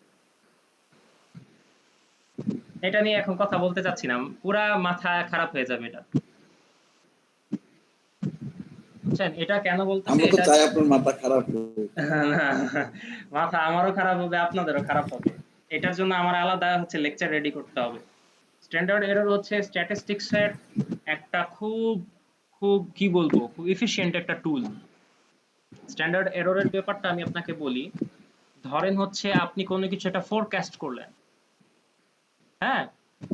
এটা নিয়ে এখন কথা বলতে চাচ্ছি না, পুরা মাথা খারাপ হয়ে যাবে এটা। বুঝছেন এটা কেন বলতেছি? আমরা তো এটা চাই আপনার মাথা খারাপ হোক। না, মাথা আমারও খারাপ হবে, আপনাদেরও খারাপ হবে। এটার জন্য আমার আলাদা হচ্ছে লেকচার রেডি করতে হবে। স্ট্যান্ডার্ড এরর হচ্ছে স্ট্যাটিস্টিক্স এর একটা খুব খুব কি বলবো, খুব এফিশিয়েন্ট একটা টুল। স্ট্যান্ডার্ড এররের ব্যাপারটা আমি আপনাকে বলি। ধরেন হচ্ছে আপনি কোনো কিছু একটা ফোরকাস্ট করলেন, হ্যাঁ,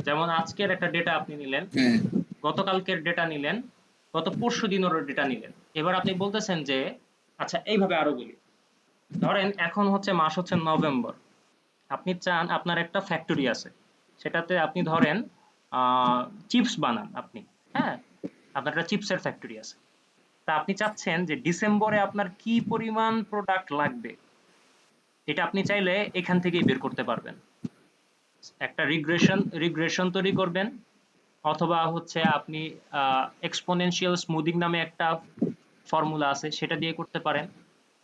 যেমন আজকের একটা ডেটা আপনি নিলেন, হ্যাঁ, গতকালকের ডেটা নিলেন, গত পরশু দিনেরও ডেটা নিলেন। এবার আপনি বলতেছেন যে আচ্ছা এইভাবে আরো বলি, ধরেন এখন হচ্ছে মাস হচ্ছে নভেম্বর, আপনি চান আপনার একটা ফ্যাক্টরি আছে, সেটাতে আপনি ধরেন চিপস বানান আপনি, হ্যাঁ, আপনার একটা চিপসের ফ্যাক্টরি আছে। তা আপনি চাচ্ছেন যে ডিসেম্বরে আপনার কি পরিমাণ প্রোডাক্ট লাগবে, এটা আপনি চাইলে এখান থেকেই বের করতে পারবেন। একটা রিগ্রেশন তৈরি করবেন, অথবা হচ্ছে আপনি এক্সপোনেনশিয়াল স্মুদিং নামে একটা ফর্মুলা আছে সেটা দিয়ে করতে পারেন,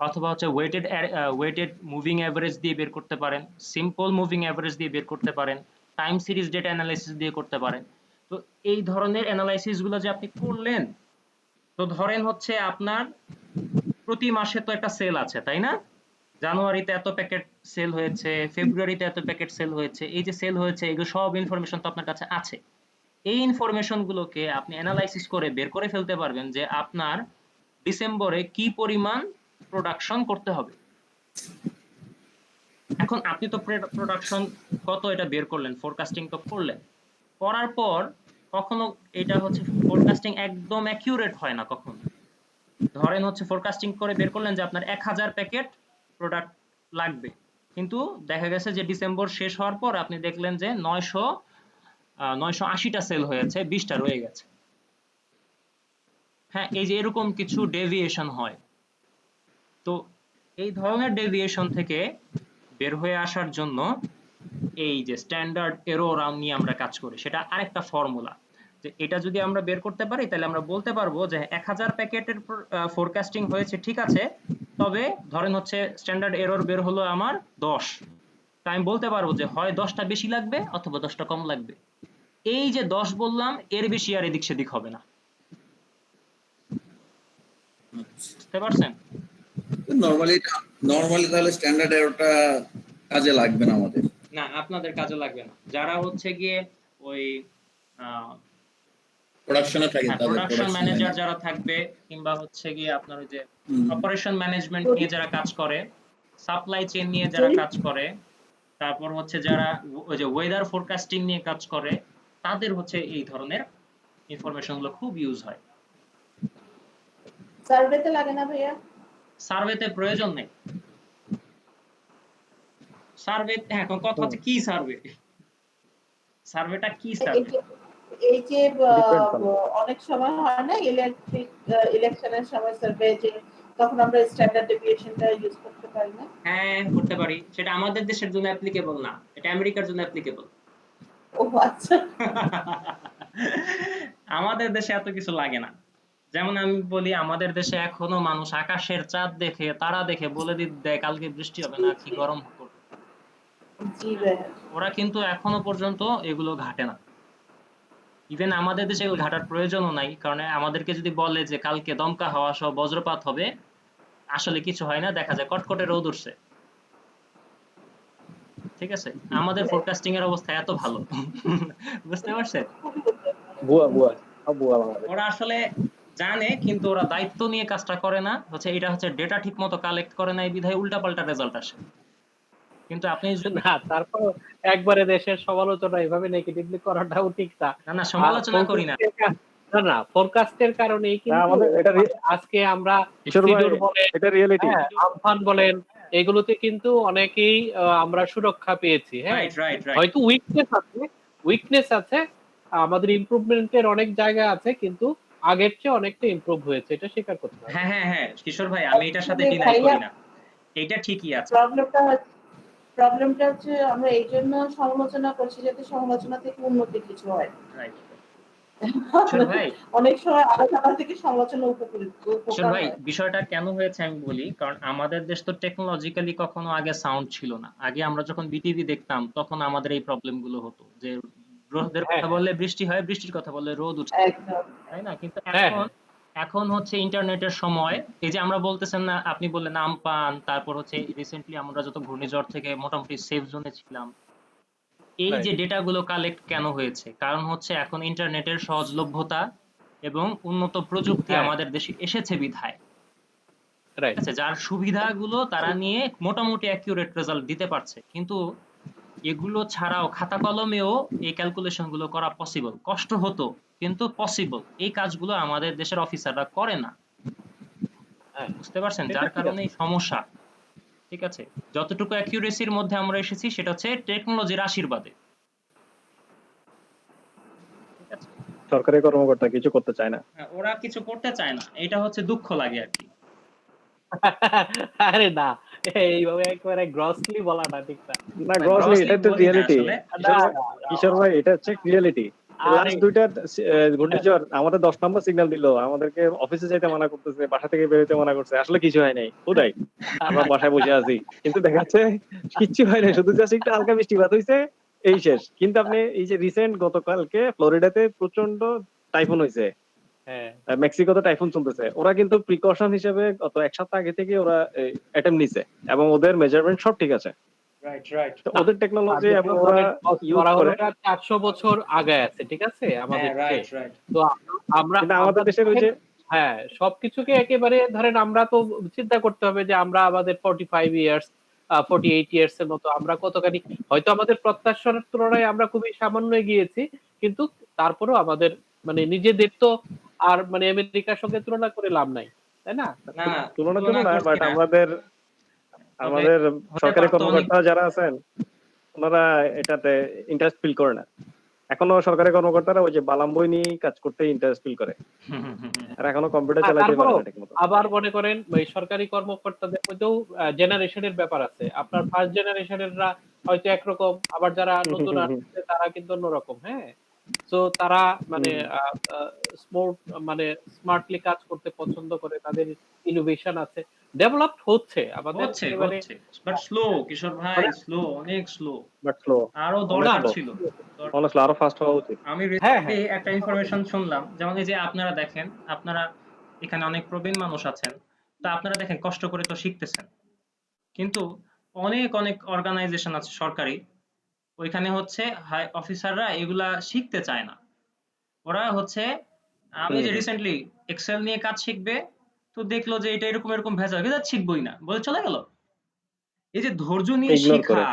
অথবা হচ্ছে ওয়েটেড মুভিং অ্যাভারেজ দিয়ে বের করতে পারেন, সিম্পল মুভিং অ্যাভারেজ দিয়ে বের করতে পারেন, টাইম সিরিজ ডেটা অ্যানালাইসিস দিয়ে করতে পারেন। তো এই ধরনের অ্যানালাইসিস গুলো যে আপনি করলেন, তো ধরেন হচ্ছে আপনার প্রতি মাসে তো একটা সেল আছে তাই না, জানুয়ারিতে এত প্যাকেট সেল হয়েছে, ফেব্রুয়ারিতে এত প্যাকেট সেল হয়েছে, এই যে সেল হয়েছে এগুলো সব ইনফরমেশন তো আপনার কাছে আছে। এই ইনফরমেশন গুলোকে আপনি অ্যানালাইসিস করে বের করে ফেলতে পারবেন যে আপনার ডিসেম্বরে কি পরিমাণ প্রোডাকশন করতে হবে। এখন আপনি তো প্রোডাকশন কত এটা বের করলেন, ফোরকাস্টিং তো করলেন, করার পর কখনো এটা হচ্ছে ফোরকাস্টিং একদম অ্যাকিউরেট হয় না কখনো। ধরেন হচ্ছে ফোরকাস্টিং করে বের করলেন যে আপনার 1000 প্যাকেট প্রোডাক্ট লাগবে, কিন্তু দেখা গেছে যে ডিসেম্বর শেষ হওয়ার পর আপনি দেখলেন যে 980টা সেল হয়েছে, 20টা রয়ে গেছে। হ্যাঁ, এই যে এরকম কিছু ডেভিয়েশন হয়। তো এই ধরনের ডেভিয়েশন থেকে বের হয়ে আসার জন্য এই যে স্ট্যান্ডার্ড এরর নিয়ে আমরা কাজ করি, সেটা আরেকটা ফর্মুলা। যে এটা যদি আমরা বের করতে পারি তাহলে আমরা বলতে পারবো যে 1000 প্যাকেটের ফোরকাস্টিং হয়েছে ঠিক আছে, তবে ধরেন হচ্ছে স্ট্যান্ডার্ড এরর বের হলো আমার 10, তা আমি বলতে পারবো যে হয় 10টা বেশি লাগবে অথবা 10টা কম লাগবে। এই যে 10 বললাম, এর বেশি আর এদিক সেদিক হবে না। বুঝতে পারছেন? নরমালি তাহলে স্ট্যান্ডার্ড এররটা কাজে লাগবে না আমাদের। না, আপনাদের কাজে লাগবে না। যারা হচ্ছে গিয়ে ওই প্রোডাকশনে থাকে তাদের প্রোডাকশন ম্যানেজার যারা থাকবে, কিংবা হচ্ছে গিয়ে আপনার ওই যে অপারেশন ম্যানেজমেন্ট নিয়ে যারা কাজ করে, সাপ্লাই চেইন নিয়ে যারা কাজ করে, তারপর হচ্ছে যারা ওই যে ওয়েদার ফোরকাস্টিং নিয়ে কাজ করে, তাদের হচ্ছে এই ধরনের ইনফরমেশন গুলো খুব ইউজ হয়। সার্ভেতে লাগে না ভাইয়া? সার্ভেতে প্রয়োজন নেই। সার্ভে এখন কথা হচ্ছে কি সার্ভে, সার্ভেটা কি সার্ভে? এই যে অনেক সময় হয় না ইলেকশনের সময় সার্ভে, যে তখন আমরা স্ট্যান্ডার্ড ডেভিয়েশনটা ইউজ করতে পারি না? হ্যাঁ, করতে পারি। সেটা আমাদের দেশের জন্য অ্যাপ্লিকেবল না, এটা আমেরিকার জন্য অ্যাপ্লিকেবল। ও আচ্ছা। আমাদের দেশে এত কিছু লাগে না। যেমন আমি বলি, আমাদের দেশে এখনো মানুষ আকাশের চাঁদ দেখে, তারা দেখে বলে দেয় কালকে বৃষ্টি হবে না, কি জি গরম করবে। জি হ্যাঁ? ভাইয়া। ওরা কিন্তু এখনো পর্যন্ত এগুলো ঘাটে না। ইভেন আমাদের দেশে এগুলো ঘাটার প্রয়োজনও নাই, কারণ আমাদেরকে যদি বলে যে কালকে দমকা হাওয়া সহ বজ্রপাত হবে, আসলে কিছু হয় না, দেখা যায় কটকটে রোদ উঠছে। ঠিক আছে, আমাদের ফোরকাস্টিং এর অবস্থা এত ভালো। বুঝতে পারছেন? খুবই সুন্দর। বুয়া বুয়া সব বুয়া বাংলাদেশ। ওরা আসলে জানে, কিন্তু ওরা দায়িত্ব নিয়ে কাজটা করে না। এটা হচ্ছে ডেটা ঠিক মতো কালেক্ট করে নাই বিধায় উল্টাপাল্টা রেজাল্ট আসে। কিন্তু আপনি যদি না, তারপর একবারে দেশের সমালোচনা এভাবে নেগেটিভলি করাটাও ঠিক না। না না সমালোচনা করি না। না ফোরকাস্টের কারণেই না, কিন্তু আমাদের এটা আজকে আমরা কিশোর ভাই, সিডর বলেন, এটা রিয়েলিটি। হ্যাঁ, আমফান বলেন, এগুলোতে কিন্তু অনেকেই আমরা সুরক্ষা পেয়েছি। হ্যাঁ, রাইট রাইট রাইট। হয়তো উইকনেস আছে, আমাদের ইমপ্রুভমেন্টের অনেক জায়গা আছে, কিন্তু আগের চেয়ে অনেকটা ইমপ্রুভ হয়েছে, এটা স্বীকার করতে হবে। হ্যাঁ হ্যাঁ হ্যাঁ কিশোর ভাই, আমি এটার সাথে আসলে ডিনাই ভাইয়া করি না। এইটা ঠিকই আছে। প্রবলেমটা হচ্ছে আমরা এই জন্য সমালোচনা করছি যাতে সমালোচনা থেকে উন্নতি কিছু হয়। রাইট। কিশোর ভাই, অনেক সময় আলোচনা থেকে সমালোচনা কিশোর উপকার ভাই, হয়। বিষয়টা কেন হয়েছে আমি বলি, কারণ আমাদের দেশ তো টেকনোলজিক্যালি কখনো আগে সাউন্ড ছিল না। আগে আমরা যখন বিটিভি দেখতাম তখন আমাদের এই প্রবলেম গুলো হতো যে রোদের হ্যাঁ, কথা বললে বৃষ্টি হয়, বৃষ্টির কথা বললে রোদ উঠে, একদম। তাই না? কিন্তু হ্যাঁ, এখন এখন হচ্ছে ইন্টারনেটের সময়, এই যে আমরা বলতেছেন না, আপনি বললেন আমপান, তারপর হচ্ছে রিসেন্টলি আমরা যত ঘূর্ণিঝড় থেকে মোটামুটি সেফ জোনে ছিলাম। এই রাইট, যে ডেটাগুলো কালেক্ট কেন হয়েছে, কারণ হচ্ছে এখন ইন্টারনেটের সহজলভ্যতা এবং উন্নত প্রযুক্তি হ্যাঁ, আমাদের দেশে এসেছে বিধায়, ঠিক রাইট। আছে, যার সুবিধাগুলো তারা নিয়ে মোটামুটি অ্যাকিউরেট রেজাল্ট দিতে পারছে। কিন্তু এগুলো ছাড়াও খাতা কলমেও এই ক্যালকুলেশন গুলো করা পসিবল, কষ্ট হতো কিন্তু পসিবল। এই কাজগুলো আমাদের দেশের অফিসাররা করে না, হ্যাঁ, বুঝতে পারছেন, এটা যার ঠিক কারণে আছে। এই সমস্যা। ঠিক আছে, যতটুকু অ্যাকিউরেসির মধ্যে আমরা এসেছি সেটা হচ্ছে টেকনোলজির আশীর্বাদে। ঠিক আছে, সরকারি কর্মকর্তা কিছু করতে চায় না। হ্যাঁ, ওরা কিছু করতে চায় না, এটা হচ্ছে দুঃখ লাগে আর কি। আরে না, এইভাবে একেবারে গ্রসলি বলাটা ঠিক না। না, না গ্রসলি, গ্রসলি এটা তো বলি না রিয়েলিটি। আসলে। না, কিশোর ভাই, না, কিশোর ভাই, এটা হচ্ছে রিয়েলিটি। আরে লাস্ট দুইটা ঘূর্ণিঝড় আমাদের 10 নম্বর সিগন্যাল দিল, আমাদেরকে অফিসে যাইতে মানা করতেছে, বাসা থেকে বেরোতে মানা করছে, আসলে কিছু হয় নাই, কোথায় আমরা বাসায় বসে আছি, কিন্তু দেখা যাচ্ছে কিচ্ছু হয় নাই, শুধু জাস্ট একটু হালকা বৃষ্টিপাত হয়েছে, এই শেষ। কিন্তু আপনি এই যে রিসেন্ট গতকালকে ফ্লোরিডাতে প্রচন্ড টাইফুন হয়েছে, হ্যাঁ, মেক্সিকোতে টাইফুন চলতেছে, ওরা কিন্তু প্রিকশন হিসেবে গত এক সপ্তাহ আগে থেকে ওরা অ্যাটেম্প নিছে এবং ওদের মেজারমেন্ট সব ঠিক আছে। Right right. তো না, ওদের টেকনোলজি তাদের এবং তো ওরা ধরেন ইউজ ওরা হলো করে। 400 বছর আগায় আছে, ঠিক আছে, হ্যাঁ আমাদের চেয়ে। Right right. তো আমরা কিন্তু আমরা আমাদের দেশের ওই দেখেন, যে হ্যাঁ, সবকিছুকে একেবারে ধরেন, আমরা তো চিন্তা করতে হবে যে আমরা আমাদের 45 ইয়ার্স 48 ইয়ার্স এর মতো আমরা কতখানি, হয়তো আমাদের প্রত্যাশার তুলনায় আমরা খুবই সামান্য এগিয়েছি, কিন্তু তারপরেও আমাদের মানে নিজেদের তো আর মানে আমেরিকার সঙ্গে তুলনা করে লাভ নাই, তাই না? না না তুলনার জন্য তুলনা না, করছি বাট না, আমাদের তবে আমাদের হতে সরকারি পারতো অনেক। কর্মকর্তা যারা আছেন ওনারা এটাতে ইন্টারেস্ট ফিল করে না। এখনো সরকারি কর্মকর্তারা ওই যে বালাম বই নিয়ে কাজ করতে ইন্টারেস্ট ফিল করে, আর এখনো কম্পিউটার চালাতে পারে তারপরেও না ঠিকমতো। আবার মনে করেন ওই সরকারি কর্মকর্তাদের মধ্যেও জেনারেশনের ব্যাপার আছে। আপনার ফার্স্ট জেনারেশনেররা হয়তো একরকম, আবার যারা নতুন আসছে তারা কিন্তু অন্যরকম। হ্যাঁ, তো তারা মানে স্মার্ট মানে স্মার্টলি কাজ করতে পছন্দ করে, তাদের ইনোভেশন আছে, ডেভেলপড হচ্ছে আমাদের হচ্ছে একেবারে হচ্ছে বাট স্লো, কিশোর ভাই, মানে স্লো, অনেক স্লো। বাট স্লো, আরো অনেক দরকার স্লো, ছিল। অনেক স্লো, আরো ফাস্ট হওয়া উচিত। আমি হ্যাঁ, রিসেন্টলি হ্যাঁ, একটা ইনফরমেশন শুনলাম, যেমন এই যে আপনারা দেখেন, আপনারা এখানে অনেক প্রবীণ মানুষ আছেন, তো আপনারা দেখেন কষ্ট করে তো শিখতেছেন, কিন্তু অনেক অনেক অর্গানাইজেশন আছে সরকারি, ওইখানে হচ্ছে হাই অফিসাররা এগুলা শিখতে চায় না। ওরা হচ্ছে, আমি যে রিসেন্টলি এক্সেল নিয়ে কাজ শিখবে, তো দেখলো যে এটা এরকম এরকম ভেজাল ভেজাল, শিখবই না বলে চলে গেল। এই যে ধৈর্য নিয়ে ইগনোর করে। শিখা,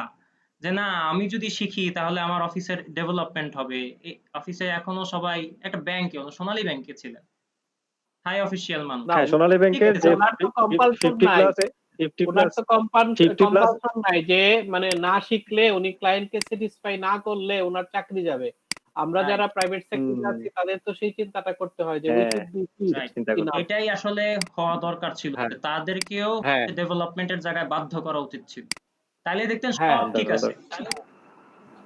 যে না আমি যদি শিখি তাহলে আমার অফিসের ডেভেলপমেন্ট হবে। অফিসে এখনো সবাই, একটা ব্যাংকে, সোনালী ব্যাংকে ছিলেন, হাই অফিসিয়াল মানুষ, না হ্যাঁ, সোনালী ব্যাংকের শিখতে যে চান। ওনার তো কম্পালশন 50 নাই, প্লাস 50 ওনার প্লাস তো 50 প্লাস কম্পালশন নাই যে মানে না শিখলে উনি ক্লায়েন্টকে স্যাটিসফাই না করলে ওনার চাকরি যাবে। আমরা রাইট যারা প্রাইভেট সেক্টরে আছি তাদের তো সেই চিন্তাটা করতে হয় যে উই হ্যাঁ, শুড বি ফিট রাইট। চিন্তা করতে। ইনাফ। এটাই আসলে হওয়া দরকার ছিল, হ্যাঁ, যে তাদেরকেও হ্যাঁ, ডেভেলপমেন্টের জায়গায় বাধ্য করা উচিত ছিল, তাইলে দেখতেন হ্যাঁ, সব ঠিক চিন্তা আছে। করতে।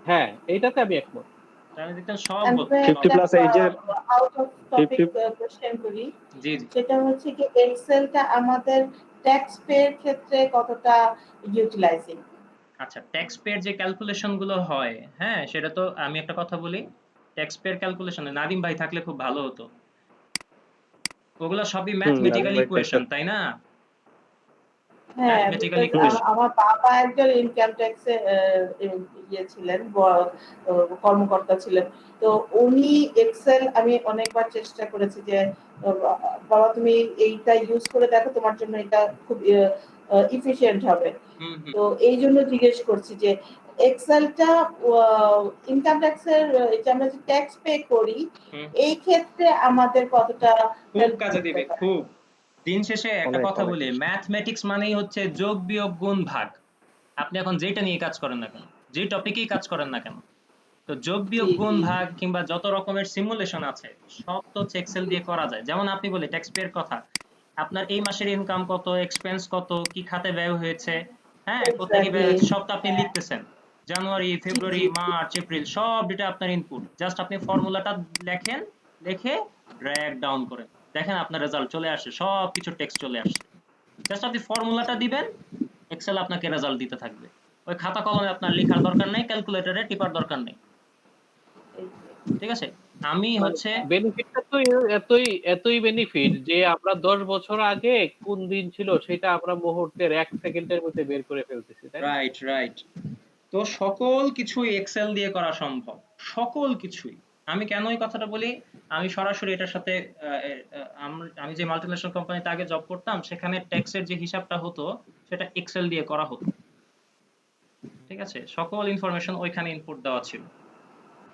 হ্যাঁ, এইটাতে আমি একমত। তাহলে দেখতেন সব And বলতো, then সব। 50 প্লাস এইজ এর out of topic 50 question করি, জি জি। সেটা হচ্ছে কি এক্সেলটা আমাদের ট্যাক্স পের ক্ষেত্রে কতটা ইউটিলাইজিং? আচ্ছা, ট্যাক্স পের যে ক্যালকুলেশন গুলো হয়, হ্যাঁ, সেটা তো আমি একটা কথা বলি, ট্যাক্স পের ক্যালকুলেশনে নাদিম ভাই থাকলে খুব ভালো হতো। ওগুলো সবই নাদিম ম্যাথমেটিক্যাল ভাই ইকুয়েশন, থাকতে তাই না? হ্যাঁ, ম্যাথমেটিক্যাল because ইকুয়েশন। আমার বাবা একজন ইনকাম ট্যাক্সে ইয়ে ছিলেন, কর্মকর্তা ছিলেন। তো উনি এক্সেল, আমি অনেকবার চেষ্টা করেছি যে বাবা তুমি এইটা ইউজ করে দেখো, তোমার জন্য এটা খুব ইফিশিয়েন্ট হবে। হুম হুম। তো এই জন্য জিজ্ঞেস করছি যে এক্সেলটা ইনকাম ট্যাক্সের যে আমরা যে ট্যাক্স পে করি হুম। এই ক্ষেত্রে আমাদের কতটা খুব হেল্প কাজে করতে দিবে, পারে? খুব। দিন শেষে একটা অনেক কথা অনেক বলি, ম্যাথমেটিক্স মানেই হচ্ছে যোগ বিয়োগ গুণ ভাগ। আপনি এখন যেটা নিয়ে কাজ করেন না কেন, যে টপিকেই কাজ করেন না কেন, তো যোগ জি বিয়োগ গুণ জি ভাগ কিংবা যত রকমের সিমুলেশন আছে সব তো হচ্ছে এক্সেল দিয়ে করা যায়। যেমন আপনি বলে ট্যাক্স পের কথা, আপনার এই মাসের ইনকাম কত, এক্সপেন্স কত, কি খাতে ব্যয় হয়েছে, হ্যাঁ, কোথায় কি ব্যয় এক্স্যাক্টলি। হয়েছে, সব তো আপনি হ্যাঁ, লিখতেছেন। জানুয়ারি, জি ফেব্রুয়ারি, জি জি। মার্চ, এপ্রিল সব ডেটা আপনার ইনপুট, জাস্ট আপনি ফর্মুলাটা লেখেন, লিখে ড্র্যাগ ডাউন করেন, দেখেন আপনার রেজাল্ট চলে আসে, সব কিছু টেক্সট চলে আসছে। জাস্ট আপনি ফর্মুলাটা দিবেন, এক্সেল আপনাকে রেজাল্ট দিতে থাকবে। ওই খাতা কলমে আপনার লেখার দরকার নেই, ক্যালকুলেটরে টিপার দরকার নেই। ঠিক আছে? আমি মানে হচ্ছে বেনিফিটটা তো এতই এতই বেনিফিট যে আমরা 10 বছর আগে কোন দিন ছিল সেটা আমরা মুহূর্তের 1 সেকেন্ডের মধ্যে বের করে ফেলতেছি, তাই না? Right right. তো সকল কিছুই এক্সেল দিয়ে করা সম্ভব, সকল কিছুই। আমি কেন এই কথাটা বলি, আমি সরাসরি এটার সাথে আমি যে মাল্টিন্যাশনাল কোম্পানিতে আগে জব করতাম সেখানে ট্যাক্সের যে হিসাবটা হতো সেটা এক্সেল দিয়ে করা হতো। ঠিক আছে, সকল ইনফরমেশন ওইখানে ইনপুট দেওয়া ছিল।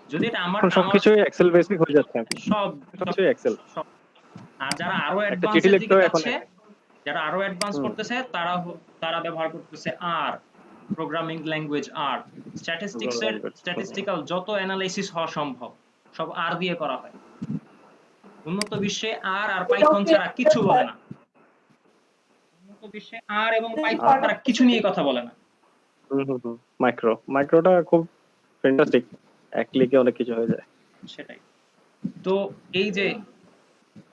যদি এটা আমার এখন আমার সবকিছুই এক্সেল বেসিক হয়ে যাচ্ছে এখন, সব সব সবকিছুই এক্সেল। সব। আর যারা আরো একটা চিঠি অ্যাডভান্সের দিকে লিখতেও এখন যাচ্ছে, যারা আরো অ্যাডভান্স হুম করতেছে, তারা ব্যবহার করতেছে আর প্রোগ্রামিং ল্যাঙ্গুয়েজ আর স্ট্যাটিস্টিক্স এর ল্যাঙ্গুয়েজ। স্ট্যাটিস্টিক্যাল যত অ্যানালাইসিস হওয়া সম্ভব সব আর দিয়ে করা হয়। উন্নত বিশ্বে আর আর এটাও পাইথন কি ছাড়া কিছু বলে হয়? না। উন্নত বিশ্বে আর এবং যদি পাইথন part of ছাড়া the কিছু নিয়ে কথা বলে না। মাইক্রোটা খুব ফ্যান্টাস্টিক, এক ক্লিকে অনেক কিছু হয়ে যায়। সেটাই। তো এই যে,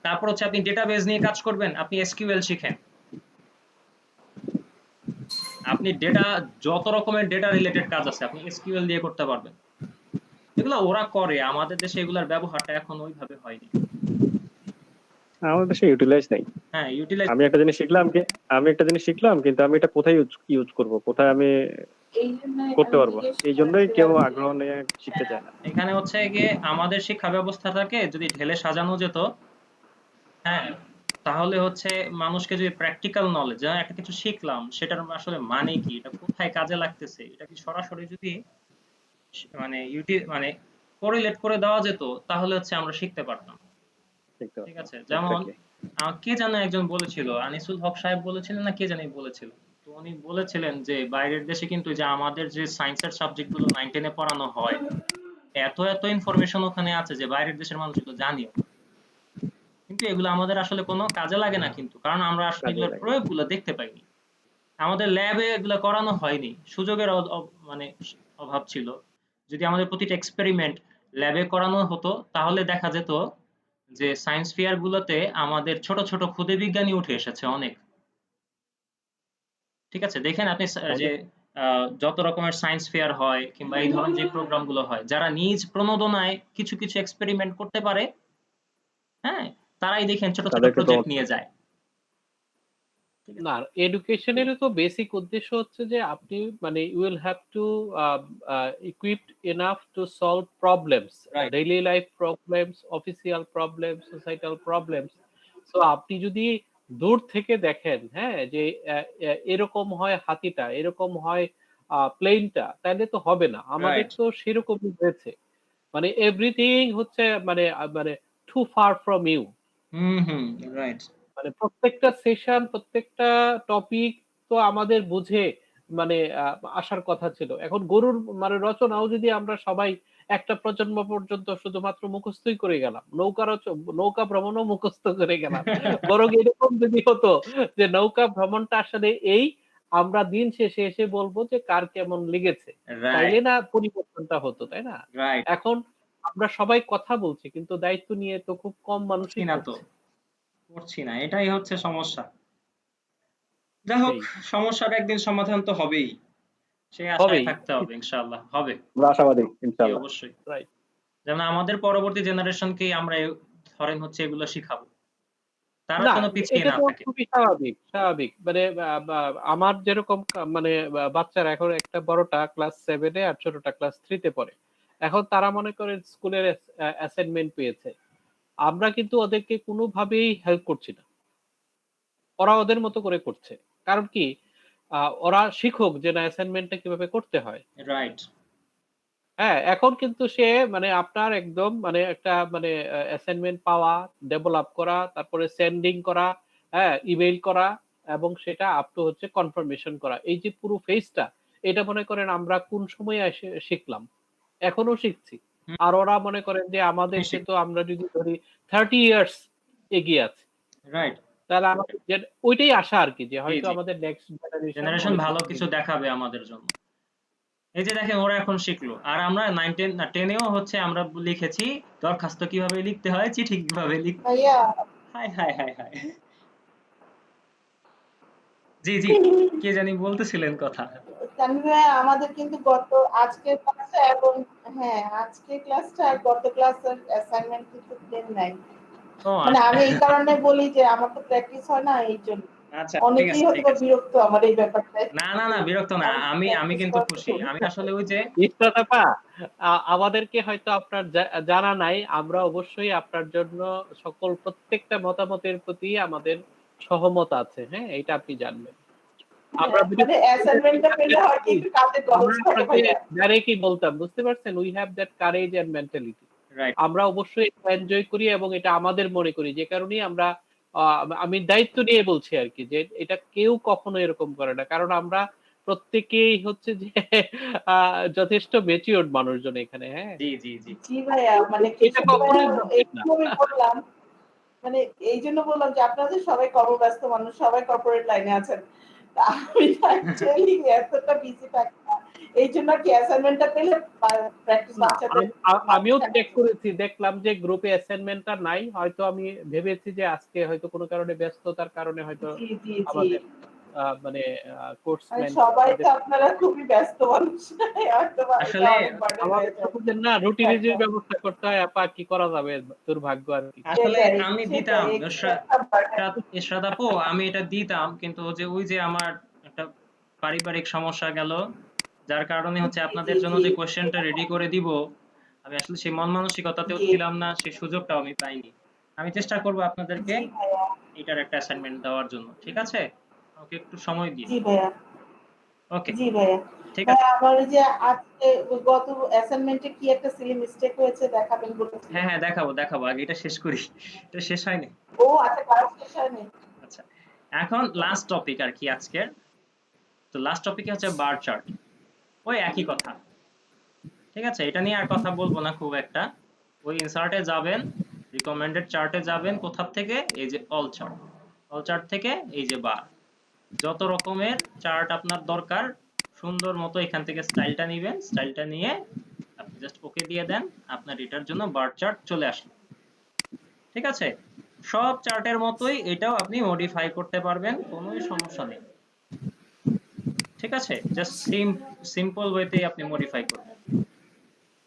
তারপর হচ্ছে আপনি ডেটাবেজ নিয়ে কাজ করবেন, আপনি এসকিউএল শিখেন। আপনি ডেটা, যত রকমের ডেটা রিলেটেড কাজ আছে আপনি এসকিউএল দিয়ে করতে পারবেন। এগুলো ওরা করে, আমাদের দেশে এগুলার ব্যবহারটা এখন ওইভাবে হয়নি। আমাদের দেশে ইউটিলাইজ নাই। হ্যাঁ, ইউটিলাইজ। আমি একটা জিনিস শিখলাম কিন্তু আমি এটা কোথায় ইউজ করব, কোথায় আমি এই জন্য করতে আমি পারবো, জিজ্ঞেস এই জন্যই কেউ করেছিলাম যে আগ্রহ নিয়ে শিখতে হ্যাঁ, চায় না। এখানে হচ্ছে গিয়ে আমাদের শিক্ষা ব্যবস্থাটাকে যদি ঢেলে সাজানো যেত, হ্যাঁ, তাহলে হচ্ছে মানুষকে যদি প্র্যাকটিক্যাল নলেজ, একটা কিছু শিখলাম সেটার আসলে মানে কি, এটা কোথায় কাজে লাগতেছে, এটা কি সরাসরি যদি মানে মানে কোরিলেট করে দেওয়া যেত, তাহলে হচ্ছে আমরা শিখতে পারতাম। শিখতে ঠিক পারতাম আছে, যেমন এক্স্যাক্টলি। কে জানে একজন বলেছিল, আনিসুল হক সাহেব বলেছিলেন না কে জানি বলেছিল, তো উনি বলেছিলেন যে বাইরের দেশে কিন্তু যে আমাদের যে সায়েন্সের সাবজেক্ট গুলো 9-10 এ পড়ানো হয়, এত এত ইনফরমেশন ওখানে আছে যে বাইরের দেশের মানুষ এগুলো জানিও, কিন্তু এগুলো আমাদের আসলে কোনো কাজে লাগে না, কিন্তু কারণ আমরা আসলে কাজে এগুলোর লাগে। প্রয়োগগুলো দেখতে পাইনি, আমাদের ল্যাবে এগুলো করানো হয়নি, সুযোগের মানে অভাব ছিল। যদি আমাদের প্রতিটা এক্সপেরিমেন্ট ল্যাবে করানো হতো তাহলে দেখা যেত যে সায়েন্স ফেয়ার গুলোতে আমাদের ছোট ছোট ক্ষুদে বিজ্ঞানী উঠে এসেছে অনেক। ঠিক আছে, দেখেন আপনি যে আমাদের যত রকমের সায়েন্স ফেয়ার হয় কিংবা এই ধরনের যে প্রোগ্রাম গুলো হয়, যারা নিজ প্রণোদনায় কিছু কিছু এক্সপেরিমেন্ট করতে পারে, হ্যাঁ, তারাই দেখেন ছোট ছোট তাদেরকে প্রজেক্ট প্রমোট নিয়ে করে। যায়। ঠিক আছে। না, এডুকেশনের তো বেসিক উদ্দেশ্য হচ্ছে যে আপনি মানে you will have to equipped enough to solve problems, right. Daily life problems, official problems, societal problems. So আপনি যদি দূর থেকে দেখেন, হ্যাঁ, যে এরকম হয় হাতিটা, এরকম হয় প্লেনটা, তাহলে তো হবে না। আমাদের রাইট। তো সেরকমই হয়েছে, মানে এভরিথিং হচ্ছে মানে মানে too far from you. Hmm hmm. Right. মানে প্রত্যেকটা সেশন, প্রত্যেকটা টপিক তো আমাদের বুঝে মানে আসার কথা ছিল। এখন গরুর মানে রচনাও যদি আমরা সবাই একটা প্রজন্ম পর্যন্ত শুধুমাত্র মুখস্থই করে গেলাম, নৌকা ভ্রমণও মুখস্থ করে গেলাম, বরং এরকম যদি হতো যে নৌকা ভ্রমণটা আসলে এই, আমরা দিন শেষে এসে বলবো যে কার কেমন লেগেছে, রাইট তাইলে না পরিবর্তনটা হতো, তাই না? রাইট। এখন আমরা সবাই কথা বলছি কিন্তু দায়িত্ব নিয়ে তো খুব কম মানুষই করছি না তো, করছে। করছি না, এটাই হচ্ছে সমস্যা। যাই হোক, সেই সমস্যার একদিন সমাধান তো হবেই, সেই আশায় হবেই, থাকতে হবে, ইনশাআল্লাহ হবে। আমরা আশাবাদী জি, ইনশাআল্লাহ। অবশ্যই। রাইট। যেমন আমাদের পরবর্তী জেনারেশনকে আমরা ধরেন হচ্ছে এগুলো শিখাবো, তারা না যেন পিছিয়ে এটা না তো থাকে। খুবই স্বাভাবিক, স্বাভাবিক। মানে আমার যেরকম মানে বাচ্চারা এখন একটা বড়টা ক্লাস 7 এ আর ছোটটা ক্লাস 3 তে পড়ে। এখন তারা মনে করেন স্কুলের অ্যাসাইনমেন্ট পেয়েছে। আমরা কিন্তু ওদেরকে কোনোভাবেই হেল্প করছি না। ওরা ওদের মতো করে করছে। কারণ কি? ওরা শিখুক যে না অ্যাসাইনমেন্টটা কিভাবে করতে হয়। রাইট। হ্যাঁ, এখন কিন্তু সে মানে আপনার একদম মানে একটা মানে অ্যাসাইনমেন্ট পাওয়া, ডেভেলপ করা, তারপরে সেন্ডিং করা, হ্যাঁ, ইমেইল করা এবং সেটা আপ টু হচ্ছে কনফার্মেশন করা। এই যে পুরো ফেজটা এটা মনে করেন আমরা কোন সময়ে এসে শিখলাম। এখনো শিখছি। হুম, আর ওরা মনে করেন যে আমাদের বেশি। চেয়ে তো আমরা যদি ধরি 30 ইয়ার্স এগিয়ে আছে। রাইট। তাহলে আমাদের যে ওইটাই আশা আরকি যে জি, হয়তো জি। আমাদের নেক্সট জেনারেশন জেনারেশন অনেক ভালো কিছু কিছু জিনিস দেখাবে আমাদের জন্য। এই যে দেখেন ওরা এখন শিখলো, আর আমরা 9 10 না 10 এও হচ্ছে আমরা লিখেছি দরখাস্ত কিভাবে লিখতে হয়, চিঠি কিভাবে লিখতে হয়। ভাইয়া হায় হায় হায় হায়। জি, জি, কে জানি বলতেছিলেন কথা। তানভীর ভাইয়া, আমাদের কিন্তু আজকের ক্লাসটা এবং হ্যাঁ আজকের ক্লাসটা আর গত ক্লাসের অ্যাসাইনমেন্ট কিন্তু দেন নাই। ও মানে আচ্ছা, আমি এই কারণে বলি যে আমার তো প্র্যাকটিস হয় না এই জন্য। আচ্ছা, ঠিক অনেকেই আছে, হয়তো ঠিক বা আছে। বিরক্ত আমার এই ব্যাপারটায়। না, না, না, বিরক্ত না। আমি আমি প্র্যাকটিস কিন্তু করা খুশি। শুরু আমি করি। আসলে ওই যে ইফতার আমাদেরকে হয়তো আপনার জানা নাই। আমরা অবশ্যই আপনার জন্য প্রত্যেকটা মতামতের প্রতি আমাদের সহমত আছে। হ্যাঁ? এটা আপনি জানবেন। আমরা হ্যাঁ, মানে অ্যাসাইনমেন্টটা পেলে হয়তো একটু কাজে আমরা খরচ করে আপনাকে ভাইয়া। ডাইরেক্টলি বলতাম। বুঝতে পারছেন? We have that courage and mentality. Right. আমরা অবশ্যই এনজয় করি এবং এটা আমাদের মনে করি। যে কারণেই আমরা আ আমি দায়িত্ব নিয়ে বলছি আরকি যে এটা কেউ কখনো এরকম করে না। কারণ আমরা প্রত্যেকেই হচ্ছে যে আ যথেষ্ট ম্যাচিউরড মানুষজন এখানে, হ্যাঁ? জি, জি, জি। জি ভাইয়া, মানে এটা কেশব কখনোই ভাইয়া ভাববেন না। একটু আমি বললাম, মানে এই জন্য বললাম যে আপনারা যে সবাই কর্মব্যস্ত মানুষ, সবাই কর্পোরেট লাইনে আছেন। তা আমি অ্যাকচুয়ালি এতটা বিজি থাকি না। এই জন্য কি অ্যাসাইনমেন্টটা পেলে প্র্যাকটিস না, বাচ্চাদের আমিও মাঝখানে চেক করেছি। দেখলাম যে গ্রুপে অ্যাসাইনমেন্টটা নাই। হয়তো আমি ভেবেছি যে আজকে হয়তো কোনো কারণে ব্যস্ততার কারণে হয়তো জি, জি, জি। আমাদের মানে মানে কোর্সম্যান সবাই তো আমাদের আপনারা খুবই ব্যস্ত মানুষ। হয়তোবা এটা আসলে অনেক বার্ডেন আমাদের হয়ে তো যায়। বুঝেন না রুটিনের ব্যবস্থা করতে হয় আপা কি করা যাবে দুর্ভাগ্য আরকি। আসলে সেটাই, আমি সেটাই দিতাম এক্সট্রা একটা বার্ডেন। ইশরাত আপু, আমি এটা দিতাম, কিন্তু ওই যে আমার একটা পারিবারিক সমস্যা গেল, যার কারণে হচ্ছে জি, জি, আপনাদের জন্য জি। যে কোশ্চেনটা রেডি করে দিব, আমি আসলে সেই মন মানসিকতাতেও জি, ছিলাম না, সেই সুযোগটাও আমি পাইনি। আমি চেষ্টা করব আপনাদেরকে জি ভাইয়া। এটার একটা অ্যাসাইনমেন্ট দেওয়ার জন্য, ঠিক আছে? ওকে, একটু সময় দিন। জি ভাইয়া। ওকে, জি ভাইয়া। ঠিক আছে। ভাইয়া আমার ওই যে আজকে গত অ্যাসাইনমেন্টে কি একটা সিলি মিস্টেক হয়েছে দেখাবেন হ্যাঁ, বলেছিলেন। হ্যাঁ, দেখাবো, দেখাবো, আগে এটা শেষ করি। এটা শেষ হয়নি। ও আচ্ছা, ক্লাস শেষ হয়নি। আচ্ছা, এখন লাস্ট টপিক আর কি আজকের। তো লাস্ট টপিকে হচ্ছে বার চার্ট। ওই একই কথা, ঠিক আছে? এটা নিয়ে আর কথা বলবো না খুব একটা। ওই ইনসার্টে যাবেন, রিকমেন্ডেড চার্টে যাবেন, কোথা থেকে? এই যে অল চার্ট। অল চার্ট থেকে এই যে বার, যত রকমের চার্ট আপনার দরকার সুন্দর মতো এখান থেকে স্টাইলটা নিবেন, স্টাইলটা নিয়ে আপনি জাস্ট ওকে দিয়ে দেন, আপনার এটার জন্য বার চার্ট চলে আসলো, ঠিক আছে? সব চার্টের মতোই এটাও আপনি মডিফাই করতে পারবেন, কোনো সমস্যা নেই, ঠিক আছে? জাস্ট সিম্পল ওয়েতেই আপনি মডিফাই করবেন।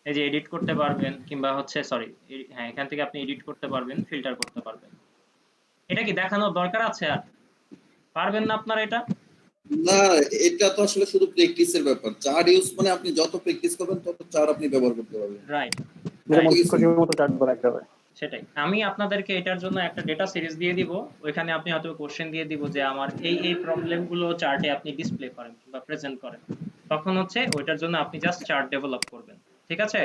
এই যে এডিট করতে পারবেন, কিংবা হচ্ছে সরি, হ্যাঁ, এখান থেকে আপনি এডিট করতে পারবেন, ফিল্টার করতে পারবেন। এটা কি দেখানোর দরকার আছে আর? পারবেন না আপনারা এটা? না, এটা তো আসলে শুধু প্র্যাকটিসের ব্যাপার। চার্ট ইউজ মানে আপনি যত প্র্যাকটিস করবেন তত চার্ট আপনি ব্যবহার করতে পারবেন। রাইট, যেটা রাইট, মন খুশি মতো চার্ট বানাতে হবে। সেটাই। আমি আপনাদেরকে এটার জন্য একটা ডেটা সিরিজ দিয়ে দিব, ওইখানে আপনি হয়তো কোশ্চেন দিয়ে দিব যে আমার এই প্রবলেমগুলো চার্টে আপনি ডিসপ্লে করেন বা প্রেজেন্ট করেন, তখন হচ্ছে ওইটার জন্য আপনি জাস্ট চার্ট ডেভেলপ করবেন, ঠিক আছে?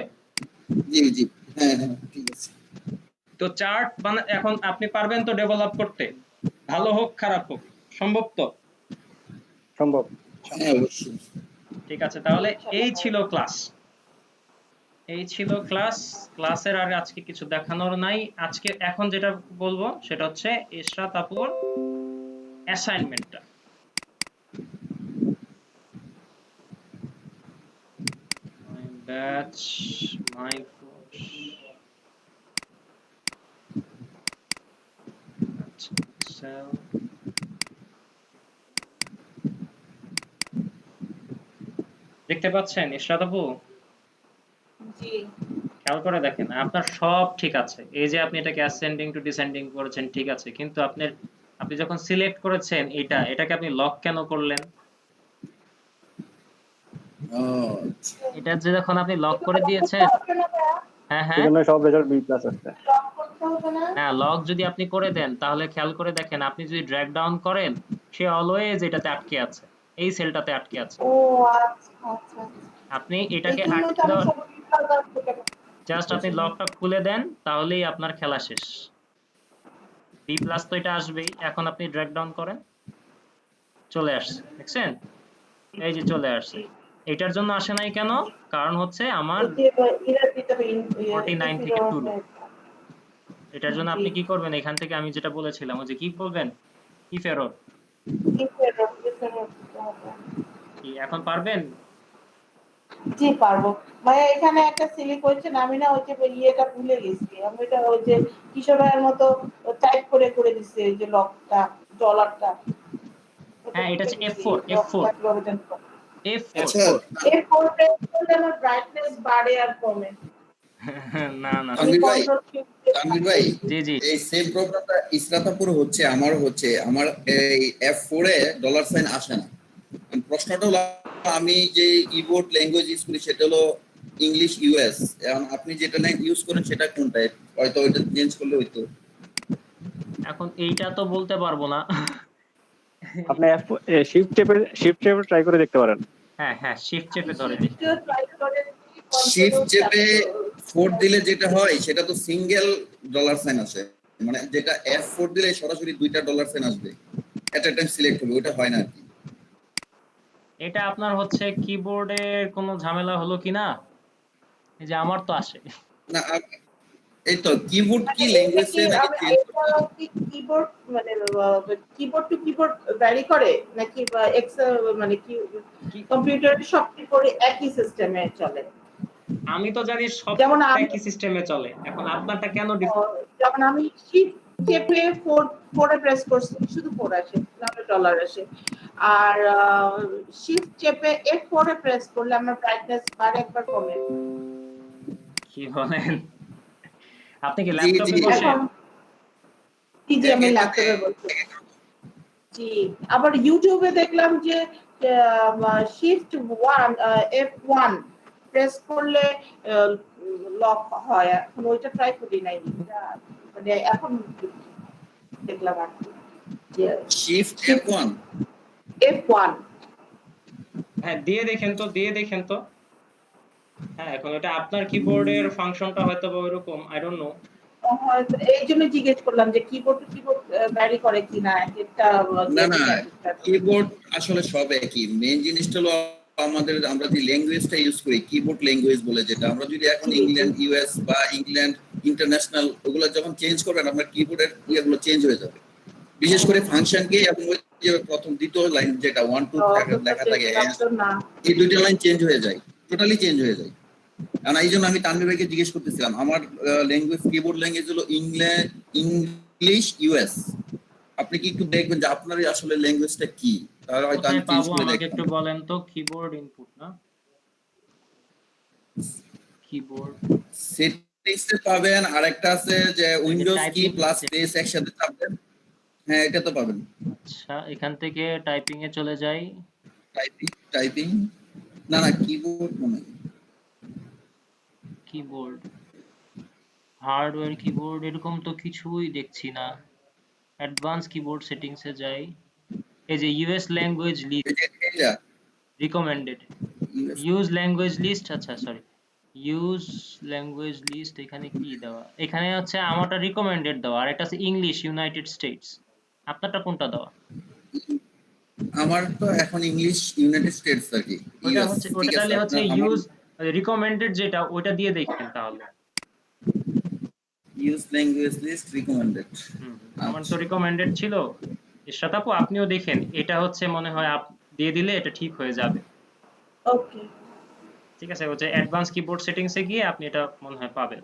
জি, জি। হ্যাঁ, হ্যাঁ, ঠিক আছে। তো চার্ট এখন আপনি পারবেন তো ডেভেলপ করতে? ভালো হোক খারাপ হোক, সম্ভব তো? সম্ভব। হ্যাঁ, অবশ্যই। ঠিক আছে, তাহলে এই ইনশাআল্লাহ। ছিল ক্লাস, এই ছিল ক্লাস। ক্লাসের আর আজকে কিছু দেখানোর নাই। আজকে এখন যেটা বলবো সেটা হচ্ছে ইশরাত আপুর অ্যাসাইনমেন্টটা। মাই ব্যাচ, মাই কোর্স। Excel দেখতে পাচ্ছেন ইশরাত আপু? জি খেয়াল করে দেখেন আপনার সব ঠিক আছে। এই যে আপনি এটাকে অ্যাসেন্ডিং টু ডিসেন্ডিং করেছেন ঠিক আছে, কিন্তু আপনি যখন সিলেক্ট করেছেন এটাকে আপনি লক কেন করলেন? ও, এটা যে যখন আপনি লক এটা করে লক করতে দিয়েছেন, হবে না ভাইয়া? হ্যাঁ হ্যাঁ সেখানে সব রেজাল্ট বি প্লাস আসছে। লক করতে হবে না? হ্যাঁ, লক যদি আপনি করে দেন তাহলে খেয়াল করে দেখেন আপনি যদি ড্র্যাগ ডাউন করেন সে অলওয়েজ এটাতে আটকে আছে, এই সেলটাতে আটকে আছে। ও আচ্ছা আচ্ছা। আপনি এই এটাকে জন্য তো আটকে আমি দেওয়ার সব বিভাগ থেকে জাস্ট আপনি লকটা খুলে দেন তাহলেই আপনার খেলা শেষ। বি প্লাস তো এটা আসবেই। এখন আপনি ড্র্যাগ ডাউন করেন, চলে আসছে দেখছেন, এই যে চলে আসছে। এটার জন্য আসে নাই কেন? কারণ হচ্ছে আমার এই যে এরা দিতে হবে 49 থেকে টুল। এটার জন্য জি আপনি কি করবেন, এখান থেকে আমি যেটা বলেছিলাম ওই যে কি করবেন, ইফ এরর। কি এখন পারবেন? জি পারবো ভাইয়া। এখানে একটা সিলি কোয়েশ্চেন আমি না ওই যে ইয়েটা ভুলে গেছি। আমি এটা ওই যে কিশোর ভাইয়ের মতো টাইপ করে করে দিচ্ছে এই যে লকটা ডলারটা, ওটা হ্যাঁ, এটা ভুলে হচ্ছে গেছি। F4 F4 লকটা কিভাবে জানি করে। F4 আচ্ছা এরপর প্রেস করলে আমার ব্রাইটনেস বাড়ে আর কমে। না না আমি তানভীর ভাই, কন্ট্রোল তানভীর ভাই, জি জি এই সেম প্রবলেমটা ইসরাতাপুর হচ্ছে, আমারও হচ্ছে। আমার এই F4 এ ডলার সাইন আসে না। প্রশ্নটা হলো, আমি যে কিবোর্ড ল্যাঙ্গুয়েজ ইউজ করি সেটা হলো ইংলিশ ইউএস। এখন আপনি যেটা ইউজ করেন সেটা কোনটা? হয়তো ওইটা চেঞ্জ করলে হইতো। এখন এইটা তো বলতে পারবো না। আপনি শিফট চেপে ট্রাই করে দেখতে পারেন। হ্যাঁ হ্যাঁ, শিফট চেপে ধরে দেখি। শিফট ট্রাই করে শিফট কন্ট্রোল চেপে 4 দিলে যেটা হয় সেটা তো সিঙ্গেল ডলার সাইন আসে, মানে যেটা F4 দিলে সরাসরি দুইটা ডলার সাইন আসবে, এট এ টাইম সিলেক্ট হবে, ওটা হয় না আর কি। এটা আপনার হচ্ছে কিবোর্ডের কোনো ঝামেলা হলো কিনা, এই যে আমার তো আসে। না এই তো কিবোর্ড কি মানে এটা কি ল্যাঙ্গুয়েজে নাকি আমি চেঞ্জ এটা করতে হবে? কি কিবোর্ড মানে কিবোর্ড টু কিবোর্ড ভ্যারি করে নাকি এক্সেল মানে কি কি- কম্পিউটারের সব কিবোর্ড একই সিস্টেমে চলে? আমি তো জানি সব যেমন আমি একই সিস্টেমে চলে, এখন আপনারটা কেন ডিফারেন্ট? যেমন আমি শিফট চেপে ফোরে প্রেস করছি শুধু ফোর আসে, নাহলে ডলার আসে। আর শিফট চেপে F4 এ প্রেস করলে আমার ব্রাইটনেস বাড়ে একবার কমে। কি বলেন? আপনি কি জি জি, ল্যাপটপে বসেন? এখন কি যে আমি ল্যাপটপে বলছি। জি, আবার ইউটিউবে দেখলাম যে শিফট F1 প্রেস করলে লক হয়। এখন ওইটা ট্রাই করি নাই। মানে এখন দেখলাম আর কি যে শিফট শিফট F1। F1 হ্যাঁ, দিয়ে দেখেন তো। হ্যাঁ, এখন এটা আপনার কিবোর্ডের ফাংশনটা হয়তো বা ওইরকম, আই ডোন্ট নো। হয়তো এই জন্য জিজ্ঞেস করলাম যে কিবোর্ড টু কিবোর্ড ভ্যারি করে কিনা একটা না না, একটা কিবোর্ড আসলে সব একই। মেইন জিনিসটা হলো আমরা যে ল্যাঙ্গুয়েজটা ইউজ করি কিবোর্ড ল্যাঙ্গুয়েজ বলে, যেটা আমরা যদি এখন জি জি ইংল্যান্ড ইউএস বা ইংল্যান্ড ইন্টারন্যাশনাল ওগুলো যখন চেঞ্জ করবেন আপনার কিবোর্ডের ইয়েগুলো চেঞ্জ হয়ে যাবে, বিশেষ করে ফাংশনকে এবং ওই যে প্রথম দ্বিতীয় লাইন যেটা 1 2 লেখা থাকে না এই দুইটা লাইন চেঞ্জ হয়ে যায়, টোটালি চেঞ্জ হয়ে যায়। কারণ এই জন্য আমি তানভীর ভাইকে জিজ্ঞেস করতেছিলাম, আমার ল্যাঙ্গুয়েজ কিবোর্ড ল্যাঙ্গুয়েজ হলো ইংলিশ ইউএস। আপনি কি একটু দেখবেন যে আপনার আসলে ল্যাঙ্গুয়েজটা কি, তাহলে হয়তো আমি কোথায় চেঞ্জ পাবো করে আমাকে দেখতাম। একটু বলেন তো, কিবোর্ড ইনপুট না, কিবোর্ড সেটিংস এ পাবেন, আরেকটা আছে যে ওই যে উইন্ডোজ কি টাইপিং প্লাস আছে। স্পেস একসাথে চাপবেন। হ্যাঁ এটা তো পাবেন। আচ্ছা, এখান থেকে টাইপিং এ চলে যাই। টাইপিং টাইপিং, না না কিবোর্ড মনে হয়। কিবোর্ড, হার্ডওয়্যার কিবোর্ড এরকম তো কিছুই দেখছি না। অ্যাডভান্স কিবোর্ড সেটিংস এ যাই। এই যে ইউএস ল্যাঙ্গুয়েজ লিস্ট এই যে এটা recommended, US use language list, আচ্ছা সরি, ইউজ ল্যাঙ্গুয়েজ লিস্ট। এখানে কি দেওয়া, এখানে হচ্ছে আমারটা রিকমেন্ডেড দেওয়া, আর এটা আছে ইংলিশ ইউনাইটেড স্টেটস। আপনারটা কোনটা দেওয়া? আমার তো এখন ইংলিশ ইউনাইটেড স্টেটস আর কি, ওইটা ইউএস। হচ্ছে, ঠিক ওটা আছে, তাহলে হচ্ছে আপনার আমার ইউজ রিকমেন্ডেড যেটা ওইটা দিয়ে দেখেন তাহলে। Use language list recommended. আমার তো আচ্ছা রিকমেন্ডেড ছিল। ইশরাত আপু আপনিও দেখেন, এটা হচ্ছে মনে হয় দিয়ে দিলে এটা ঠিক হয়ে যাবে। ওকে ঠিক আছে, হচ্ছে অ্যাডভান্স কিবোর্ড সেটিংস এ গিয়ে আপনি এটা মনে হয় পাবেন।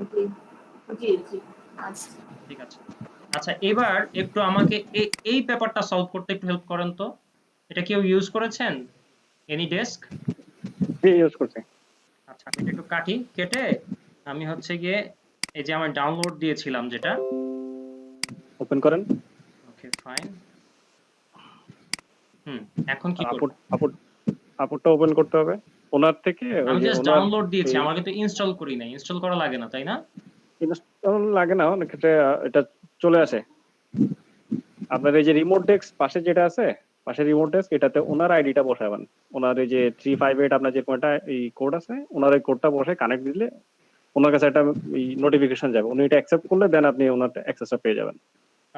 জি জি জি আচ্ছা ঠিক আছে। আচ্ছা এবার একটু আমাকে এই ব্যাপারটা সলভ করতে একটু হেল্প করেন তো। এটা কেউ ইউজ করেছেন? Any desk? ইউজ করছি। আচ্ছা আমি এটা একটু কাটি, কেটে আমি হচ্ছে গিয়ে এই যে আমার ডাউনলোড দিয়েছিলাম যেটা, ওপেন করেন। Okay fine. এখন কি করব? আপুরটা ওপেন করতে হবে ওনার থেকে। ওই আমি যে জাস্ট ওনার ডাউনলোড দিয়েছি, এই আমার কিন্তু ইনস্টল করি নাই। ইনস্টল করা লাগে না তাই না? ইনস্টল লাগে না, অনেক ক্ষেত্রে এটা চলে আসে। আপনার এই যে রিমোট ডেস্ক পাশে যেটা আছে, পাশে রিমোট ডেস্ক, এটাতে ওনার আইডিটা বসাবেন। ওনার এই যে 358 আপনার যে কোডটা, এই কোড আছে, ওনার এই কোডটা বসে কানেক্ট দিলে ওনার কাছে একটা নোটিফিকেশন যাবে। উনি এটা অ্যাকসেপ্ট করলে দেন আপনি ওনার অ্যাক্সেসটা পেয়ে যাবেন।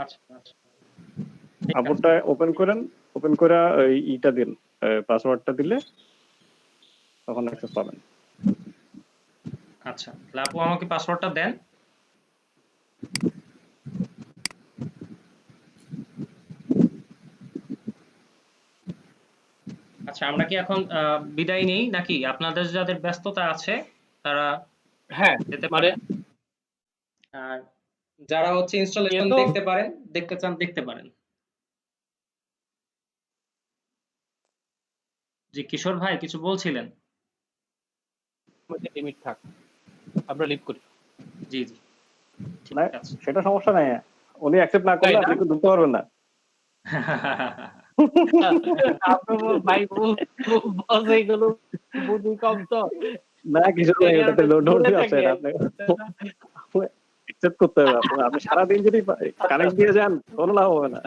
আচ্ছা আচ্ছা ঠিক আছে। আপুরটা ওপেন করেন, ওপেন করে ওই ইটা দিন, পাসওয়ার্ডটা দিলে তখন অ্যাক্সেস পাবেন। আচ্ছা তাহলে আপু আমাকে পাসওয়ার্ডটা দেন। আচ্ছা আমরা কি এখন বিদায় নেই নাকি? আপনাদের যাদের ব্যস্ততা আছে তারা হ্যাঁ যেতে মানে পারেন, আর যারা হচ্ছে ইনস্টলেশন তো দেখতে পারেন, দেখতে চান দেখতে পারেন। জি কিশোর ভাই কিছু বলছিলেন? লিমিট থাক, আমরা লিভ করি। জি জি ঠিক না আছে। সেটা সমস্যা নাই, উনি অ্যাকসেপ্ট না করলে তাই না? আপনি ঢুকতে পারবেন না। আপনার ভাই বস এইগুলো বুদ্ধি কম তো, না কিশোর ভাই, ওটাতে লোড দূরে আছে থাকে। আপনি অ্যাকসেপ্ট করতে হবে। আপনি সারাদিন যদি কানেক্ট দিয়ে যান কোনো লাভ হবে না।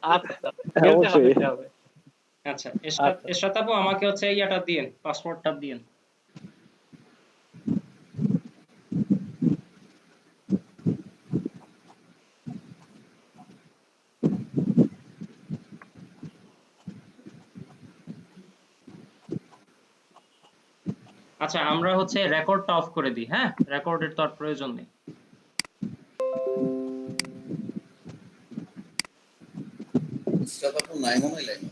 আচ্ছা খেলতে হবে, অবশ্যই। খেলতে হবে। আচ্ছা আচ্ছা এরশাদ আপু আমাকে হচ্ছে ইয়াটা দিন, পাসওয়ার্ডটা দিন। আচ্ছা আমরা হচ্ছে রেকর্ডটা অফ করে দিই, হ্যাঁ রেকর্ডের তো আর প্রয়োজন নেই। ইনস্টা তো এখন নাই মনে হয় লাইনে।